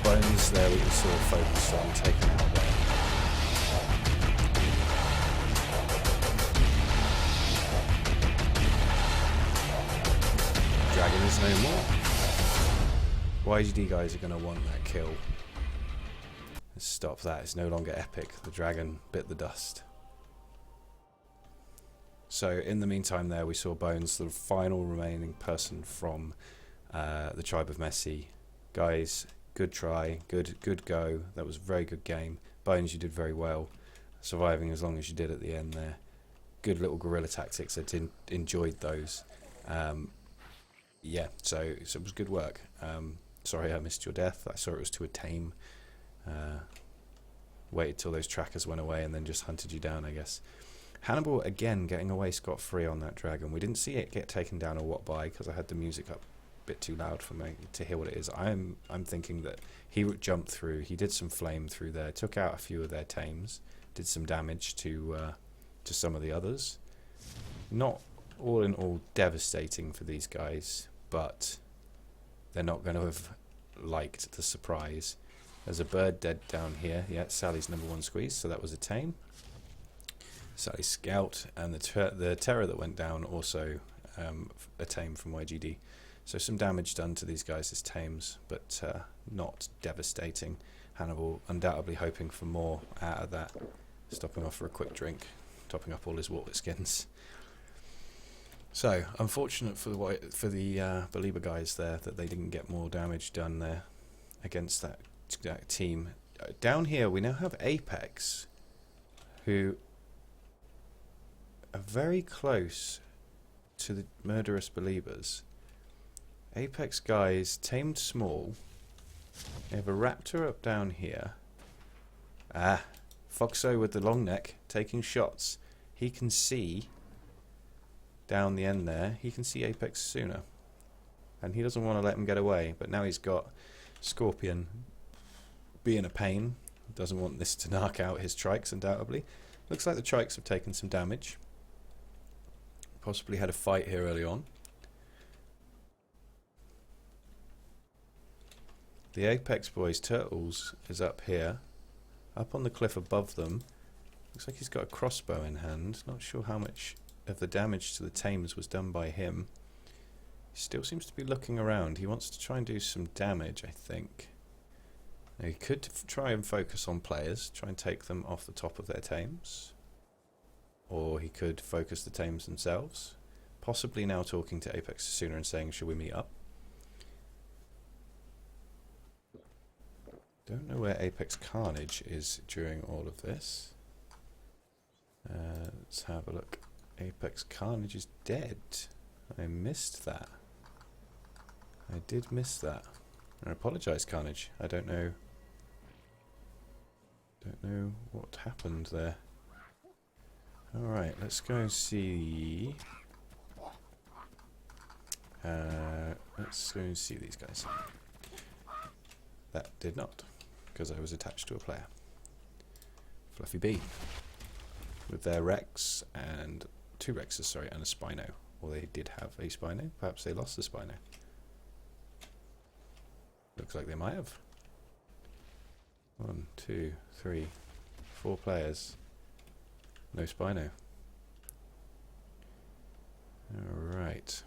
Bones there we saw focused on taking out there. Dragon is no more. YGD guys are going to want that kill. Let's stop that. It's no longer epic. The dragon bit the dust. So in the meantime there we saw Bones, the final remaining person from the tribe of Messi. Guys, good try, good go. That was a very good game. Bones, you did very well, surviving as long as you did at the end there. Good little guerrilla tactics. I enjoyed those. Yeah, so it was good work. Sorry I missed your death. I saw it was to a tame. Waited till those trackers went away and then just hunted you down, I guess. Hannibal again getting away scot-free on that dragon. We didn't see it get taken down or what by because I had the music up a bit too loud for me to hear what it is. I'm thinking that he jumped through. He did some flame through there, took out a few of their tames, did some damage to some of the others. Not all in all devastating for these guys, but they're not going to have liked the surprise. There's a bird dead down here. Yeah, Sally's number one squeeze, so that was a tame. Sally's scout, and the terror that went down also a tame from YGD. So some damage done to these guys as tames, but not devastating. Hannibal undoubtedly hoping for more out of that, stopping off for a quick drink, topping up all his water skins. So unfortunate for the Belieber guys there that they didn't get more damage done there against that team. Down here we now have Apex, who are very close to the murderous Believers. Apex guys tamed small. They have a raptor up down here. Foxo with the long neck taking shots. He can see down the end there. He can see Apex sooner, and he doesn't want to let him get away. But now he's got Scorpion being a pain. Doesn't want this to knock out his trikes, undoubtedly. Looks like the trikes have taken some damage. Possibly had a fight here early on. The Apex Boys Turtles is up here, up on the cliff above them. Looks like he's got a crossbow in hand. Not sure how much of the damage to the tames was done by him. He still seems to be looking around. He wants to try and do some damage, I think. Now he could try and focus on players, try and take them off the top of their tames. Or he could focus the tames themselves. Possibly now talking to Apex sooner and saying, should we meet up? Don't know where Apex Carnage is during all of this. Let's have a look. Apex Carnage is dead. I missed that. I did miss that. I apologise, Carnage. I don't know what happened there. Alright, let's go and see. Let's go and see these guys. That did not, because I was attached to a player. Fluffy B. With their Rex and two Rexes, sorry, and a Spino. Or they did have a Spino. Perhaps they lost the Spino. Looks like they might have. 1, 2, 3, 4 players. No Spino. Alright.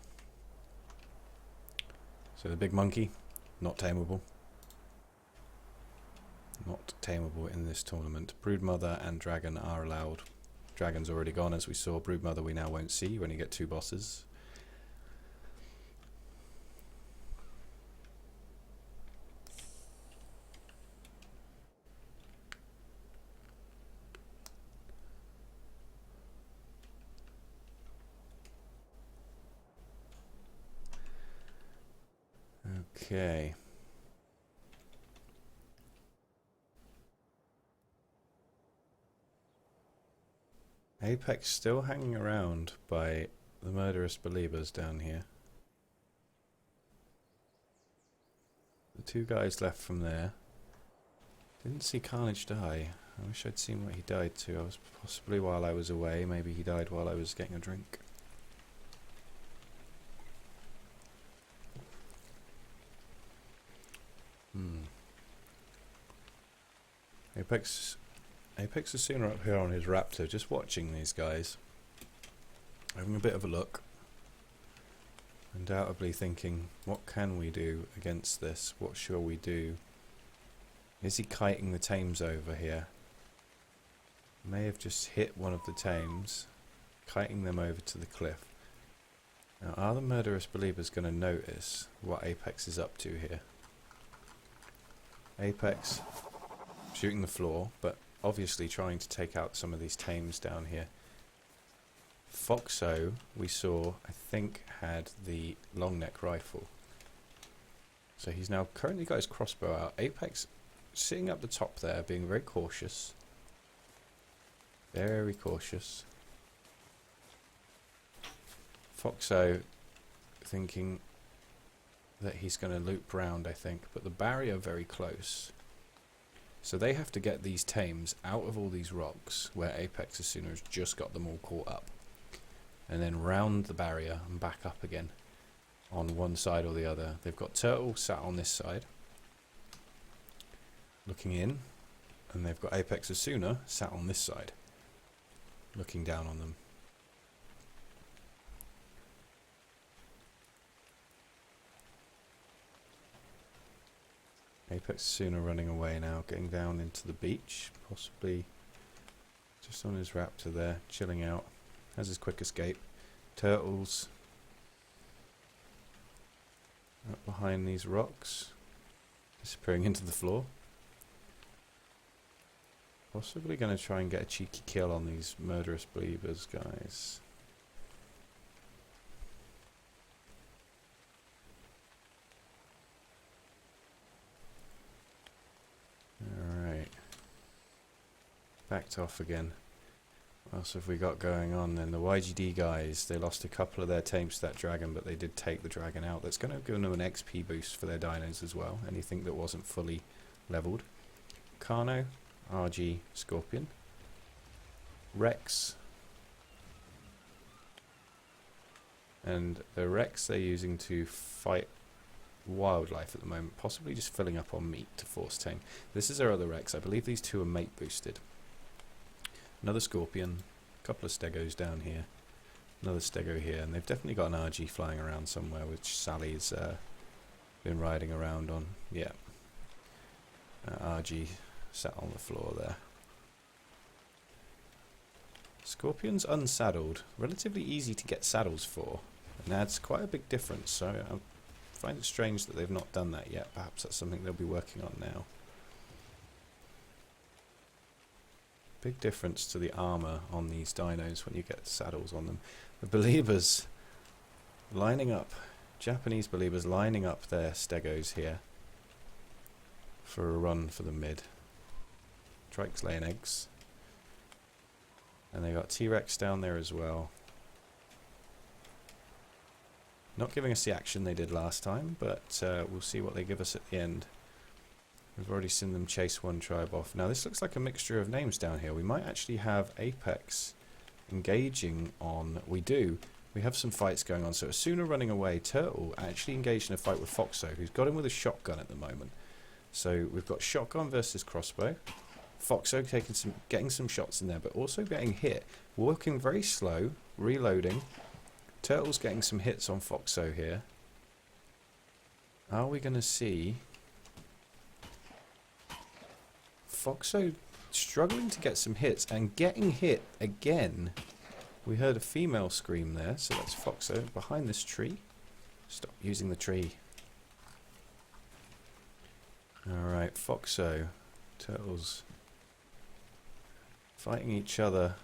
So the big monkey, not tameable. Not tameable in this tournament. Broodmother and Dragon are allowed. Dragon's already gone, as we saw. Broodmother we now won't see. You only get 2 bosses. Okay. Apex still hanging around by the murderous Believers down here. The 2 guys left from there. Didn't see Carnage die. I wish I'd seen what he died to. I was possibly while I was away. Maybe he died while I was getting a drink. Apex is sooner up here on his Raptor, just watching these guys, having a bit of a look, undoubtedly thinking, what can we do against this? What shall we do? Is he kiting the tames over here? May have just hit one of the tames, kiting them over to the cliff. Now, are the murderous believers going to notice what Apex is up to here? Apex shooting the floor, but obviously trying to take out some of these tames down here. Foxo, we saw, I think, had the long neck rifle. So he's now currently got his crossbow out. Apex sitting up the top there, being very cautious. Very cautious. Foxo thinking that he's going to loop round, I think, but the barrier very close. So they have to get these tames out of all these rocks where Apex as soon as just got them all caught up, and then round the barrier and back up again on one side or the other. They've got Turtle sat on this side looking in, and they've got Apex Asuna sat on this side looking down on them. Apex Asuna running away now, getting down into the beach, possibly just on his Raptor there, chilling out, has his quick escape. Turtles up behind these rocks, disappearing into the floor. Possibly going to try and get a cheeky kill on these murderous believers, guys. Alright. Backed off again. What else have we got going on then? The YGD guys, they lost a couple of their tames to that dragon, but they did take the dragon out. That's going to give them an XP boost for their dinos as well. Anything that wasn't fully leveled. Carno, RG, Scorpion. Rex. And the Rex they're using to fight wildlife at the moment, possibly just filling up on meat to force tame. This is our other Rex. I believe these two are mate boosted. Another Scorpion, a couple of Stegos down here, another Stego here, and they've definitely got an RG flying around somewhere, which Sally's been riding around on. Yeah, RG sat on the floor there. Scorpion's unsaddled, relatively easy to get saddles for, and adds quite a big difference, so I find it strange that they've not done that yet. Perhaps that's something they'll be working on now. Big difference to the armor on these dinos when you get saddles on them. The believers lining up, Japanese believers lining up their Stegos here for a run for the mid. Trike's laying eggs. And they got T-Rex down there as well. Not giving us the action they did last time, but we'll see what they give us at the end. We've already seen them chase one tribe off. Now this looks like a mixture of names down here. We might actually have Apex engaging on... We do. We have some fights going on. So Asuna running away. Turtle actually engaged in a fight with Foxo, who's got him with a shotgun at the moment. So we've got shotgun versus crossbow. Foxo getting some shots in there, but also getting hit. Walking very slow, reloading. Turtle's getting some hits on Foxo here. Are we going to see... Foxo struggling to get some hits and getting hit again. We heard a female scream there, so that's Foxo behind this tree. Stop using the tree. Alright, Foxo, Turtles fighting each other.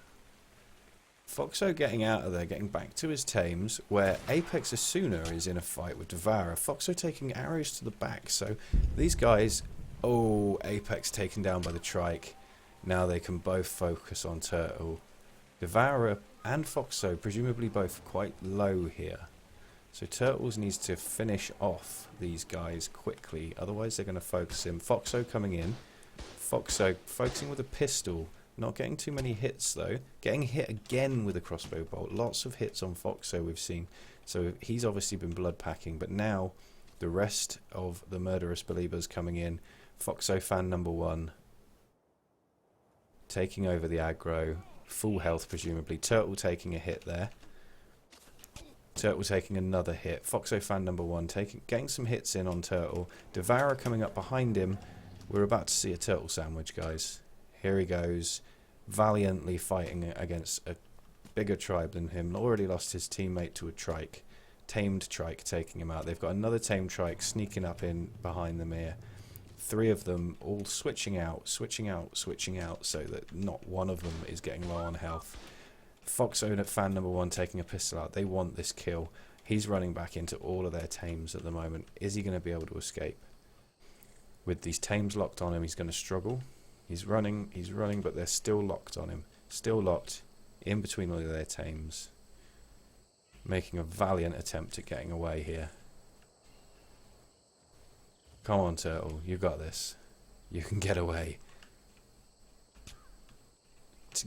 Foxo getting out of there, getting back to his tames, where Apex Asuna is in a fight with Devourer. Foxo taking arrows to the back, so these guys... Oh, Apex taken down by the trike. Now they can both focus on Turtle. Devourer and Foxo, presumably both quite low here. So Turtles needs to finish off these guys quickly, otherwise they're going to focus him. Foxo coming in, Foxo focusing with a pistol. Not getting too many hits though. Getting hit again with a crossbow bolt. Lots of hits on Foxo we've seen. So he's obviously been blood packing. But now the rest of the murderous believers coming in. Foxo fan number 1. Taking over the aggro. Full health presumably. Turtle taking a hit there. Turtle taking another hit. Foxo fan number 1 getting some hits in on Turtle. Devourer coming up behind him. We're about to see a turtle sandwich, guys. Here he goes, valiantly fighting against a bigger tribe than him. Already lost his teammate to a trike. Tamed trike taking him out. They've got another tamed trike sneaking up in behind them here. 3 of them all switching out, so that not one of them is getting low on health. Fox owner fan number 1 taking a pistol out. They want this kill. He's running back into all of their tames at the moment. Is he going to be able to escape? With these tames locked on him, he's going to struggle. He's running, but they're still locked on him. Still locked in between all of their tames. Making a valiant attempt at getting away here. Come on, Turtle. You got this. You can get away.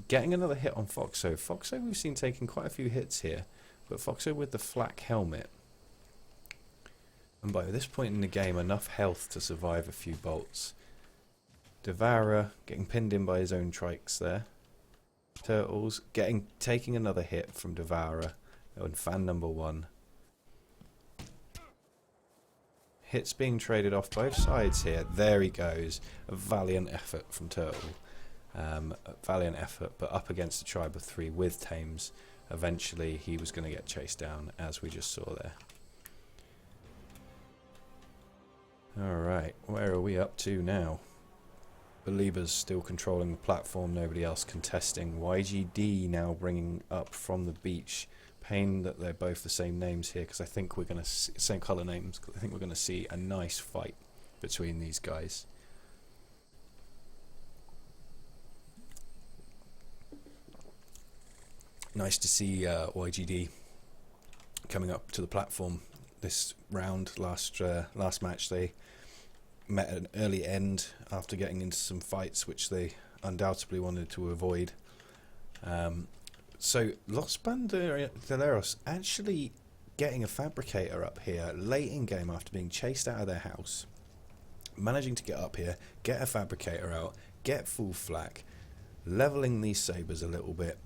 Getting another hit on Foxo. Foxo we've seen taking quite a few hits here. But Foxo with the flak helmet. And by this point in the game, enough health to survive a few bolts. Devourer getting pinned in by his own trikes there. Turtles taking another hit from Devourer on fan number 1. Hits being traded off both sides here. There he goes. A valiant effort from Turtle. A valiant effort, but up against a tribe of 3 with tames. Eventually he was going to get chased down, as we just saw there. Alright, where are we up to now? Believers still controlling the platform, nobody else contesting. YGD now bringing up from the beach. Pain that they're both the same names here, because I think we're going to same colour names. I think we're going to see a nice fight between these guys. Nice to see YGD coming up to the platform this round. Last match they met at an early end after getting into some fights which they undoubtedly wanted to avoid. So Los Bandoleros actually getting a fabricator up here late in game after being chased out of their house, managing to get up here, get a fabricator out, get full flak, leveling these sabres a little bit.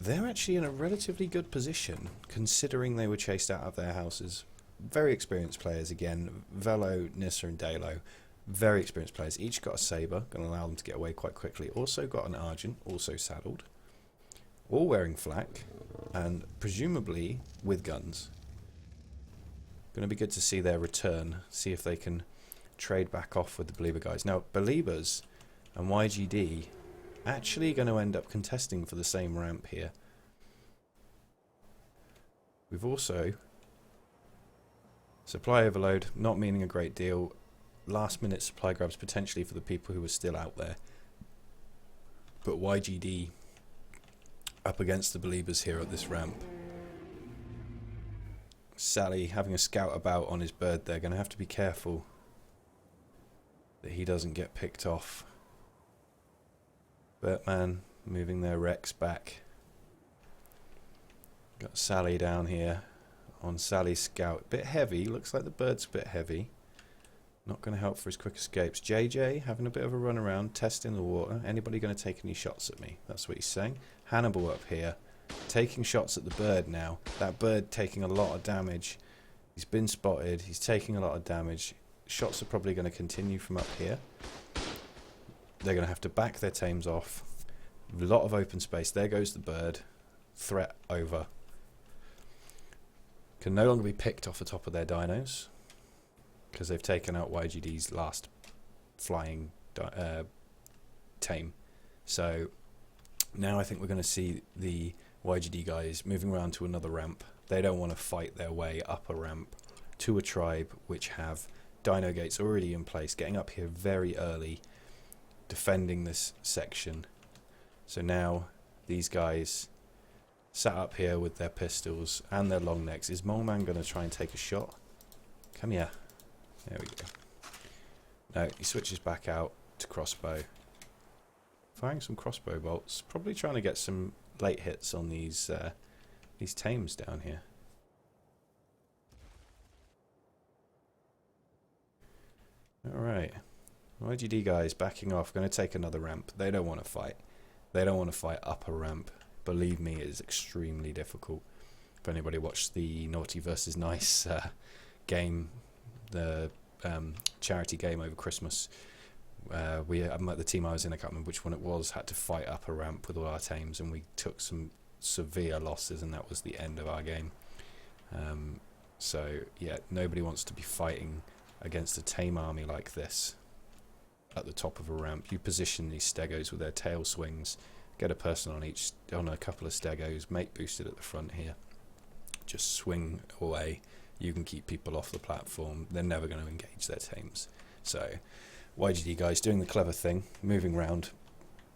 They're actually in a relatively good position considering they were chased out of their houses. Very experienced players again. Velo, Nissa and Dalo. Very experienced players. Each got a sabre, going to allow them to get away quite quickly. Also got an Argent, also saddled. All wearing flak and presumably with guns. Going to be good to see their return. See if they can trade back off with the Belieber guys. Now, Beliebers and YGD actually going to end up contesting for the same ramp here. We've also supply overload, not meaning a great deal. Last minute supply grabs potentially for the people who are still out there. But YGD up against the Beliebers here at this ramp. Sally having a scout about on his bird there. Going to have to be careful that he doesn't get picked off. Birdman moving their Rex back. Got Sally down here on Sally's scout. Bit heavy, looks like the bird's a bit heavy. Not going to help for his quick escapes. JJ having a bit of a run around, testing the water. Anybody going to take any shots at me? That's what he's saying. Hannibal up here, taking shots at the bird now. That bird taking a lot of damage. He's been spotted, he's taking a lot of damage. Shots are probably going to continue from up here. They're going to have to back their tames off. A lot of open space. There goes the bird. Threat over. Can no longer be picked off the top of their dinos because they've taken out YGD's last flying tame. So now I think we're going to see the YGD guys moving around to another ramp. They don't want to fight their way up a ramp to a tribe which have dino gates already in place, getting up here very early, defending this section. So now these guys sat up here with their pistols and their long necks. Is Moleman going to try and take a shot? Come here. There we go. No, he switches back out to crossbow. Firing some crossbow bolts. Probably trying to get some late hits on these tames down here. Alright. YGD guys backing off. Going to take another ramp. They don't want to fight. They don't want to fight up a ramp. Believe me, it is extremely difficult. If anybody watched the Naughty versus Nice game, the charity game over Christmas, the team I was in, I can't remember which one it was, had to fight up a ramp with all our tames, and we took some severe losses, and that was the end of our game. So yeah, nobody wants to be fighting against a tame army like this at the top of a ramp. You position these stegos with their tail swings, get a person on a couple of stegos, mate boosted at the front here, just swing away. You can keep people off the platform. They're never going to engage their tames. So YGD guys doing the clever thing, moving round.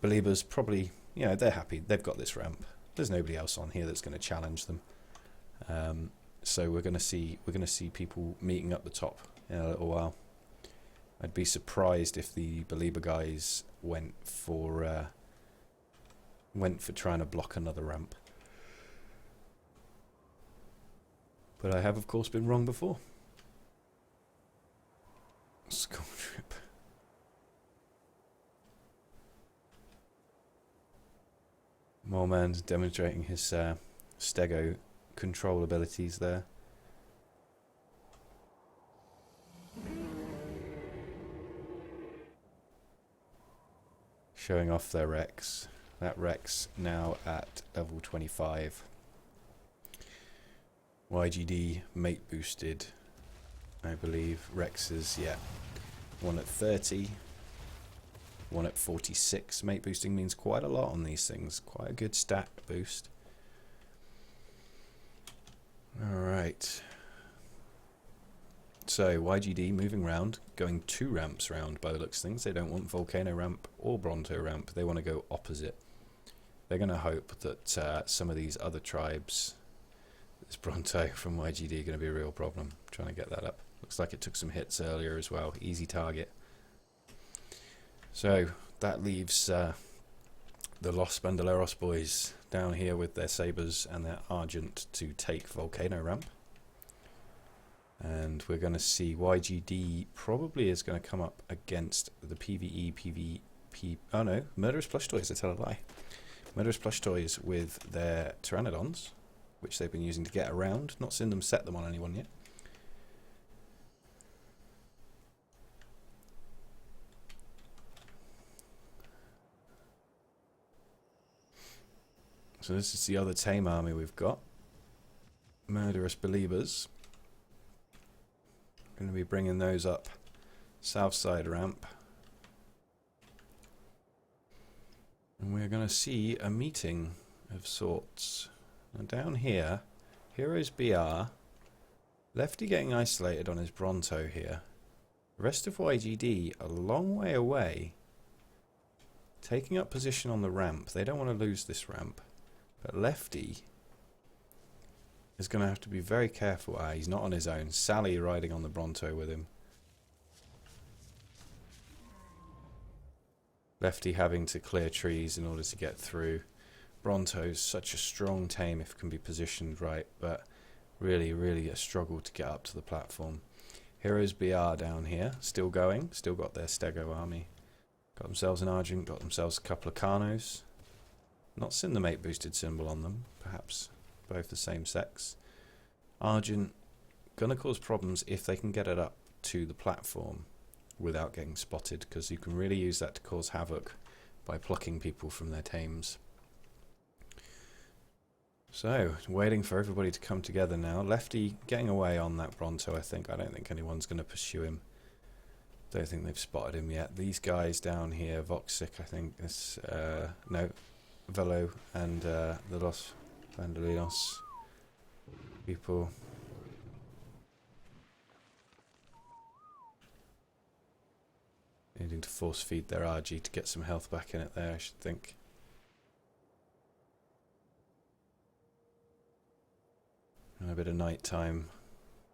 Believers probably, they're happy. They've got this ramp. There's nobody else on here that's going to challenge them. So we're going to see people meeting up the top in a little while. I'd be surprised if the Belieber guys went for trying to block another ramp. But I have, of course, been wrong before. School trip. Moleman's demonstrating his stego control abilities there. Showing off their Rex. That Rex now at level 25. YGD mate boosted, I believe. Rex's, one at 30, one at 46. Mate boosting means quite a lot on these things. Quite a good stat boost. Alright. So, YGD moving round, going 2 ramps round by the looks of things. They don't want Volcano ramp or Bronto ramp. They want to go opposite. They're going to hope that some of these other tribes, this Bronto from YGD, are going to be a real problem. Trying to get that up. Looks like it took some hits earlier as well. Easy target. So, that leaves the Los Bandoleros boys down here with their sabres and their Argent to take Volcano ramp. And we're going to see YGD probably is going to come up against the PvP. Oh no, Murderous Plush Toys, I tell a lie. Murderous Plush Toys with their Pteranodons, which they've been using to get around. Not seen them set them on anyone yet. So this is the other tame army we've got. Murderous Believers. Going to be bringing those up south side ramp. And we're going to see a meeting of sorts. Now down here, Heroes BR, Lefty getting isolated on his Bronto here. The rest of YGD a long way away, taking up position on the ramp. They don't want to lose this ramp. But Lefty is going to have to be very careful. He's not on his own. Sally riding on the Bronto with him. Lefty having to clear trees in order to get through. Bronto's such a strong tame if it can be positioned right, but really, really a struggle to get up to the platform. Heroes BR down here, still going, still got their Stego army. Got themselves an Argent, got themselves a couple of Carnos. Not seen the mate boosted symbol on them, perhaps both the same sex. Argent, gonna cause problems if they can get it up to the platform without getting spotted, because you can really use that to cause havoc by plucking people from their tames. So, waiting for everybody to come together now. Lefty getting away on that Bronto, I think. I don't think anyone's going to pursue him. Don't think they've spotted him yet. These guys down here, Voxic, I think, this, no, Velo and the Los Bandolinos people. Needing to force feed their RG to get some health back in it there, I should think. And a bit of nighttime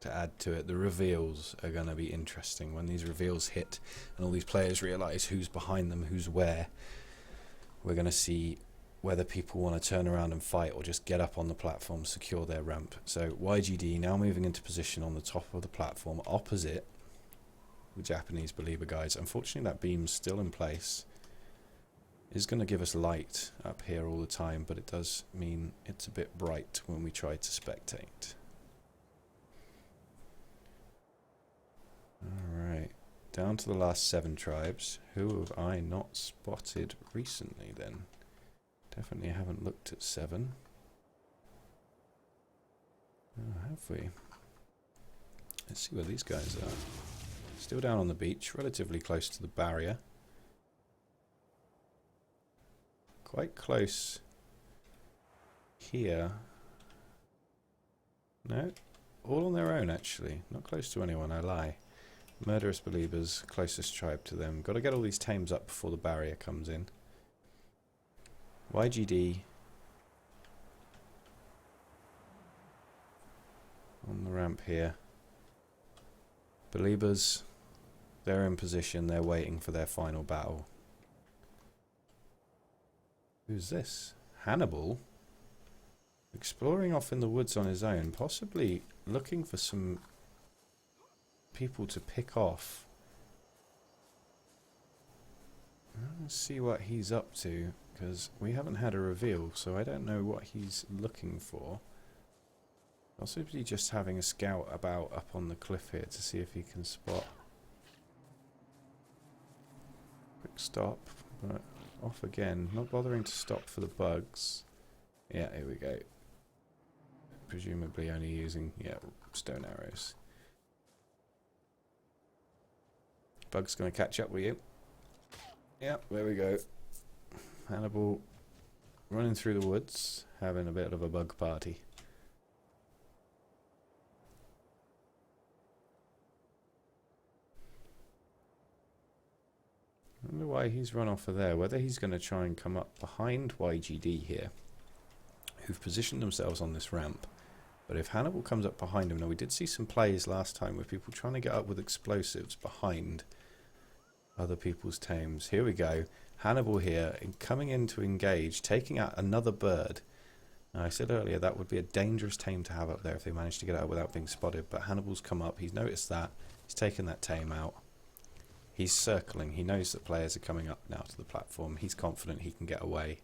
to add to it. The reveals are going to be interesting. When these reveals hit and all these players realise who's behind them, who's where, we're going to see whether people want to turn around and fight or just get up on the platform, secure their ramp. So YGD now moving into position on the top of the platform opposite the Japanese Belieber guys. Unfortunately, that beam's still in place. It's going to give us light up here all the time, but it does mean it's a bit bright when we try to spectate. Alright, down to the last 7 tribes. Who have I not spotted recently then? Definitely haven't looked at 7. Oh, have we? Let's see where these guys are. Still down on the beach, relatively close to the barrier. Quite close here. No, all on their own actually. Not close to anyone, I lie. Murderous Believers, closest tribe to them. Got to get all these tames up before the barrier comes in. YGD on the ramp here. Believers, they're in position, they're waiting for their final battle. Who's this? Hannibal? Exploring off in the woods on his own, possibly looking for some people to pick off. Let's see what he's up to, because we haven't had a reveal, so I don't know what he's looking for. Possibly just having a scout about up on the cliff here to see if he can spot. Quick stop, but off again. Not bothering to stop for the bugs. Yeah, here we go. Presumably only using, yeah, stone arrows. Bug's going to catch up with you. Yeah, there we go. Hannibal running through the woods, having a bit of a bug party. I wonder why he's run off of there. Whether he's going to try and come up behind YGD here, who've positioned themselves on this ramp. But if Hannibal comes up behind him, now we did see some plays last time with people trying to get up with explosives behind other people's tames. Here we go. Hannibal here, coming in to engage, taking out another bird. Now I said earlier that would be a dangerous tame to have up there if they managed to get out without being spotted. But Hannibal's come up, he's noticed that, he's taken that tame out. He's circling, he knows that players are coming up now to the platform. He's confident he can get away.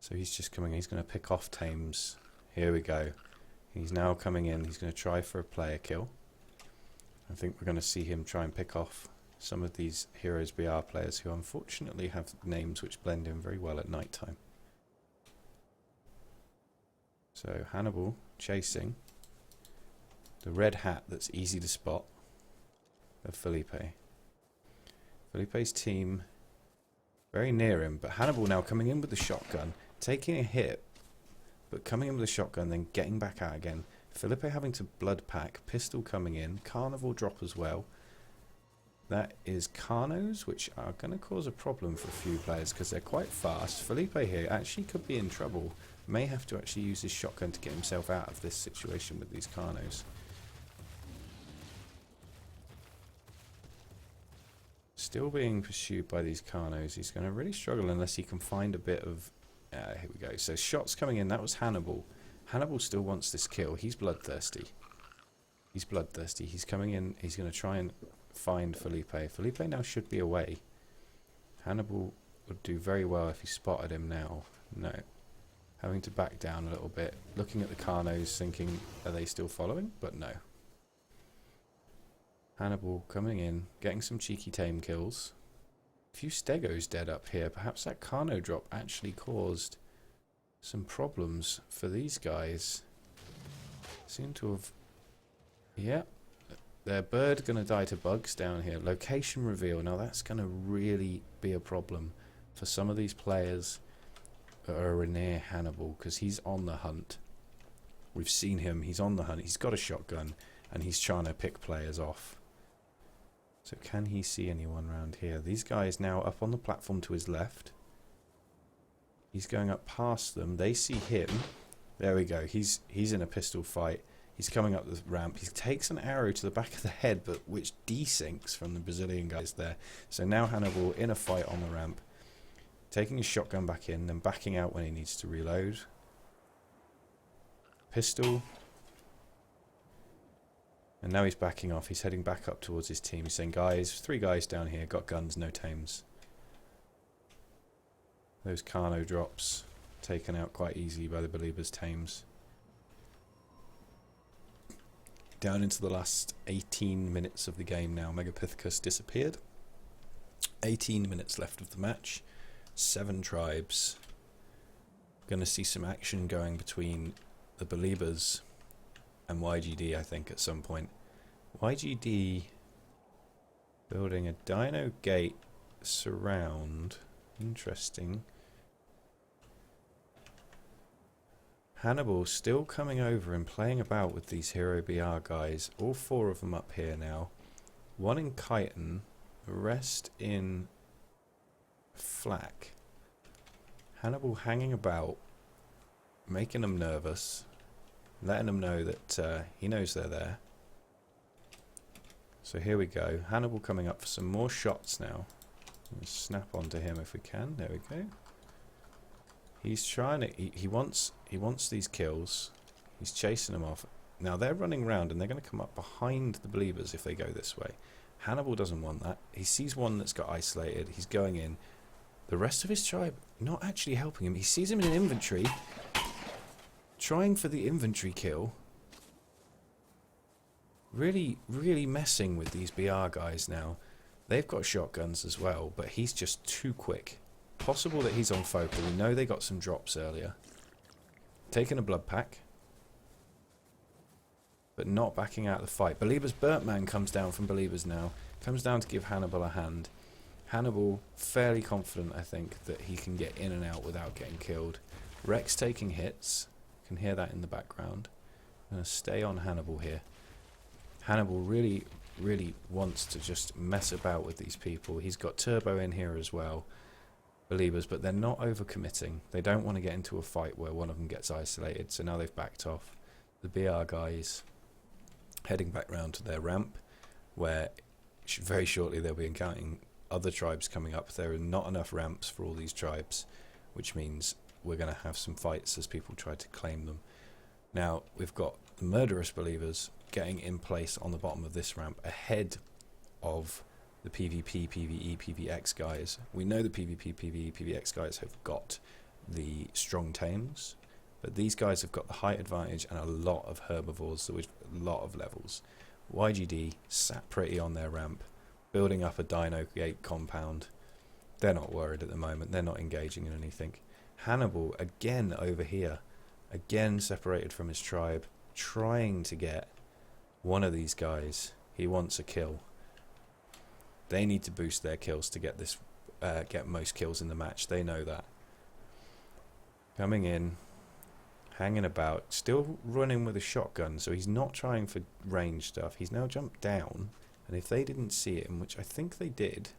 So he's just coming, he's going to pick off tames. Here we go. He's now coming in, he's going to try for a player kill. I think we're going to see him try and pick off some of these Heroes BR players who unfortunately have names which blend in very well at night time. So Hannibal chasing the red hat that's easy to spot of Felipe. Felipe's team very near him, but Hannibal now coming in with the shotgun, taking a hit, but coming in with the shotgun, then getting back out again. Felipe having to blood pack, pistol coming in, carnival drop as well. That is Carnos, which are going to cause a problem for a few players because they're quite fast. Felipe here actually could be in trouble. May have to actually use his shotgun to get himself out of this situation with these Carnos. Still being pursued by these Carnos. He's going to really struggle unless he can find a bit of... here we go. So shots coming in. That was Hannibal. Hannibal still wants this kill. He's bloodthirsty. He's bloodthirsty. He's coming in. He's going to try and find Felipe. Felipe now should be away. Hannibal would do very well if he spotted him now. No. Having to back down a little bit. Looking at the Carnos thinking, are they still following? But no. Hannibal coming in, getting some cheeky tame kills. A few Stegos dead up here. Perhaps that Carno drop actually caused some problems for these guys. Seem to have... Yeah. Their bird going to die to bugs down here. Location reveal. Now that's going to really be a problem for some of these players that are near Hannibal because he's on the hunt. We've seen him. He's on the hunt. He's got a shotgun and he's trying to pick players off. So can he see anyone around here? These guys now up on the platform to his left. He's going up past them. They see him. There we go. He's in a pistol fight. He's coming up the ramp. He takes an arrow to the back of the head, but which desinks from the Brazilian guys there. So now Hannibal in a fight on the ramp, taking his shotgun back in, then backing out when he needs to reload. Pistol. And now he's backing off. He's heading back up towards his team. He's saying, guys, 3 guys down here, got guns, no tames. Those Carno drops taken out quite easily by the Believers' tames. Down into the last 18 minutes of the game now. Megapithecus disappeared. 18 minutes left of the match. 7 tribes. Going to see some action going between the Believers and YGD, I think, at some point. YGD building a dino gate surround. Interesting. Hannibal still coming over and playing about with these Hero BR guys. All 4 of them up here now. 1 in chitin, the rest in flak. Hannibal hanging about, making them nervous, letting them know that he knows they're there. So here we go. Hannibal coming up for some more shots now. We'll snap onto him if we can. There we go. He's trying to. He wants these kills. He's chasing them off. Now they're running round and they're going to come up behind the Believers if they go this way. Hannibal doesn't want that. He sees one that's got isolated. He's going in. The rest of his tribe not actually helping him. He sees him in an inventory, trying for the inventory kill. Really, really messing with these BR guys now. They've got shotguns as well, but he's just too quick. Possible that he's on focal. We know they got some drops earlier. Taking a blood pack, but not backing out of the fight. Believers Burntman comes down from Believers now. Comes down to give Hannibal a hand. Hannibal fairly confident, I think, that he can get in and out without getting killed. Rex taking hits. You can hear that in the background. I'm going to stay on Hannibal here. Hannibal really, really wants to just mess about with these people. He's got Turbo in here as well. Believers, but they're not overcommitting. They don't want to get into a fight where one of them gets isolated, so now they've backed off. The BR guys heading back round to their ramp, where very shortly they'll be encountering other tribes coming up. There are not enough ramps for all these tribes, which means we're going to have some fights as people try to claim them. Now, we've got the murderous Believers getting in place on the bottom of this ramp ahead of the PvP, PvE, PvX guys. We know the PvP, PvE, PvX guys have got the strong tames, but these guys have got the height advantage and a lot of herbivores, so with a lot of levels. YGD sat pretty on their ramp, building up a dino gate compound. They're not worried at the moment. They're not engaging in anything. Hannibal, again over here, again separated from his tribe, trying to get one of these guys. He wants a kill. They need to boost their kills to get this, get most kills in the match. They know that. Coming in, hanging about, still running with a shotgun, so he's not trying for range stuff. He's now jumped down, and if they didn't see it, which I think they did,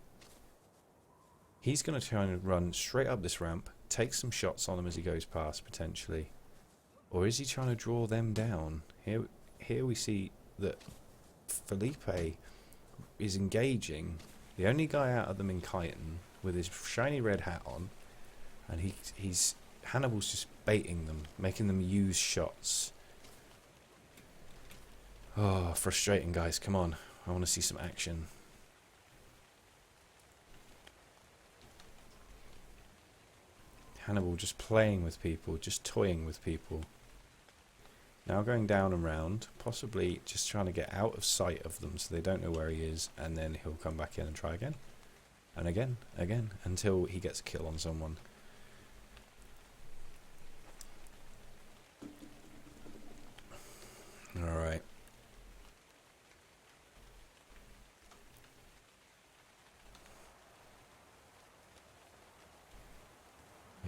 he's going to try and run straight up this ramp, take some shots on them as he goes past, potentially. Or is he trying to draw them down? Here we see that Felipe is engaging the only guy out of them in chitin with his shiny red hat on, and Hannibal's just baiting them, making them use shots. Oh, frustrating, guys. Come on, I want to see some action. Hannibal just playing with people, just toying with people. Now going down and round, possibly just trying to get out of sight of them so they don't know where he is, and then he'll come back in and try again. And again, until he gets a kill on someone. Alright.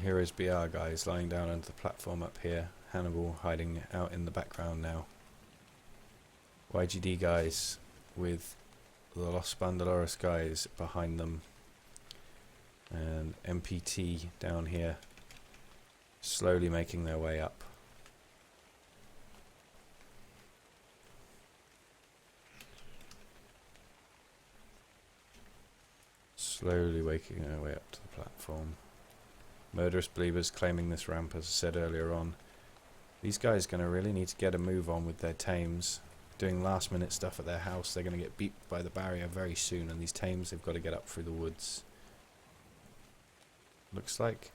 Here is BR guys lying down under the platform up here. Hannibal hiding out in the background now. YGD guys with the Los Bandoleros guys behind them. And MPT down here, slowly making their way up. Slowly waking our way up to the platform. Murderous believers claiming this ramp, as I said earlier on. These guys are going to really need to get a move on with their tames. Doing last minute stuff at their house. They're going to get beat by the barrier very soon, and these tames, they've got to get up through the woods. Looks like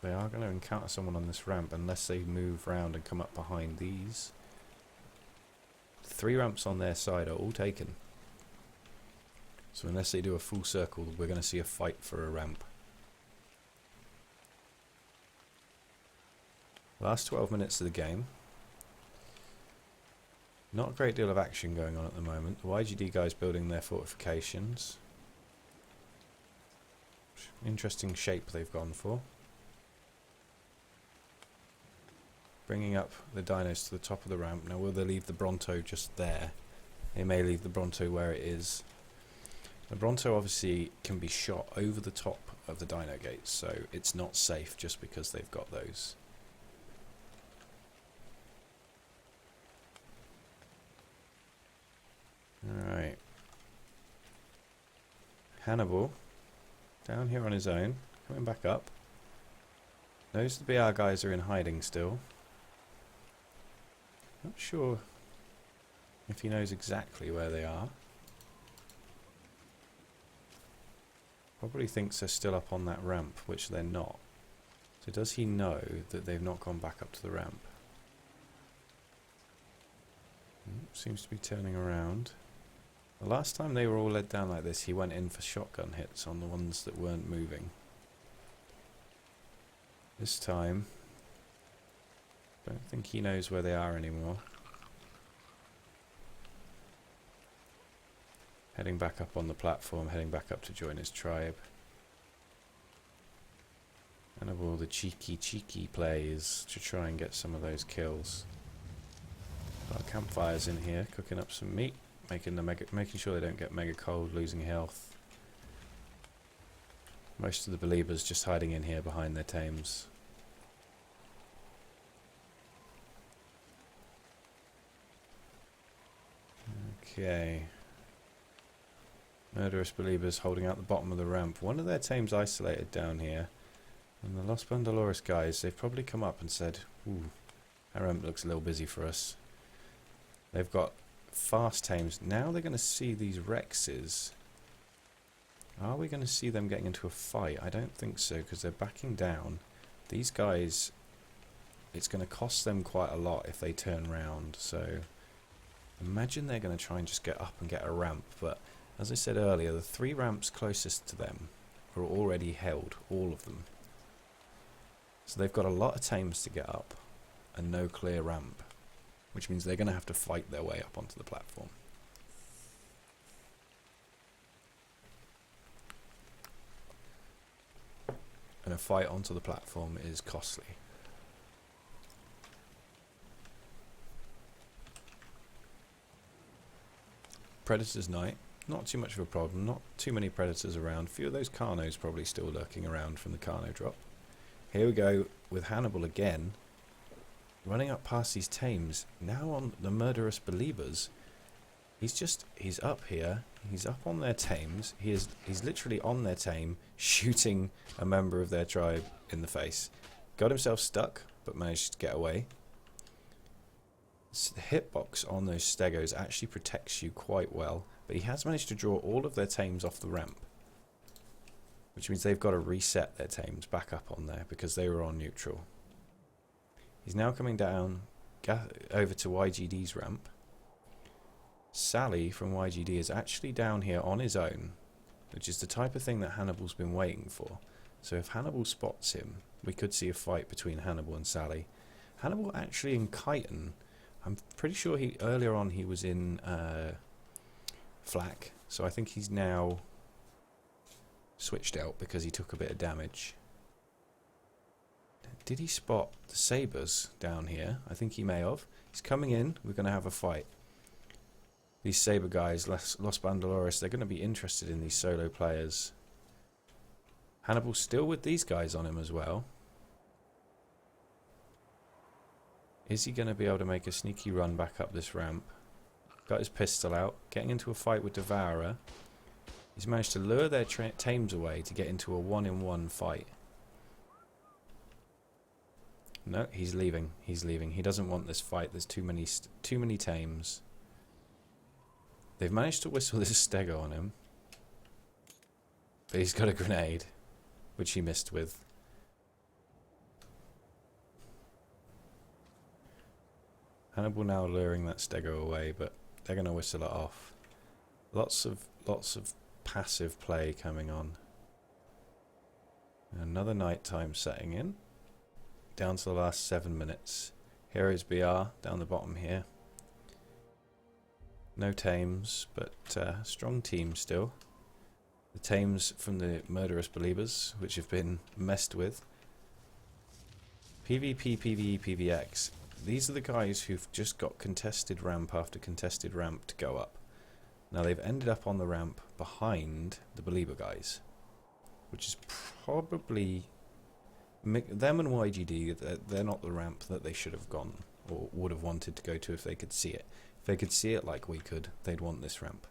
they are going to encounter someone on this ramp unless they move round and come up behind these. 3 ramps on their side are all taken. So unless they do a full circle, we're going to see a fight for a ramp. Last 12 minutes of the game. Not a great deal of action going on at the moment. The YGD guys building their fortifications. Interesting shape they've gone for. Bringing up the dinos to the top of the ramp. Now will they leave the Bronto just there? They may leave the Bronto where it is. The Bronto obviously can be shot over the top of the dino gates, so it's not safe just because they've got those. Alright. Hannibal, down here on his own, coming back up. Knows the BR guys are in hiding still. Not sure if he knows exactly where they are. Probably thinks they're still up on that ramp, which they're not. So does he know that they've not gone back up to the ramp? Seems to be turning around. The last time they were all led down like this, he went in for shotgun hits on the ones that weren't moving. This time, don't think he knows where they are anymore. Heading back up on the platform, heading back up to join his tribe. And of all the cheeky plays to try and get some of those kills. Got campfires in here, cooking up some meat. Making sure they don't get mega cold, losing health. Most of the believers just hiding in here behind their tames. Okay. Murderous believers holding out the bottom of the ramp. One of their tames isolated down here. And the Los Bandolores guys, they've probably come up and said, ooh, our ramp looks a little busy for us. They've got fast tames. Now they're going to see these Rexes. Are we going to see them getting into a fight? I don't think so, because they're backing down. These guys, it's going to cost them quite a lot if they turn round. So imagine they're going to try and just get up and get a ramp. But as I said earlier, the 3 ramps closest to them are already held, all of them. So they've got a lot of tames to get up and no clear ramp, which means they're going to have to fight their way up onto the platform. And a fight onto the platform is costly. Predator's night, not too much of a problem, not too many predators around. A few of those Carnos probably still lurking around from the Carno drop. Here we go with Hannibal again. Running up past these tames, now on the murderous believers. He's up here, he's up on their tames, he's literally on their tame, shooting a member of their tribe in the face. Got himself stuck, but managed to get away. The hitbox on those stegos actually protects you quite well, but he has managed to draw all of their tames off the ramp. Which means they've got to reset their tames back up on there, because they were on neutral. He's now coming down over to YGD's ramp. Sally from YGD is actually down here on his own, which is the type of thing that Hannibal's been waiting for. So if Hannibal spots him, we could see a fight between Hannibal and Sally. Hannibal actually in chitin. I'm pretty sure earlier on he was in flak, so I think he's now switched out because he took a bit of damage. Did he spot the sabers down here? I think he may have. He's coming in. We're going to have a fight. These saber guys, Los Bandolores, they're going to be interested in these solo players. Hannibal's still with these guys on him as well. Is he going to be able to make a sneaky run back up this ramp? Got his pistol out, getting into a fight with Devourer. He's managed to lure their tames away to get into a 1-in-1 fight. No, he's leaving. He's leaving. He doesn't want this fight. There's too many tames. They've managed to whistle this stego on him. But he's got a grenade, which he missed with. Hannibal now luring that stego away, but they're going to whistle it off. Lots of passive play coming on. Another nighttime setting in. Down to the last 7 minutes. Heroes BR down the bottom here. No tames, but strong team still. The tames from the murderous believers, which have been messed with. PvP, PvE, PvX. These are the guys who've just got contested ramp after contested ramp to go up. Now they've ended up on the ramp behind the believer guys, which is probably them and YGD. They're not the ramp that they should have gone or would have wanted to go to if they could see it. If they could see it like we could, they'd want this ramp.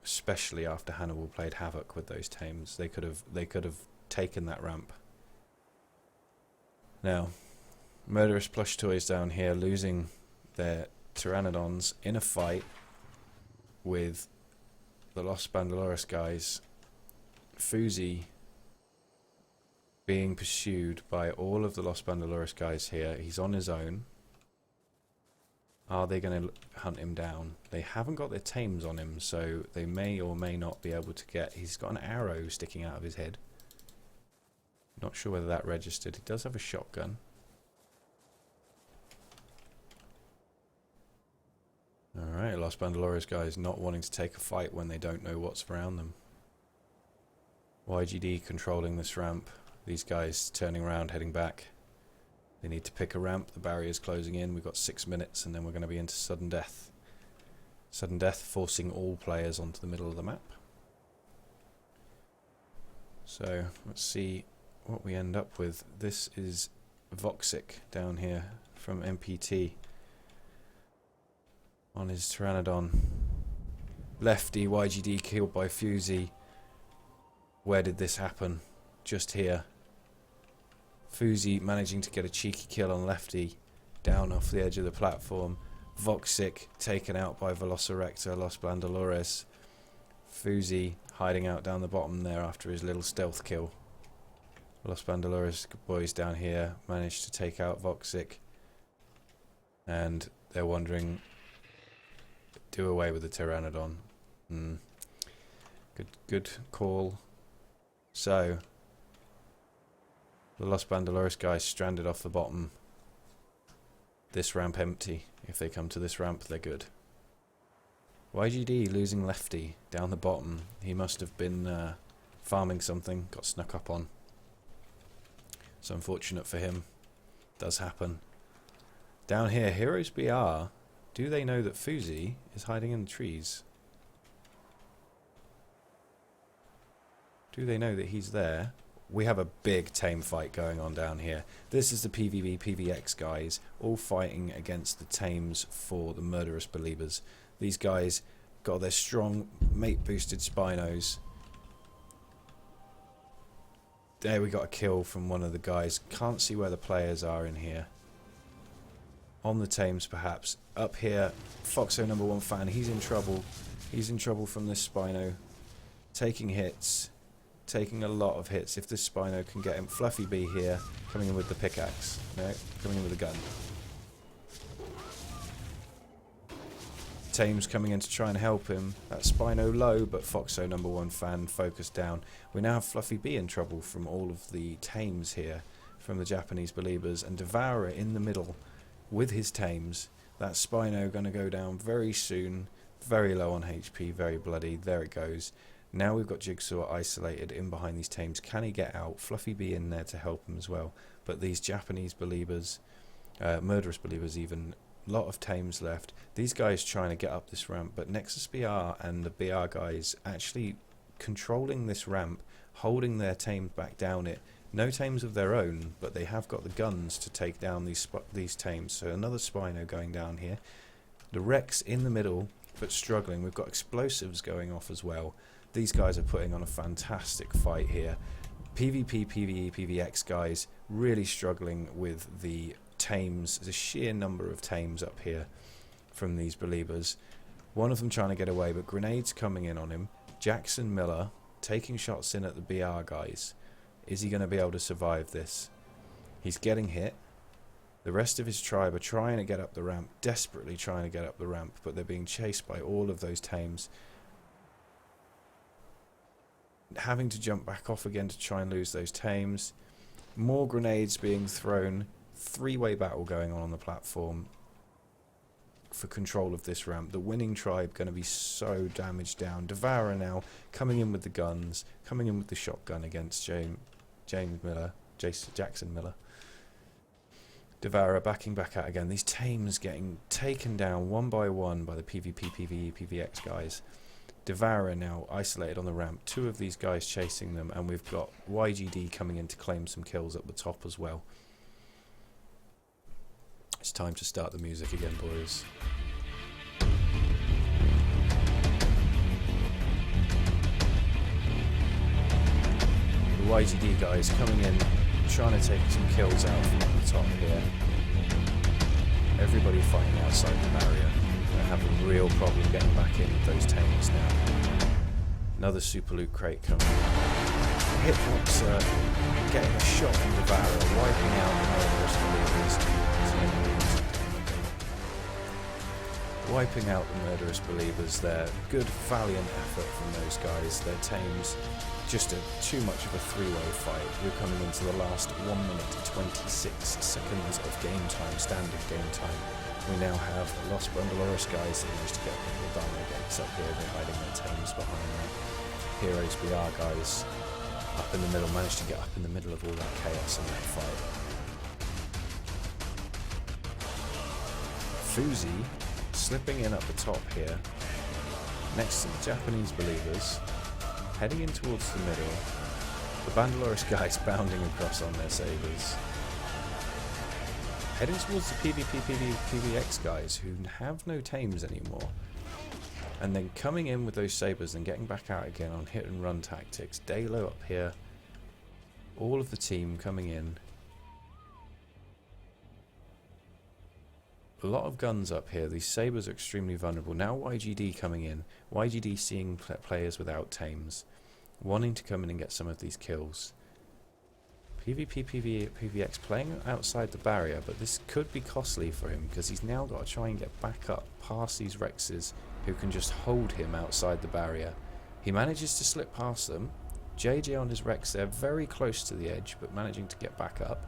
Especially after Hannibal played havoc with those tames, they could have taken that ramp. Now, murderous plush toys down here losing their pteranodons in a fight with the Los Bandoleros guys. Fuzi being pursued by all of the Los Bandoleros guys here. He's on his own. Are they going to hunt him down? They haven't got their tames on him, so they may or may not be able to get... He's got an arrow sticking out of his head. Not sure whether that registered. He does have a shotgun. Alright, Los Bandoleros guys not wanting to take a fight when they don't know what's around them. YGD controlling this ramp. These guys turning around, heading back. They need to pick a ramp. The barrier's closing in. We've got 6 minutes and then we're going to be into sudden death. Sudden death forcing all players onto the middle of the map. So, let's see what we end up with. This is Voxic down here from MPT on his Pteranodon. Lefty, YGD killed by Fuzi. Where did this happen? Just here. Fuzi managing to get a cheeky kill on Lefty down off the edge of the platform. Voxic taken out by Velociraptor, Los Bandoleros. Fuzi hiding out down the bottom there after his little stealth kill. Los Bandoleros boys down here managed to take out Voxic. And they're wondering, do away with the Pteranodon. Good call. So, the Los Bandoleros guys stranded off the bottom. This ramp empty. If they come to this ramp, they're good. YGD losing Lefty down the bottom. He must have been farming something, got snuck up on. It's unfortunate for him. Does happen. Down here, Heroes BR. Do they know that Fuzi is hiding in the trees? Do they know that he's there? We have a big tame fight going on down here. This is the PvP, PvX guys, all fighting against the tames for the murderous believers. These guys got their strong mate-boosted Spinos. There we got a kill from one of the guys. Can't see where the players are in here. On the tames, perhaps. Up here, Foxo #1 fan, he's in trouble. He's in trouble from this Spino. Taking hits. Taking a lot of hits. If this Spino can get him. Fluffy B here, coming in with the pickaxe. No, coming in with a gun. Tames coming in to try and help him. That Spino low, but Foxo #1 fan focused down. We now have Fluffy B in trouble from all of the tames here, from the Japanese believers, and Devourer in the middle with his tames. That Spino going to go down very soon. Very low on HP, very bloody. There it goes. Now we've got Jigsaw isolated in behind these tames. Can he get out? Fluffy B in there to help him as well. But these Japanese believers, murderous believers even, a lot of tames left. These guys trying to get up this ramp, but Nexus BR and the BR guys actually controlling this ramp, holding their tames back down it. No tames of their own, but they have got the guns to take down these tames. So another Spino going down here. The Rex in the middle, but struggling. We've got explosives going off as well. These guys are putting on a fantastic fight here. PvP, PvE, PvX guys really struggling with the tames. The sheer number of tames up here from these believers. One of them trying to get away, but grenades coming in on him. Jackson Miller taking shots in at the BR guys. Is he going to be able to survive this? He's getting hit. The rest of his tribe are trying to get up the ramp, desperately trying to get up the ramp, but they're being chased by all of those tames. Having to jump back off again to try and lose those tames. More grenades being thrown. Three-way battle going on the platform for control of this ramp. The winning tribe going to be so damaged down. Devourer now coming in with the guns, coming in with the shotgun against Jackson Miller. Devourer backing back out again. These tames getting taken down one by one by the PvP, PvE, PvX guys. Devourer now isolated on the ramp. Two of these guys chasing them, and we've got YGD coming in to claim some kills at the top as well. It's time to start the music again, boys. The YGD guys coming in, trying to take some kills out from up the top here. Everybody fighting outside the barrier. They have a real problem getting back in with those tames now. Another super loot crate coming. Hitboxer getting a shot from Devourer, wiping out the murderous believers. Wiping out the murderous believers there. Good, valiant effort from those guys. Their tames, just too much of a three-way fight. We're coming into the last 1 minute 26 seconds of game time, standard game time. We now have Los Brandaloris guys that managed to get a couple of dino gates up here. They're hiding their tames behind them. Heroes BR guys up in the middle, managed to get up in the middle of all that chaos in that fight. Fuzi slipping in at the top here, next to the Japanese believers, heading in towards the middle. The Bandaloris guys bounding across on their sabers. Heading towards the PvP, PvX guys who have no tames anymore. And then coming in with those sabers and getting back out again on hit and run tactics. Dalo up here. All of the team coming in. A lot of guns up here. These sabers are extremely vulnerable. Now YGD coming in. YGD seeing players without tames. Wanting to come in and get some of these kills. PvP, PvX playing outside the barrier, but this could be costly for him because he's now got to try and get back up past these Rexes who can just hold him outside the barrier. He manages to slip past them. JJ on his Rex there, very close to the edge, but managing to get back up.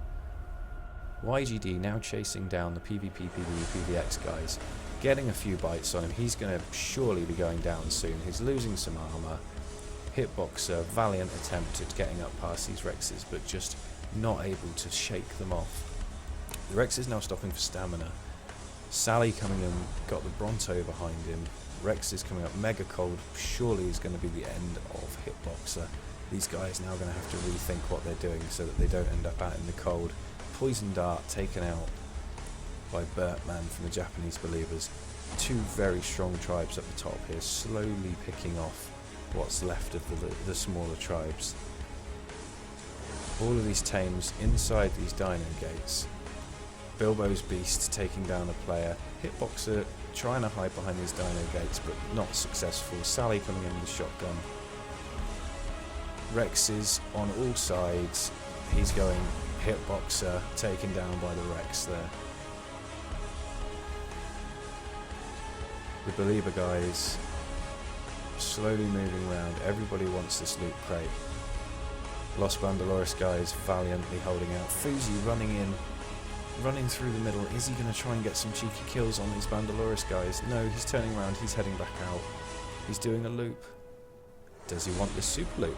YGD now chasing down the PvP, PvE, PvX guys, getting a few bites on him. He's going to surely be going down soon. He's losing some armor. Hitboxer, valiant attempt at getting up past these Rexes, but just not able to shake them off. The Rex is now stopping for stamina. Sally coming in, got the Bronto behind him. Rex is coming up mega cold, surely is going to be the end of Hitboxer. These guys now going to have to rethink what they're doing so that they don't end up out in the cold. Poison Dart taken out by Bertman from the Japanese believers. Two very strong tribes at the top here, slowly picking off what's left of the smaller tribes. All of these tames inside these dino gates. Bilbo's Beast taking down a player. Hitboxer trying to hide behind these dino gates but not successful. Sally coming in with a shotgun. Rex is on all sides. He's going Hitboxer taken down by the Rex there. The Believer guys slowly moving around. Everybody wants this loot crate. Los Bandaloris guys valiantly holding out. Fuzi running in, running through the middle. Is he going to try and get some cheeky kills on these Bandaloris guys? No, he's turning around. He's heading back out. He's doing a loop. Does he want this super loop?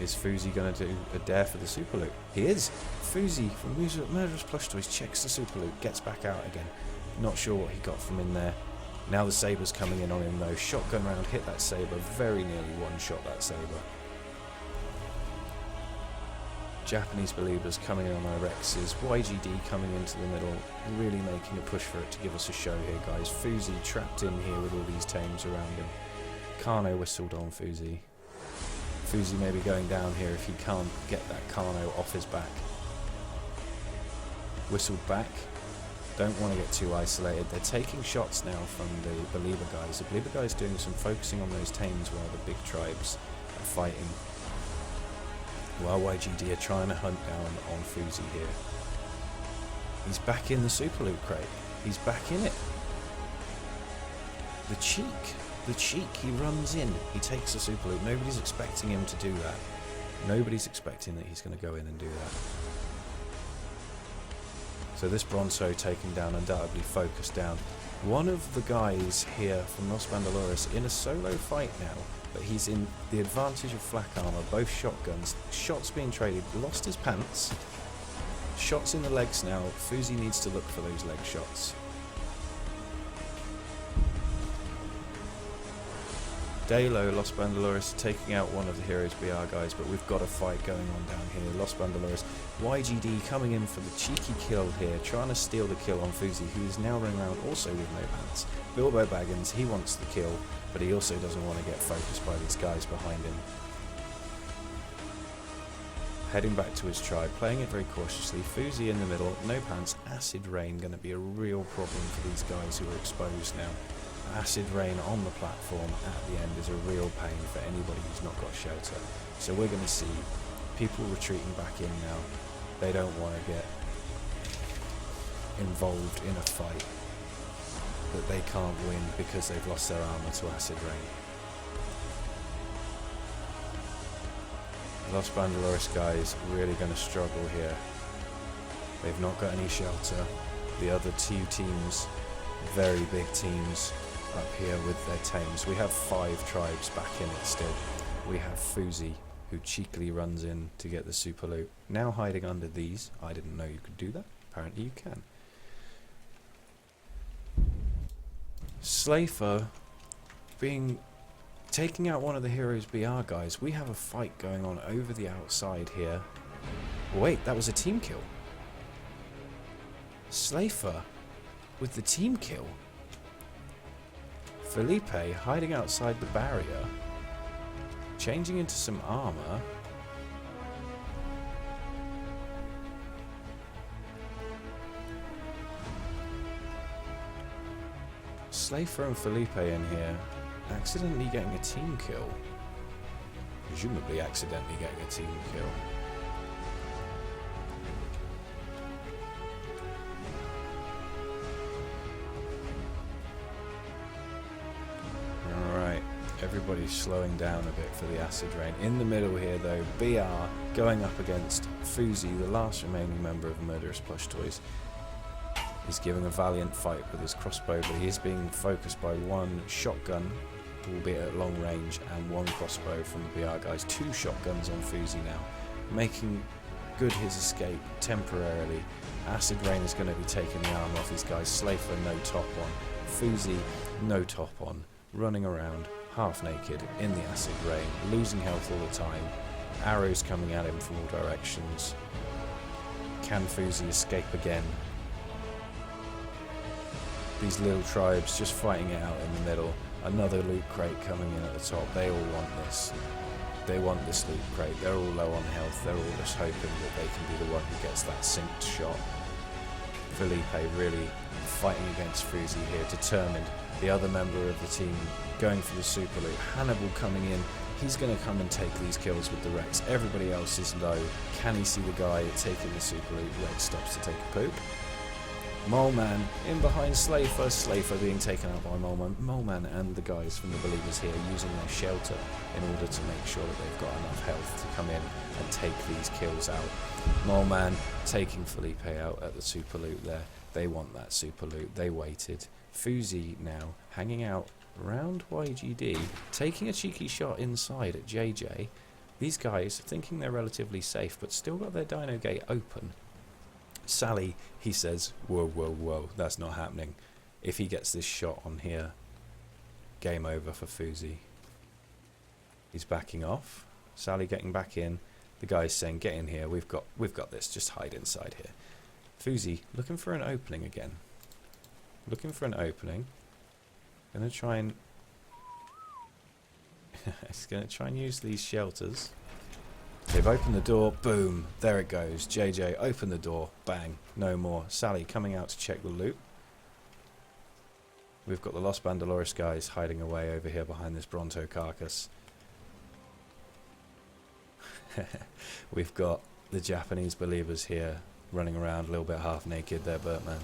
Is Fuzi going to do a dare for the super loop? He is. Fuzi from Murderous Plush Toys checks the super loop, gets back out again. Not sure what he got from in there. Now the saber's coming in on him though. Shotgun round hit that saber, very nearly one-shot that saber. Japanese believers coming in on our Rexes. YGD coming into the middle, really making a push for it to give us a show here, guys. Fuzi trapped in here with all these tames around him. Kano whistled on Fuzi. Fuzi may be going down here if he can't get that Kano off his back. Whistled back. Don't want to get too isolated. They're taking shots now from the Believer guys. The Believer guys doing some focusing on those tames while the big tribes are fighting. While YGD are trying to hunt down on Fuzi here. He's back in the super loot crate. He's back in it. The cheek. The cheek. He runs in. He takes the super loot. Nobody's expecting him to do that. Nobody's expecting that he's going to go in and do that. So this Bronzo taken down, undoubtedly focused down. One of the guys here from Los Bandoleros in a solo fight now, but he's in the advantage of flak armor, both shotguns. Shots being traded, lost his pants. Shots in the legs now. Fuzi needs to look for those leg shots. Dalo, Los Bandoleros taking out one of the Heroes BR guys, but we've got a fight going on down here. Los Bandoleros, YGD coming in for the cheeky kill here, trying to steal the kill on Fuzi, who is now running around also with no pants. Bilbo Baggins, he wants the kill, but he also doesn't want to get focused by these guys behind him. Heading back to his tribe, playing it very cautiously. Fuzi in the middle, no pants. Acid rain going to be a real problem for these guys who are exposed now. Acid rain on the platform at the end is a real pain for anybody who's not got shelter. So we're going to see people retreating back in now. They don't want to get involved in a fight that they can't win because they've lost their armor to acid rain. Los Bandoleros guys really going to struggle here. They've not got any shelter. The other two teams, very big teams, up here with their tames. We have 5 tribes back in it still. We have Fuzi, who cheekily runs in to get the super loot. Now hiding under these. I didn't know you could do that. Apparently you can. Slafer taking out one of the Heroes BR guys. We have a fight going on over the outside here. Wait, that was a team kill. Slafer with the team kill. Felipe hiding outside the barrier, changing into some armor. Slafer and Felipe in here, accidentally getting a team kill. Presumably accidentally getting a team kill. Everybody's slowing down a bit for the acid rain. In the middle here though, BR going up against Fuzi, the last remaining member of Murderous Plush Toys. He's giving a valiant fight with his crossbow, but he is being focused by one shotgun, albeit at long range, and one crossbow from the BR guys. 2 shotguns on Fuzi now, making good his escape temporarily. Acid rain is going to be taking the armor off these guys. Slafer no top on. Fuzi no top on. Running around half naked in the acid rain, losing health all the time, arrows coming at him from all directions. Can Fuzi escape again? These little tribes just fighting it out in the middle. Another loot crate coming in at the top. They all want this. They want this loot crate. They're all low on health. They're all just hoping that they can be the one who gets that synced shot. Felipe really fighting against Fuzi here, determined. The other member of the team going for the super loot. Hannibal coming in. He's going to come and take these kills with the Rex. Everybody else is low. Can he see the guy taking the super loot? Rex stops to take a poop. Moleman in behind Slafer. Slafer being taken out by Moleman. Moleman and the guys from the Believers here using their shelter in order to make sure that they've got enough health to come in and take these kills out. Moleman taking Felipe out at the super loot there. They want that super loot. They waited. Fuzi now hanging out around YGD, taking a cheeky shot inside at JJ. These guys thinking they're relatively safe, but still got their dino gate open. Sally, he says, whoa, whoa, whoa, that's not happening. If he gets this shot on here, game over for Fuzi. He's backing off. Sally getting back in. The guy's saying, get in here, we've got this, just hide inside here. Fuzi, looking for an opening again. Looking for an opening. Gonna try and... it's gonna try and use these shelters. They've opened the door, boom, there it goes. JJ, open the door, bang, no more. Sally coming out to check the loot. We've got the Los Bandoleros guys hiding away over here behind this Bronto carcass. We've got the Japanese believers here running around a little bit half naked there, Bertman.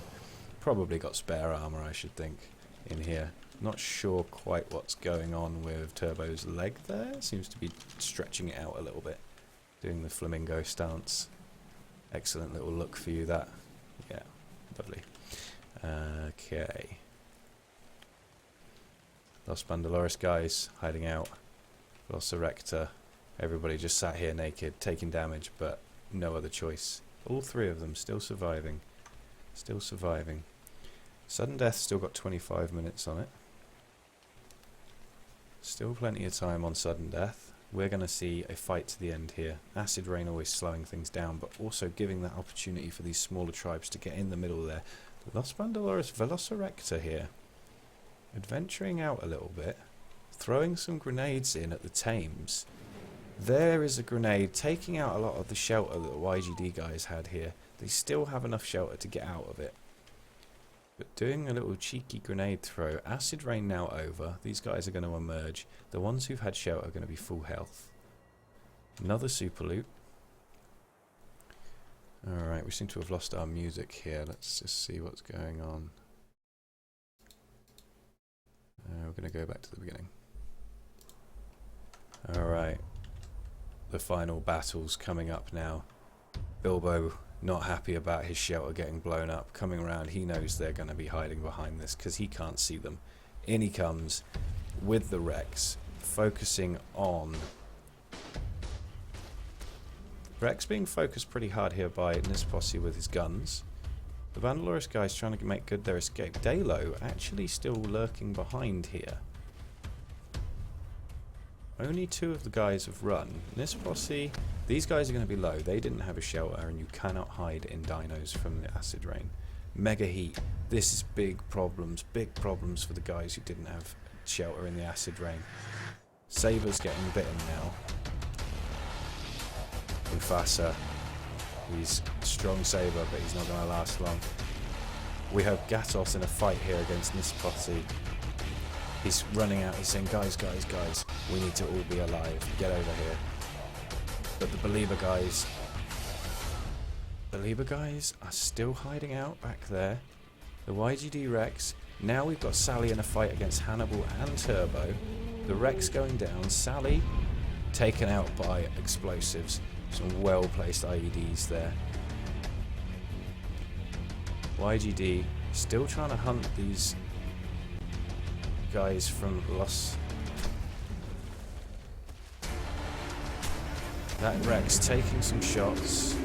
Probably got spare armor, I should think, in here. Not sure quite what's going on with Turbo's leg there. Seems to be stretching it out a little bit. Doing the flamingo stance. Excellent little look for you, that. Yeah, lovely. Okay. Los Bandoleros guys hiding out. Los Erector. Everybody just sat here naked, taking damage, but no other choice. All three of them still surviving. Still surviving. Sudden Death still got 25 minutes on it. Still plenty of time on Sudden Death. We're going to see a fight to the end here. Acid Rain always slowing things down, but also giving that opportunity for these smaller tribes to get in the middle there. Los Bandoleros Velociraptor here. Adventuring out a little bit. Throwing some grenades in at the Thames. There is a grenade taking out a lot of the shelter that the YGD guys had here. They still have enough shelter to get out of it. But doing a little cheeky grenade throw. Acid Rain now over. These guys are going to emerge. The ones who've had shelter are going to be full health. Another super loot. Alright, we seem to have lost our music here. Let's just see what's going on. We're going to go back to the beginning. Alright. The final battle's coming up now. Bilbo not happy about his shelter getting blown up. Coming around, he knows they're going to be hiding behind this because he can't see them. In he comes with the Rex, focusing on... Rex being focused pretty hard here by Nisposi with his guns. The Bandoleros guys trying to make good their escape. Dalo actually still lurking behind here. Only two of the guys have run. Nisposi, these guys are going to be low. They didn't have a shelter and you cannot hide in dinos from the Acid Rain. Mega Heat. This is big problems for the guys who didn't have shelter in the Acid Rain. Saber's getting bitten now. Mufasa. He's a strong Saber, but he's not going to last long. We have Gatos in a fight here against Nisposi. He's running out, he's saying, guys, we need to all be alive. Get over here. But the Belieber guys are still hiding out back there. The YGD Rex. Now we've got Sally in a fight against Hannibal and Turbo. The Rex going down. Sally taken out by explosives. Some well-placed IEDs there. YGD still trying to hunt these guys from Los... That Rex taking some shots.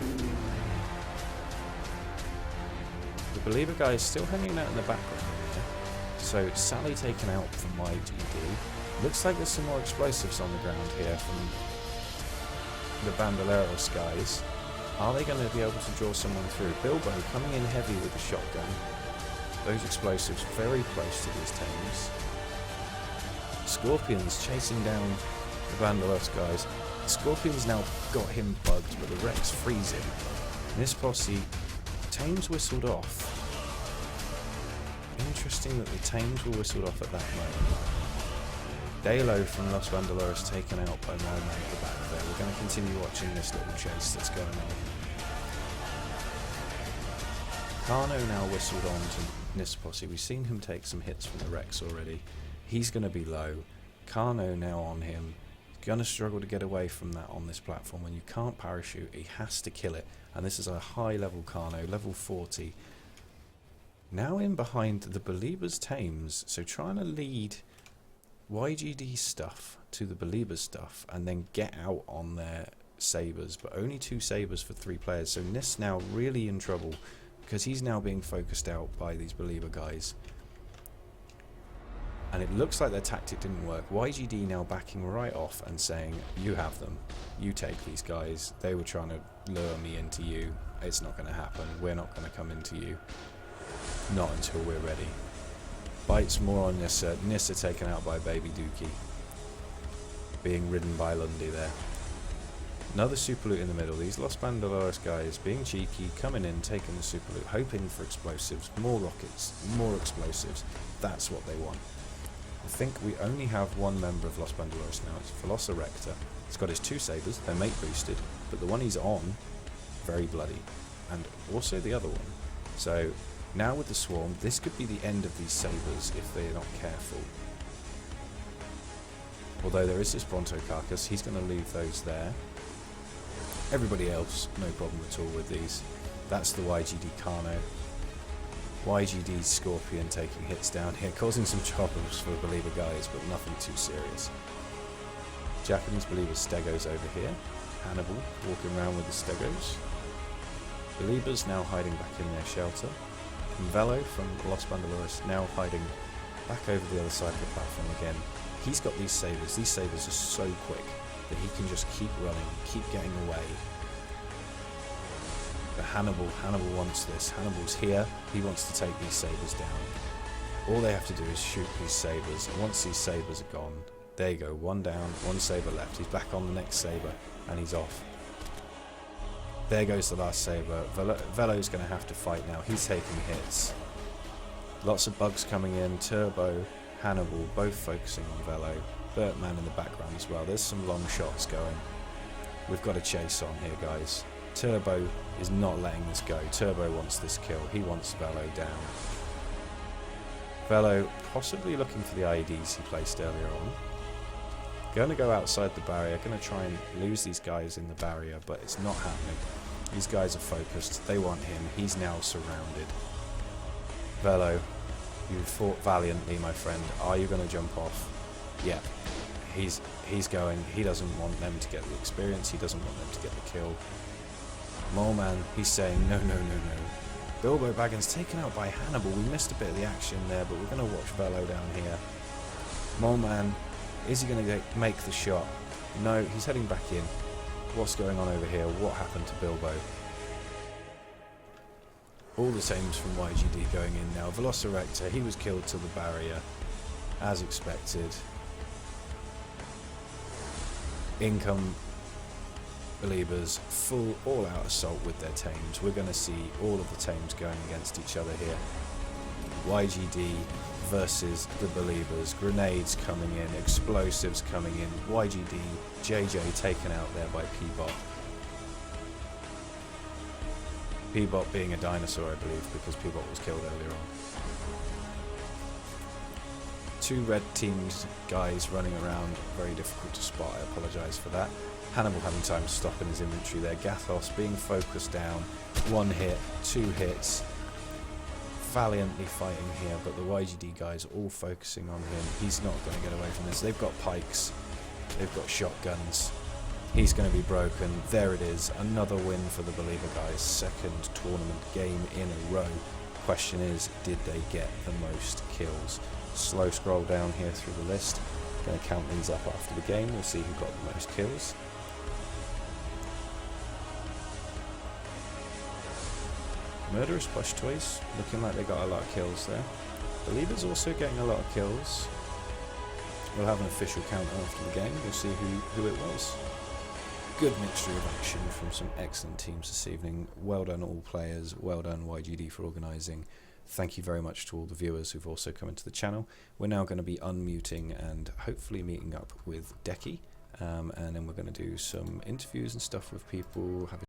The Believer guy is still hanging out in the background here. So Sally taken out from YGD. Looks like there's some more explosives on the ground here from the Bandoleros guys. Are they going to be able to draw someone through? Bilbo coming in heavy with the shotgun. Those explosives very close to these Thames. Scorpions chasing down the Bandoleros guys. Scorpions now got him bugged, but the Rex frees him. Nisposi, Thames whistled off. Interesting that the Thames were whistled off at that moment. Dalo from Los Bandoleros taken out by Momo at the back there. We're going to continue watching this little chase that's going on. Kano now whistled on to Nisposi. We've seen him take some hits from the Rex already. He's going to be low. Kano now on him. Going to struggle to get away from that on this platform. When you can't parachute, he has to kill it. And this is a high level Kano, level 40. Now in behind the Beliebers Thames. So trying to lead YGD stuff to the Beliebers stuff and then get out on their Sabres. But only 2 Sabres for 3 players. So Nis now really in trouble because he's now being focused out by these Belieber guys. And it looks like their tactic didn't work. YGD now backing right off and saying, you have them. You take these guys. They were trying to lure me into you. It's not going to happen. We're not going to come into you. Not until we're ready. Bites more on Nissa. Nissa taken out by Baby Dookie. Being ridden by Lundy there. Another super loot in the middle. These Los Bandoleros guys being cheeky, coming in, taking the super loot, hoping for explosives, more rockets, more explosives. That's what they want. I think we only have one member of Los Bandoleros now. It's Velociraptor. He's got his 2 sabers. They're mate boosted, but the one he's on, very bloody. And also the other one. So now with the swarm, this could be the end of these sabers if they're not careful. Although there is this Bronto Carcass, he's going to leave those there. Everybody else, no problem at all with these. That's the YGD Kano. YGD's Scorpion taking hits down here, causing some troubles for the Believer guys, but nothing too serious. Japanese Believer Stegos over here. Hannibal walking around with the Stegos. Believers now hiding back in their shelter. And Velo from Los Bandoleros now hiding back over the other side of the platform again. He's got these sabers. These sabers are so quick that he can just keep running, keep getting away. But Hannibal wants this. Hannibal's here. He wants to take these sabers down. All they have to do is shoot these sabers. And once these sabers are gone, there you go. 1 down, 1 saber left. He's back on the next saber, and he's off. There goes the last saber. Velo's going to have to fight now. He's taking hits. Lots of bugs coming in. Turbo, Hannibal, both focusing on Velo. Bertman in the background as well. There's some long shots going. We've got a chase on here, guys. Turbo is not letting this go. Turbo wants this kill. He wants Velo down. Velo possibly looking for the IEDs he placed earlier on. Going to go outside the barrier. Going to try and lose these guys in the barrier, but it's not happening. These guys are focused. They want him. He's now surrounded. Velo, you fought valiantly, my friend. Are you going to jump off? Yeah. He's going. He doesn't want them to get the experience. He doesn't want them to get the kill. Moleman, he's saying, no, no, no, no. Bilbo Baggins taken out by Hannibal. We missed a bit of the action there, but we're going to watch Velo down here. Moleman, is he going to make the shot? No, he's heading back in. What's going on over here? What happened to Bilbo? All the tames from YGD going in now. Velociraptor, he was killed to the barrier, as expected. Income Believers, full all-out assault with their tames. We're going to see all of the tames going against each other here. YGD versus the Believers. Grenades coming in, explosives coming in. YGD, JJ taken out there by P-Bot. P-Bot being a dinosaur, I believe, because P-Bot was killed earlier on. 2 red teams guys running around, very difficult to spot. I apologise for that. Hannibal having time to stop in his inventory there. Gathos being focused down. 1 hit, 2 hits. Valiantly fighting here, but the YGD guys all focusing on him. He's not going to get away from this. They've got pikes. They've got shotguns. He's going to be broken. There it is. Another win for the Believer guys. 2nd tournament game in a row. Question is, did they get the most kills? Slow scroll down here through the list. Going to count these up after the game. We'll see who got the most kills. Murderous Plush Toys, looking like they got a lot of kills there. Believers also getting a lot of kills. We'll have an official count after the game. We'll see who it was. Good mixture of action from some excellent teams this evening. Well done all players. Well done YGD for organising. Thank you very much to all the viewers who've also come into the channel. We're now going to be unmuting and hopefully meeting up with Decky. And then we're going to do some interviews and stuff with people. Have a